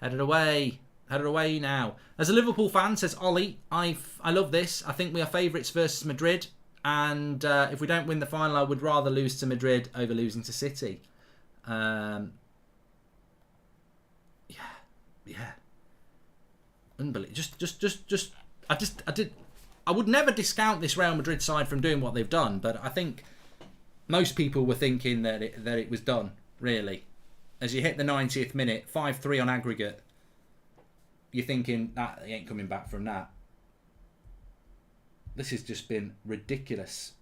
Headed away. Header away now. As a Liverpool fan, says Ollie, I love this. I think we are favourites versus Madrid. And if we don't win the final, I would rather lose to Madrid over losing to City. Yeah. Unbelievable. I would never discount this Real Madrid side from doing what they've done, but I think most people were thinking that it was done, really. As you hit the 90th minute, 5-3 on aggregate, you're thinking, that he ain't coming back from that. This has just been ridiculous.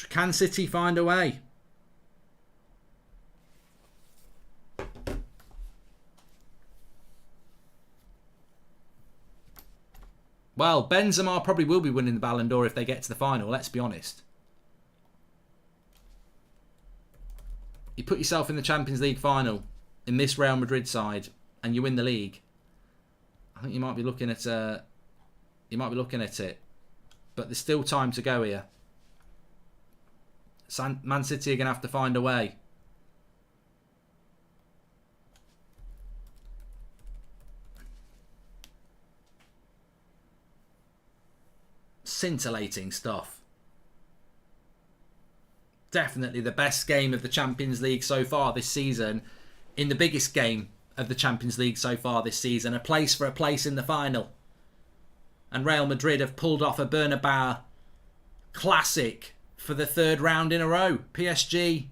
Can City find a way? Well, Benzema probably will be winning the Ballon d'Or if they get to the final, let's be honest. You put yourself in the Champions League final in this Real Madrid side and you win the league. I think you might be looking at it. But there's still time to go here. Man City are going to have to find a way. Scintillating stuff. Definitely the best game of the Champions League so far this season. In the biggest game of the Champions League so far this season. A place for a place in the final. And Real Madrid have pulled off a Bernabeu classic for the third round in a row. PSG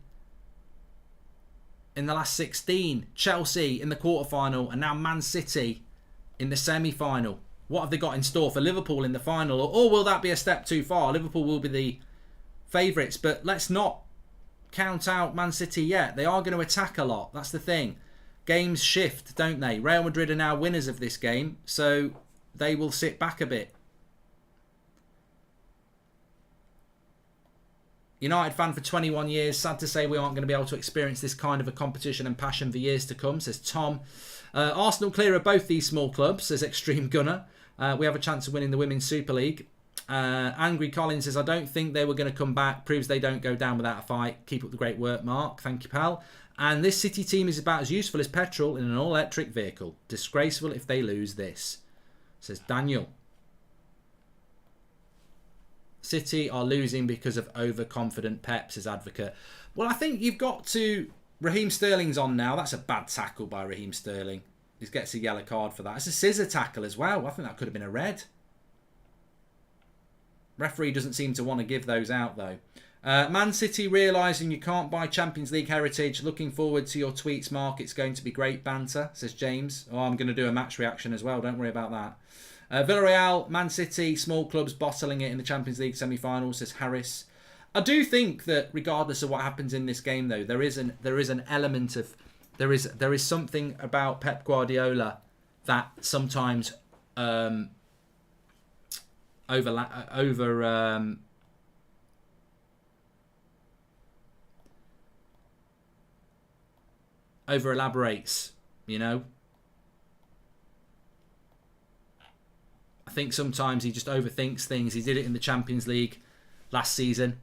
in the last 16. Chelsea in the quarterfinal. And now Man City in the semi-final. What have they got in store for Liverpool in the final? Or will that be a step too far? Liverpool will be the favourites. But let's not count out Man City yet. They are going to attack a lot. That's the thing. Games shift, don't they? Real Madrid are now winners of this game. So they will sit back a bit. United fan for 21 years. Sad to say we aren't going to be able to experience this kind of a competition and passion for years to come, says Tom. Arsenal clear of both these small clubs, says Extreme Gunner. We have a chance of winning the Women's Super League. Angry Collins says, I don't think they were going to come back. Proves they don't go down without a fight. Keep up the great work, Mark. Thank you, pal. And this City team is about as useful as petrol in an all-electric vehicle. Disgraceful if they lose this, says Daniel. City are losing because of overconfident Pep, says Advocate. Well, I think you've got to... Raheem Sterling's on now. That's a bad tackle by Raheem Sterling. He gets a yellow card for that. It's a scissor tackle as well. I think that could have been a red. Referee doesn't seem to want to give those out, though. Man City realising you can't buy Champions League heritage. Looking forward to your tweets, Mark. It's going to be great banter, says James. Oh, I'm going to do a match reaction as well. Don't worry about that. Villarreal, Man City, small clubs bottling it in the Champions League semi-finals, says Harris. I do think that regardless of what happens in this game, though, there is an element of there is something about Pep Guardiola that sometimes over elaborates, you know. I think sometimes he just overthinks things. He did it in the Champions League last season.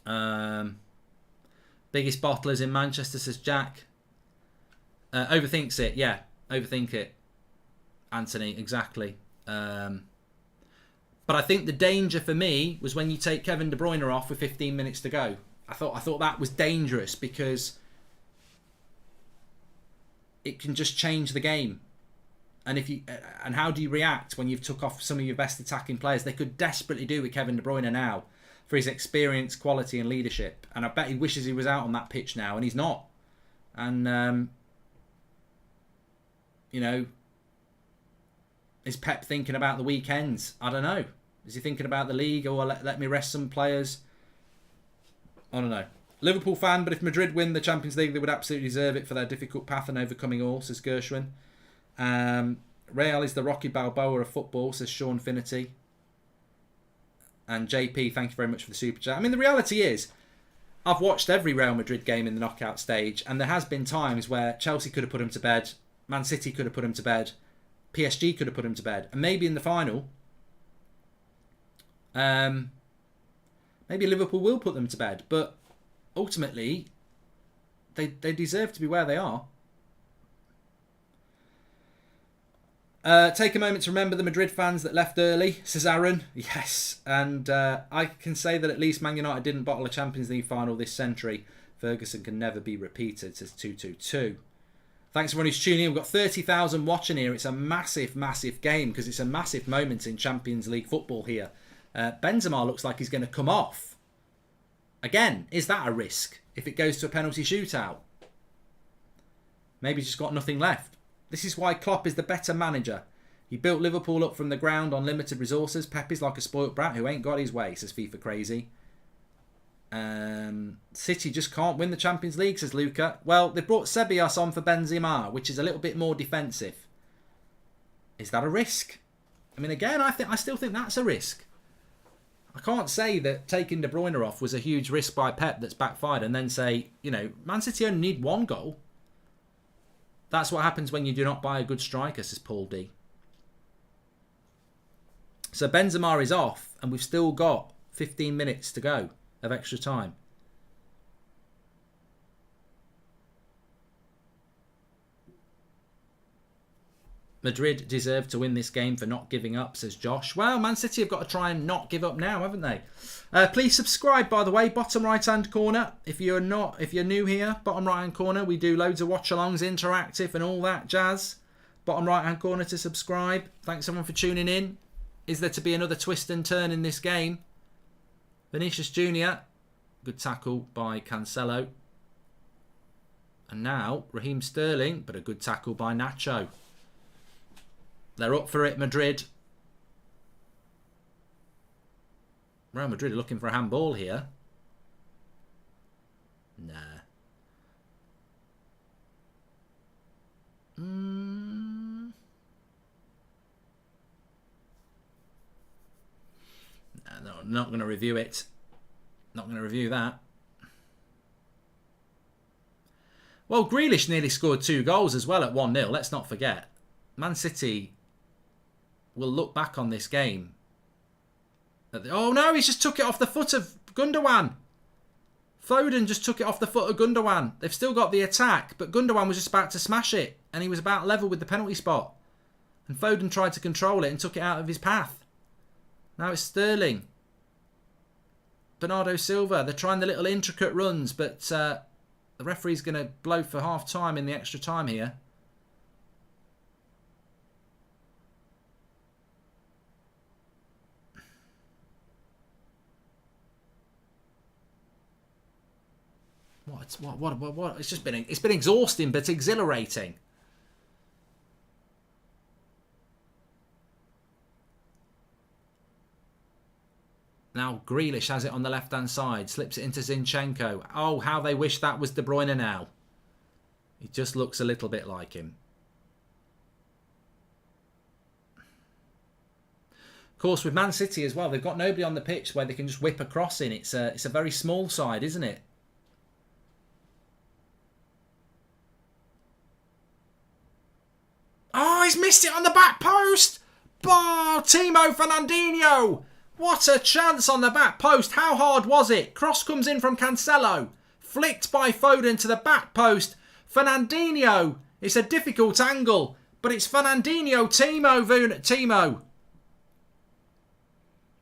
Biggest bottlers in Manchester, says Jack. Overthinks it, yeah. Overthink it, Anthony, exactly. But I think the danger for me was when you take Kevin De Bruyne off with 15 minutes to go. I thought that was dangerous because it can just change the game. And how do you react when you've took off some of your best attacking players? They could desperately do with Kevin De Bruyne now for his experience, quality and leadership. And I bet he wishes he was out on that pitch now, and he's not. And, you know, is Pep thinking about the weekends? I don't know. Is he thinking about the league or let me rest some players? I don't know. Liverpool fan, but if Madrid win the Champions League, they would absolutely deserve it for their difficult path and overcoming all, says Gershwin. Real is the Rocky Balboa of football, says Sean Finity. And JP, thank you very much for the super chat. I mean, the reality is, I've watched every Real Madrid game in the knockout stage, and there has been times where Chelsea could have put him to bed, Man City could have put him to bed, PSG could have put him to bed, and maybe in the final, maybe Liverpool will put them to bed, but ultimately, they deserve to be where they are. Take a moment to remember the Madrid fans that left early, says Aaron. Yes, and I can say that at least Man United didn't bottle a Champions League final this century. Ferguson can never be repeated, says 222. Thanks everyone who's tuning in. We've got 30,000 watching here. It's a massive, massive game because it's a massive moment in Champions League football here. Benzema looks like he's going to come off. Again, is that a risk if it goes to a penalty shootout? Maybe he's just got nothing left. This is why Klopp is the better manager. He built Liverpool up from the ground on limited resources. Pep is like a spoilt brat who ain't got his way, says FIFA Crazy. City just can't win the Champions League, says Luca. Well, they brought Ceballos on for Benzema, which is a little bit more defensive. Is that a risk? I mean, again, I still think that's a risk. I can't say that taking De Bruyne off was a huge risk by Pep that's backfired and then say, you know, Man City only need one goal. That's what happens when you do not buy a good striker, says Paul D. So Benzema is off, and we've still got 15 minutes to go of extra time. Madrid deserve to win this game for not giving up, says Josh. Well, Man City have got to try and not give up now, haven't they? Please subscribe, by the way, bottom right-hand corner. If you're new here, bottom right-hand corner, we do loads of watch-alongs, interactive and all that jazz. Bottom right-hand corner to subscribe. Thanks everyone for tuning in. Is there to be another twist and turn in this game? Vinicius Jr. Good tackle by Cancelo. And now, Raheem Sterling, but a good tackle by Nacho. They're up for it, Madrid. Real Madrid are looking for a handball here. Nah. No, not going to review it. Not going to review that. Well, Grealish nearly scored 2 goals as well at 1-0. Let's not forget. Man City will look back on this game. Oh no, he's just took it off the foot of Gundogan. Foden just took it off the foot of Gundogan. They've still got the attack, but Gundogan was just about to smash it, and he was about level with the penalty spot. And Foden tried to control it and took it out of his path. Now it's Sterling. Bernardo Silva. They're trying the little intricate runs, but the referee's going to blow for half time in the extra time here. What? It's been exhausting but exhilarating. Now Grealish has it on the left-hand side, slips it into Zinchenko. Oh, how they wish that was De Bruyne now. He just looks a little bit like him. Of course, with Man City as well, they've got nobody on the pitch where they can just whip a cross in. It's a very small side, isn't it? Oh, he's missed it on the back post. Oh, Timo Fernandinho. What a chance on the back post. How hard was it? Cross comes in from Cancelo. Flicked by Foden to the back post. Fernandinho. It's a difficult angle, but it's Fernandinho. Timo.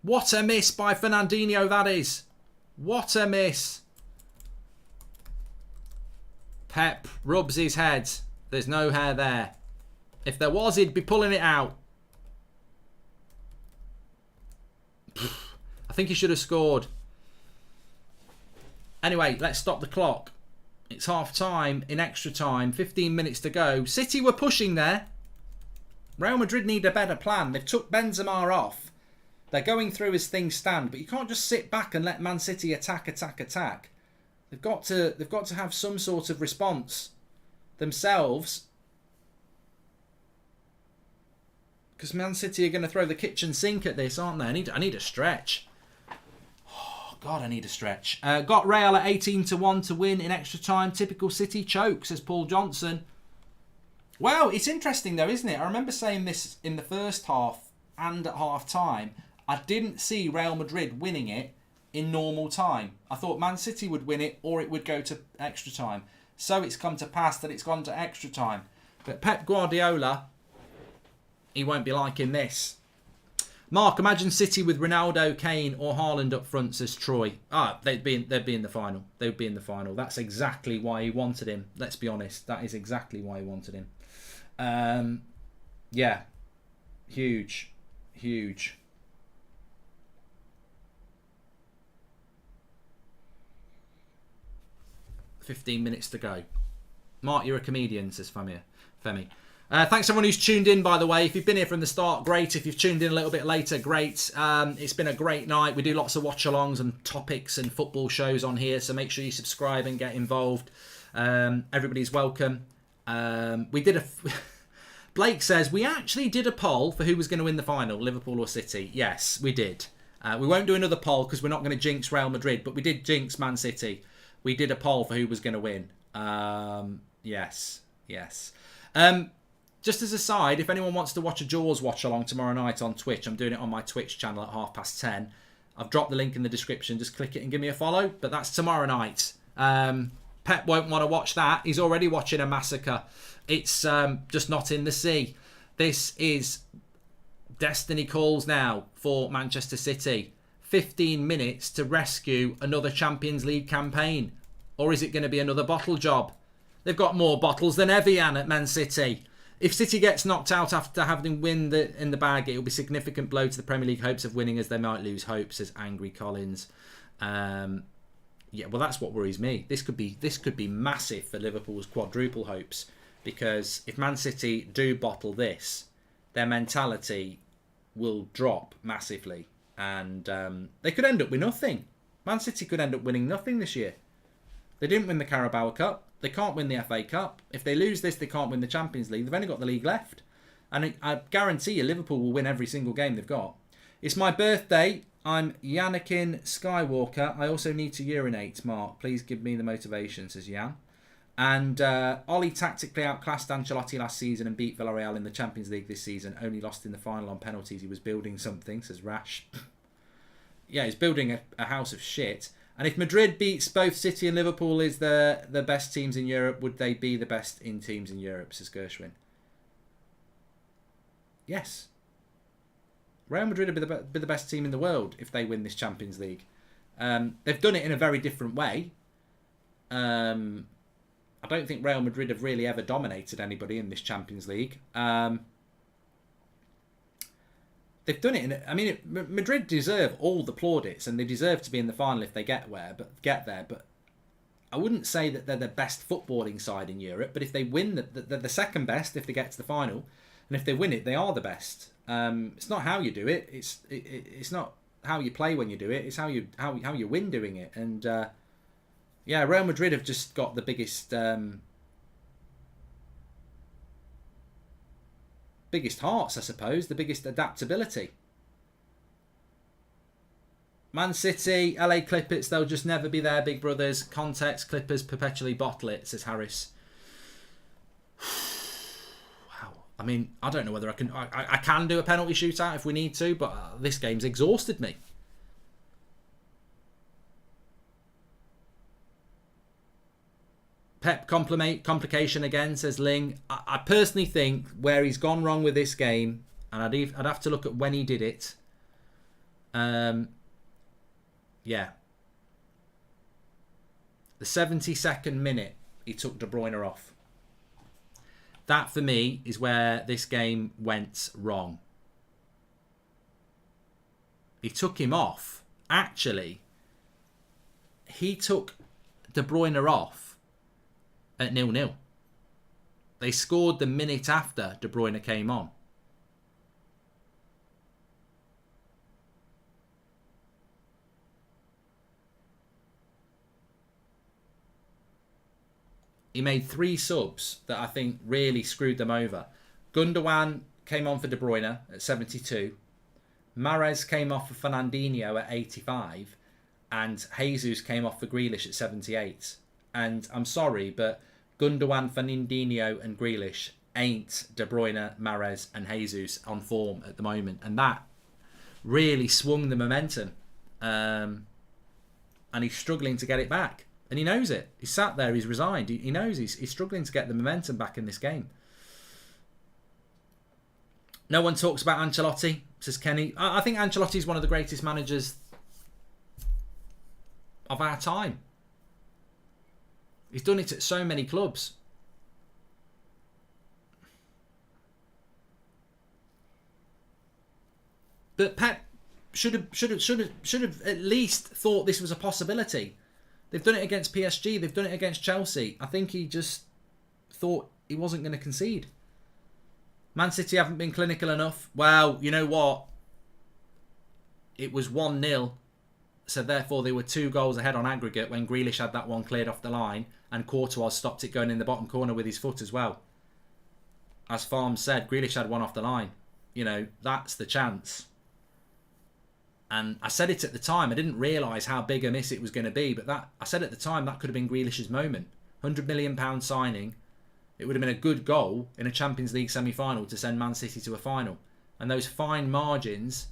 What a miss by Fernandinho that is. What a miss. Pep rubs his head. There's no hair there. If there was, he'd be pulling it out. I think he should have scored. Anyway, let's stop the clock. It's half time in extra time. 15 minutes to go. City were pushing there. Real Madrid need a better plan. They've took Benzema off. They're going through as things stand. But you can't just sit back and let Man City attack. They've got to have some sort of response themselves, because Man City are going to throw the kitchen sink at this, aren't they? I need a stretch. Oh God, I need a stretch. Got Real at 18-1 to win in extra time. Typical City choke, says Paul Johnson. Well, it's interesting though, isn't it? I remember saying this in the first half and at half time. I didn't see Real Madrid winning it in normal time. I thought Man City would win it or it would go to extra time. So it's come to pass that it's gone to extra time. But Pep Guardiola, he won't be liking this. Mark, imagine City with Ronaldo, Kane or Haaland up front, says Troy. They'd be in the final. They would be in the final. That's exactly why he wanted him. Let's be honest. That is exactly why he wanted him. Yeah. Huge. 15 minutes to go. Mark, you're a comedian, says Femi. Thanks everyone who's tuned in, by the way. If you've been here from the start, great. If you've tuned in a little bit later, great. It's been a great night. We do lots of watch-alongs and topics and football shows on here, so make sure you subscribe and get involved. Everybody's welcome. We did a... Blake says, we actually did a poll for who was going to win the final, Liverpool or City. Yes, we did. We won't do another poll because we're not going to jinx Real Madrid, but we did jinx Man City. We did a poll for who was going to win. Yes. Just as a side, if anyone wants to watch a Jaws watch-along tomorrow night on Twitch, I'm doing it on my Twitch channel at 10:30. I've dropped the link in the description. Just click it and give me a follow. But that's tomorrow night. Pep won't want to watch that. He's already watching a massacre. It's just not in the sea. This is destiny calls now for Manchester City. 15 minutes to rescue another Champions League campaign. Or is it going to be another bottle job? They've got more bottles than Evian at Man City. If City gets knocked out after having win in the bag, it will be a significant blow to the Premier League hopes of winning, as they might lose hope, says Angry Collins. Yeah, well, that's what worries me. This could be massive for Liverpool's quadruple hopes, because if Man City do bottle this, their mentality will drop massively, and they could end up with nothing. Man City could end up winning nothing this year. They didn't win the Carabao Cup. They can't win the FA Cup. If they lose this, they can't win the Champions League. They've only got the league left. And I guarantee you Liverpool will win every single game they've got. It's my birthday. I'm Yannick Skywalker. I also need to urinate, Mark. Please give me the motivation, says Jan. And Ollie tactically outclassed Ancelotti last season and beat Villarreal in the Champions League this season. Only lost in the final on penalties. He was building something, says Rash. Yeah, he's building a house of shit. And if Madrid beats both City and Liverpool is the best teams in Europe, would they be the best in teams in Europe, says Gershwin? Yes. Real Madrid would be the best team in the world if they win this Champions League. They've done it in a very different way. I don't think Real Madrid have really ever dominated anybody in this Champions League. They've done it. Madrid deserve all the plaudits, and they deserve to be in the final if they get there. But I wouldn't say that they're the best footballing side in Europe. But if they win, they're the second best if they get to the final, and if they win it, they are the best. It's not how you do it. It's not how you play when you do it. It's how you win doing it. And yeah, Real Madrid have just got the biggest hearts, I suppose, the biggest adaptability. Man City, LA Clippers, they'll just never be there, big brothers. Context, Clippers perpetually bottle it, says Harris. Wow. I mean, I don't know whether I can do a penalty shootout if we need to, but this game's exhausted me. Pep complication again, says Ling. I personally think where he's gone wrong with this game, and I'd have to look at when he did it. Yeah. The 72nd minute, he took De Bruyne off. That, for me, is where this game went wrong. He took him off. Actually, he took De Bruyne off at 0-0. They scored the minute after De Bruyne came on. he made 3 subs that I think really screwed them over. Gundogan came on for De Bruyne at 72. Mahrez came off for Fernandinho at 85. And Jesus came off for Grealish at 78. And I'm sorry, but Gundogan, Fernandinho and Grealish ain't De Bruyne, Mahrez and Jesus on form at the moment. And that really swung the momentum. And he's struggling to get it back. And he knows it. He's sat there, he's resigned. He knows he's struggling to get the momentum back in this game. No one talks about Ancelotti, says Kenny. I think Ancelotti is one of the greatest managers of our time. He's done it at so many clubs. But Pep should have at least thought this was a possibility. They've done it against PSG. They've done it against Chelsea. I think he just thought he wasn't going to concede. Man City haven't been clinical enough. Well, you know what? It was 1-0. So therefore they were 2 goals ahead on aggregate when Grealish had that one cleared off the line and Courtois stopped it going in the bottom corner with his foot as well. As Farm said, Grealish had one off the line. You know, that's the chance. And I said it at the time. I didn't realise how big a miss it was going to be. But I said at the time that could have been Grealish's moment. £100 million signing. It would have been a good goal in a Champions League semi-final to send Man City to a final. And those fine margins,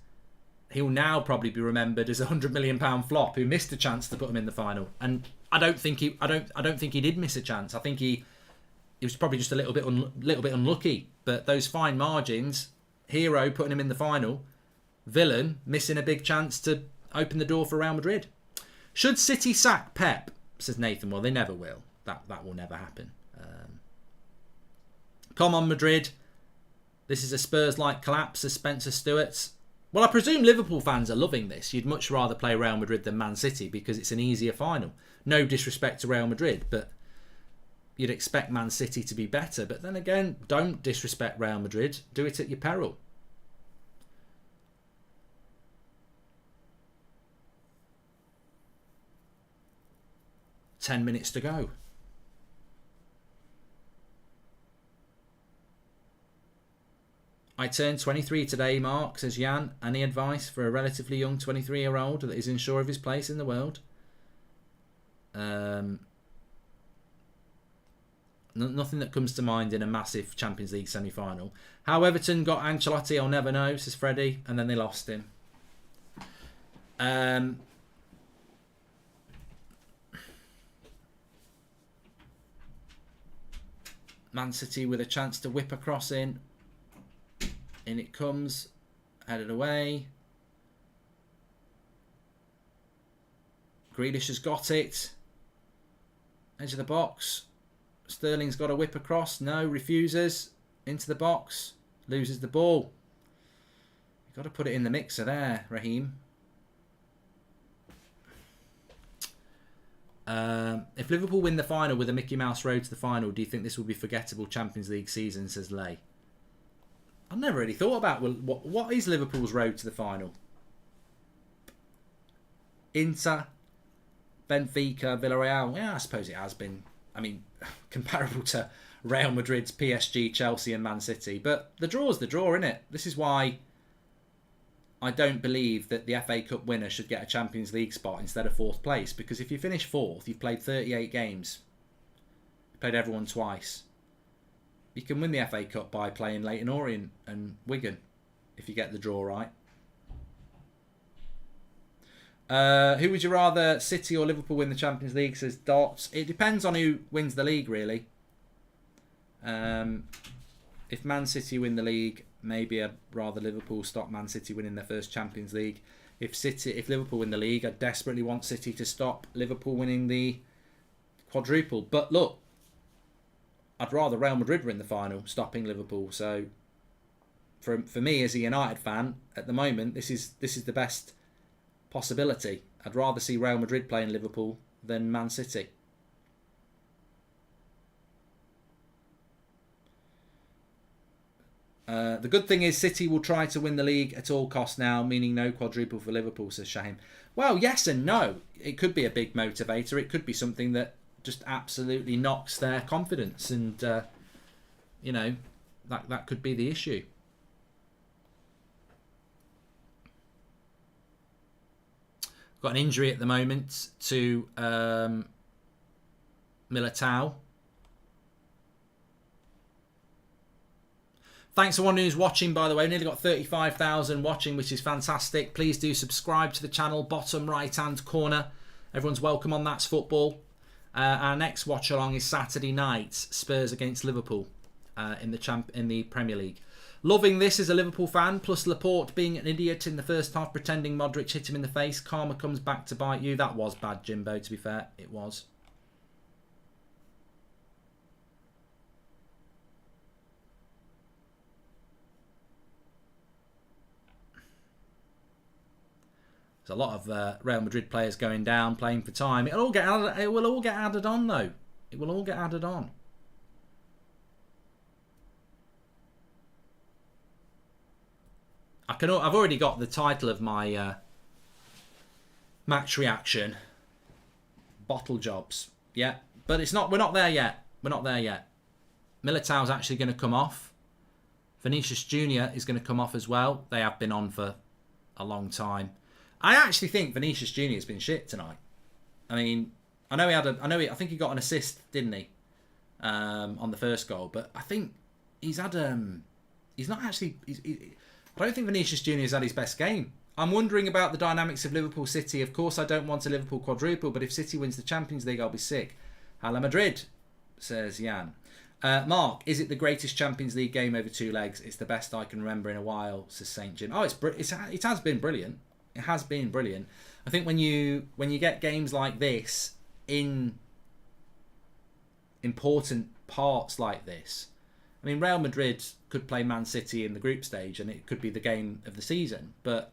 he'll now probably be remembered as a £100 million flop who missed a chance to put him in the final. And I don't think he did miss a chance. I think he was probably just a little bit unlucky. But those fine margins, hero putting him in the final, villain missing a big chance to open the door for Real Madrid. Should City sack Pep? Says Nathan. Well, they never will. That will never happen. Come on, Madrid. This is a Spurs-like collapse, as Spencer Stewart's. Well, I presume Liverpool fans are loving this. You'd much rather play Real Madrid than Man City because it's an easier final. No disrespect to Real Madrid, but you'd expect Man City to be better. But then again, don't disrespect Real Madrid. Do it at your peril. Ten minutes to go. I turned 23 today, Mark, says Jan. Any advice for a relatively young 23-year-old that is unsure of his place in the world? Nothing that comes to mind in a massive Champions League semi-final. How Everton got Ancelotti, I'll never know, says Freddie, and then they lost him. Man City with a chance to whip a cross in. In it comes, headed away. Grealish has got it. Edge of the box. Sterling's got a whip across. No, refuses. Into the box. Loses the ball. You've got to put it in the mixer there, Raheem. If Liverpool win the final with a Mickey Mouse road to the final, do you think this will be forgettable Champions League season, says Lay? I've never really thought about what is Liverpool's road to the final. Inter, Benfica, Villarreal. Yeah, I suppose it has been. I mean, comparable to Real Madrid's PSG, Chelsea and Man City. But the draw's the draw, isn't it? This is why I don't believe that the FA Cup winner should get a Champions League spot instead of 4th place. Because if you finish 4th, you've played 38 games. You've played everyone twice. You can win the FA Cup by playing Leyton Orient and Wigan if you get the draw right. Who would you rather, City or Liverpool win the Champions League, says Dots. It depends on who wins the league, really. If Man City win the league, maybe I'd rather Liverpool stop Man City winning their first Champions League. If Liverpool win the league, I desperately want City to stop Liverpool winning the quadruple. But look, I'd rather Real Madrid win the final, stopping Liverpool. So, for me as a United fan, at the moment, this is the best possibility. I'd rather see Real Madrid playing Liverpool than Man City. The good thing is City will try to win the league at all costs now, meaning no quadruple for Liverpool, says Shahim. Well, yes and no. It could be a big motivator. It could be something that just absolutely knocks their confidence, and you know, that could be the issue. Got an injury at the moment to Militao. Thanks to everyone who's watching, by the way. Nearly got 35,000 watching, which is fantastic. Please do subscribe to the channel, bottom right-hand corner. Everyone's welcome on That's Football. Our next watch-along is Saturday night, Spurs against Liverpool in the Premier League. Loving this as a Liverpool fan, plus Laporte being an idiot in the first half, pretending Modric hit him in the face. Karma comes back to bite you. That was bad, Jimbo, to be fair. It was. There's a lot of Real Madrid players going down, playing for time. It will all get added on, though. It will all get added on. I've already got the title of my match reaction. Bottle jobs. Yeah, but it's not. We're not there yet. We're not there yet. Militao's actually going to come off. Vinicius Junior is going to come off as well. They have been on for a long time. I actually think Vinicius Junior has been shit tonight. I mean, I think he got an assist, didn't he, on the first goal? But I think he's had he's not actually. I don't think Vinicius Junior has had his best game. I'm wondering about the dynamics of Liverpool City. Of course, I don't want a Liverpool quadruple, but if City wins the Champions League, I'll be sick. Hala Madrid, says Jan. Mark, is it the greatest Champions League game over 2 legs? It's the best I can remember in a while, says St. Jim. Oh, it has been brilliant. It has been brilliant. I think when you get games like this in important parts like this, I mean, Real Madrid could play Man City in the group stage and it could be the game of the season, but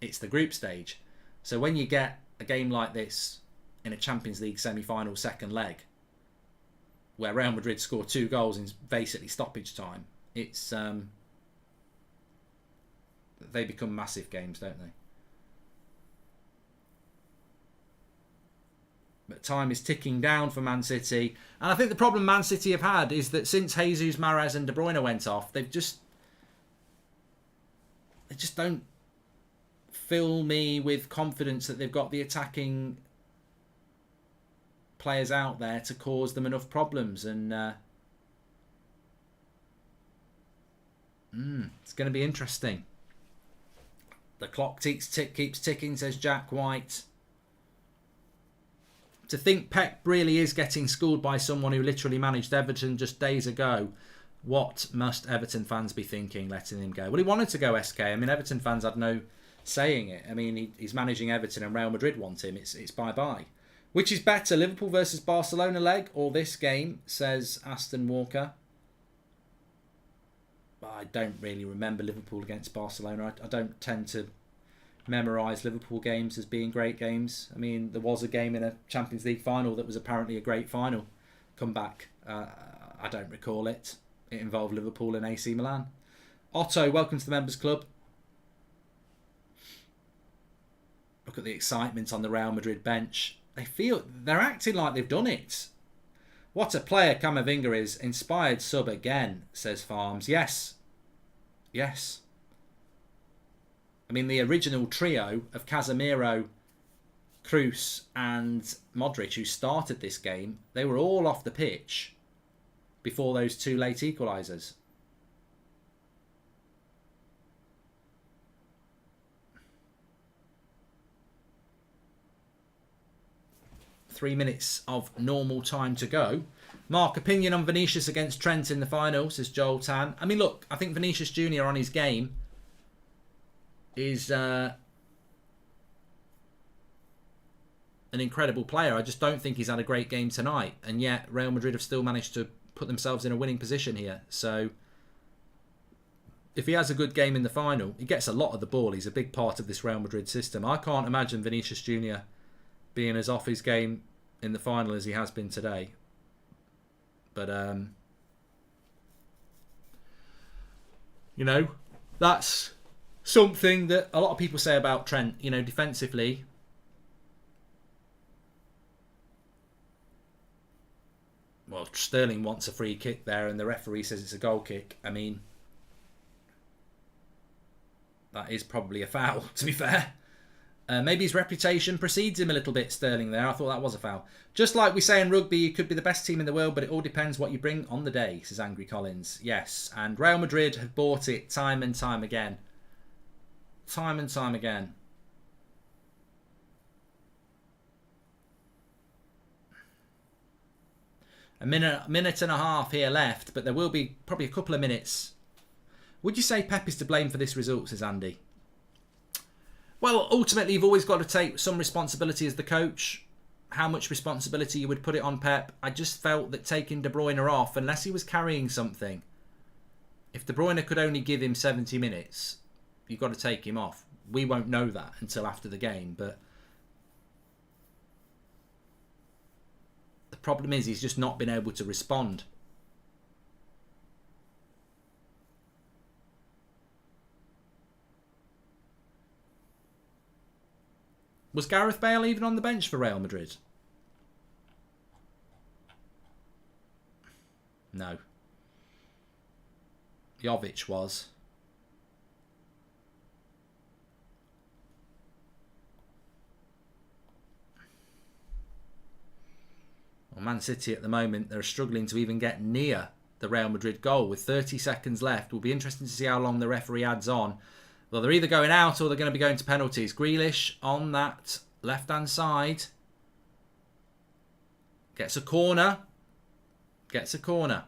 it's the group stage. So when you get a game like this in a Champions League semi-final second leg, where Real Madrid score 2 goals in basically stoppage time, it's they become massive games, don't they? But time is ticking down for Man City. And I think the problem Man City have had is that since Jesus, Mahrez and De Bruyne went off, they just don't fill me with confidence that they've got the attacking players out there to cause them enough problems. And it's going to be interesting. The clock keeps ticking, says Jack White. To think Pep really is getting schooled by someone who literally managed Everton just days ago. What must Everton fans be thinking, letting him go? Well, he wanted to go, SK. I mean, Everton fans had no saying it. I mean, he's managing Everton and Real Madrid want him. It's bye-bye. Which is better, Liverpool versus Barcelona leg or this game, says Aston Walker. I don't really remember Liverpool against Barcelona. I don't tend to memorise Liverpool games as being great games. I mean, there was a game in a Champions League final that was apparently a great final comeback. I don't recall it. It involved Liverpool and AC Milan. Otto, welcome to the Members Club. Look at the excitement on the Real Madrid bench. They're acting like they've done it. What a player Camavinga is. Inspired sub again, says Farms. Yes. I mean, the original trio of Casemiro, Kroos and Modric, who started this game, they were all off the pitch before those 2 late equalisers. Three minutes of normal time to go. Mark, opinion on Vinicius against Trent in the final, says Joel Tan. I mean, look, I think Vinicius Junior on his game is an incredible player. I just don't think he's had a great game tonight, and yet Real Madrid have still managed to put themselves in a winning position here. So if he has a good game in the final, he gets a lot of the ball. He's a big part of this Real Madrid system. I can't imagine Vinicius Junior being as off his game in the final as he has been today. But you know, that's something that a lot of people say about Trent. You know, defensively, Well, Sterling wants a free kick there and the referee says it's a goal kick. I mean, that is probably a foul, to be fair. Maybe his reputation precedes him a little bit, Sterling, there. I thought that was a foul. Just like we say in rugby, you could be the best team in the world, but it all depends what you bring on the day, says Angry Collins. Yes, and Real Madrid have bought it time and time again. Time and time again. A minute and a half here left, but there will be probably a couple of minutes. Would you say Pep is to blame for this result, says Andy? Well, ultimately, you've always got to take some responsibility as the coach. How much responsibility you would put it on Pep. I just felt that taking De Bruyne off, unless he was carrying something, if De Bruyne could only give him 70 minutes, you've got to take him off. We won't know that until after the game, but the problem is he's just not been able to respond. Was Gareth Bale even on the bench for Real Madrid? No. Jovic was. Well, Man City at the moment, they're struggling to even get near the Real Madrid goal with 30 seconds left. It will be interesting to see how long the referee adds on. Well, they're either going out or they're going to be going to penalties. Grealish on that left-hand side. Gets a corner. Gets a corner.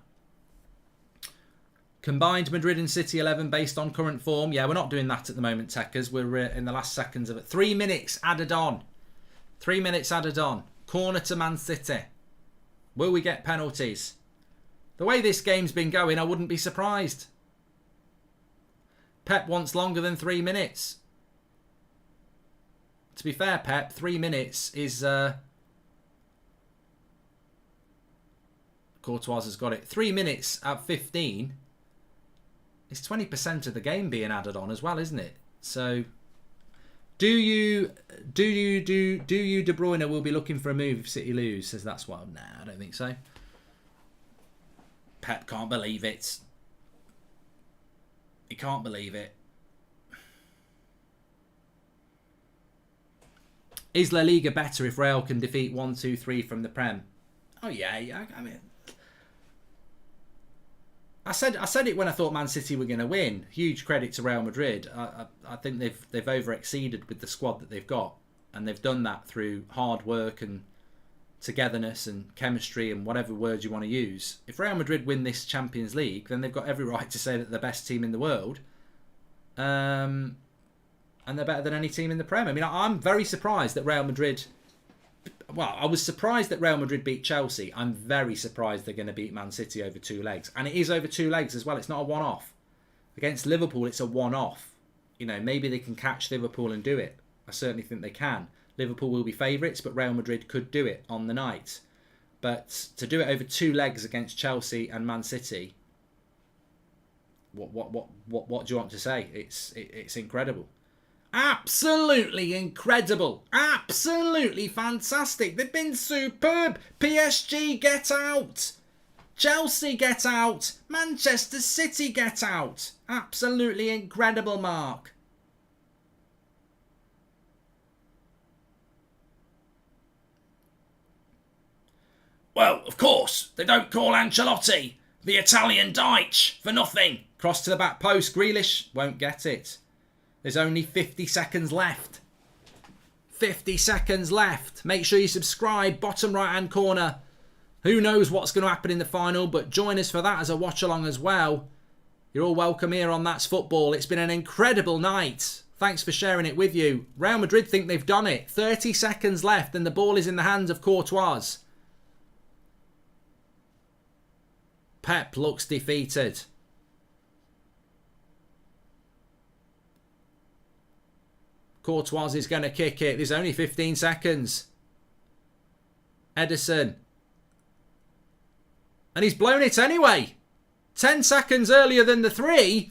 Combined Madrid and City 11 based on current form. Yeah, we're not doing that at the moment, Techers. We're in the last seconds of it. 3 minutes added on. 3 minutes added on. Corner to Man City. Will we get penalties? The way this game's been going, I wouldn't be surprised. Pep wants longer than 3 minutes. To be fair, Pep, 3 minutes is... Courtois has got it. 3 minutes at 15 is 20% of the game being added on as well, isn't it? So, do you De Bruyne will be looking for a move if City lose? Says that's what. Nah, I don't think so. Pep can't believe it. He can't believe it. Is La Liga better if Real can defeat 1, 2, 3 from the Prem? Oh yeah. I mean, I said it when I thought Man City were going to win. Huge credit to Real Madrid. I think they've over-exceeded with the squad that they've got, and they've done that through hard work and togetherness and chemistry and whatever words you want to use. If Real Madrid win this Champions League, then they've got every right to say that they're the best team in the world. And they're better than any team in the Prem. I mean, I'm very surprised that Real Madrid... Well, I was surprised that Real Madrid beat Chelsea. I'm very surprised they're going to beat Man City over 2 legs. And it is over 2 legs as well. It's not a one-off. Against Liverpool, it's a one-off. You know, maybe they can catch Liverpool and do it. I certainly think they can. Liverpool will be favourites, but Real Madrid could do it on the night. But to do it over 2 legs against Chelsea and Man City, what do you want to say? It's incredible. Absolutely incredible. Absolutely fantastic. They've been superb. PSG get out. Chelsea get out. Manchester City get out. Absolutely incredible, Mark. Well, of course, they don't call Ancelotti the Italian Dyche for nothing. Cross to the back post. Grealish won't get it. There's only 50 seconds left. 50 seconds left. Make sure you subscribe. Bottom right-hand corner. Who knows what's going to happen in the final, but join us for that as a watch-along as well. You're all welcome here on That's Football. It's been an incredible night. Thanks for sharing it with you. Real Madrid think they've done it. 30 seconds left and the ball is in the hands of Courtois. Pep looks defeated. Courtois is going to kick it. There's only 15 seconds. Ederson. And he's blown it anyway. 10 seconds earlier than the 3.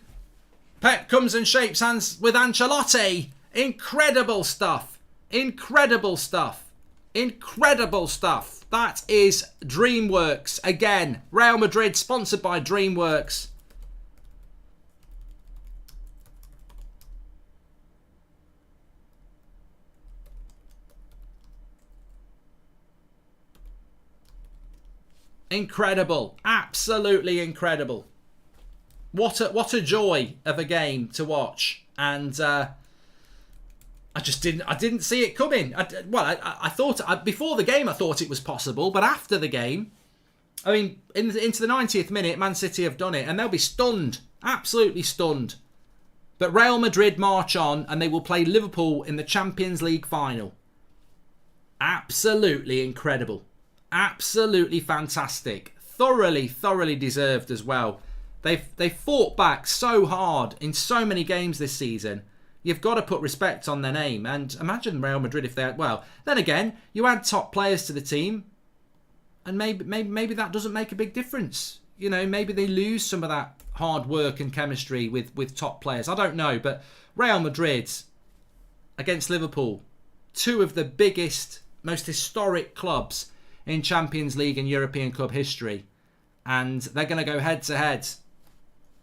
Pep comes and shakes hands with Ancelotti. Incredible stuff. Incredible stuff. Incredible stuff. That is DreamWorks. Again, Real Madrid sponsored by DreamWorks. Incredible. Absolutely incredible. What a joy of a game to watch. And I didn't see it coming. I thought before the game I thought it was possible, but after the game, I mean, into the 90th minute, Man City have done it, and they'll be stunned, absolutely stunned. But Real Madrid march on, and they will play Liverpool in the Champions League final. Absolutely incredible, absolutely fantastic, thoroughly deserved as well. They've fought back so hard in so many games this season. You've got to put respect on their name. And imagine Real Madrid if they had... Well, then again, you add top players to the team, and maybe that doesn't make a big difference. You know, maybe they lose some of that hard work and chemistry with top players. I don't know. But Real Madrid against Liverpool, two of the biggest, most historic clubs in Champions League and European club history. And they're going to go head-to-head.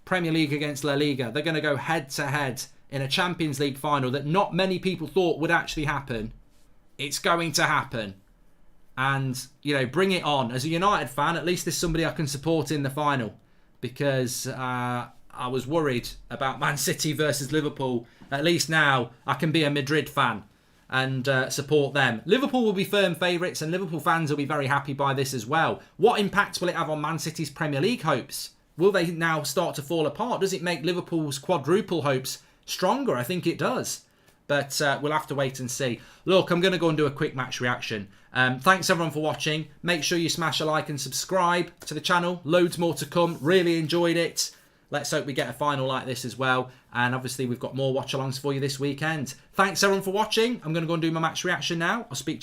Premier League against La Liga. They're going to go head-to-head in a Champions League final that not many people thought would actually happen. It's going to happen. And, you know, bring it on. As a United fan, at least there's somebody I can support in the final. Because I was worried about Man City versus Liverpool. At least now I can be a Madrid fan and support them. Liverpool will be firm favourites, and Liverpool fans will be very happy by this as well. What impact will it have on Man City's Premier League hopes? Will they now start to fall apart? Does it make Liverpool's quadruple hopes stronger? I think it does. But we'll have to wait and see. Look, I'm going to go and do a quick match reaction. Thanks everyone for watching. Make sure you smash a like and subscribe to the channel. Loads more to come. Really enjoyed it. Let's hope we get a final like this as well. And obviously we've got more watch-alongs for you this weekend. Thanks everyone for watching. I'm going to go and do my match reaction now. I'll speak to you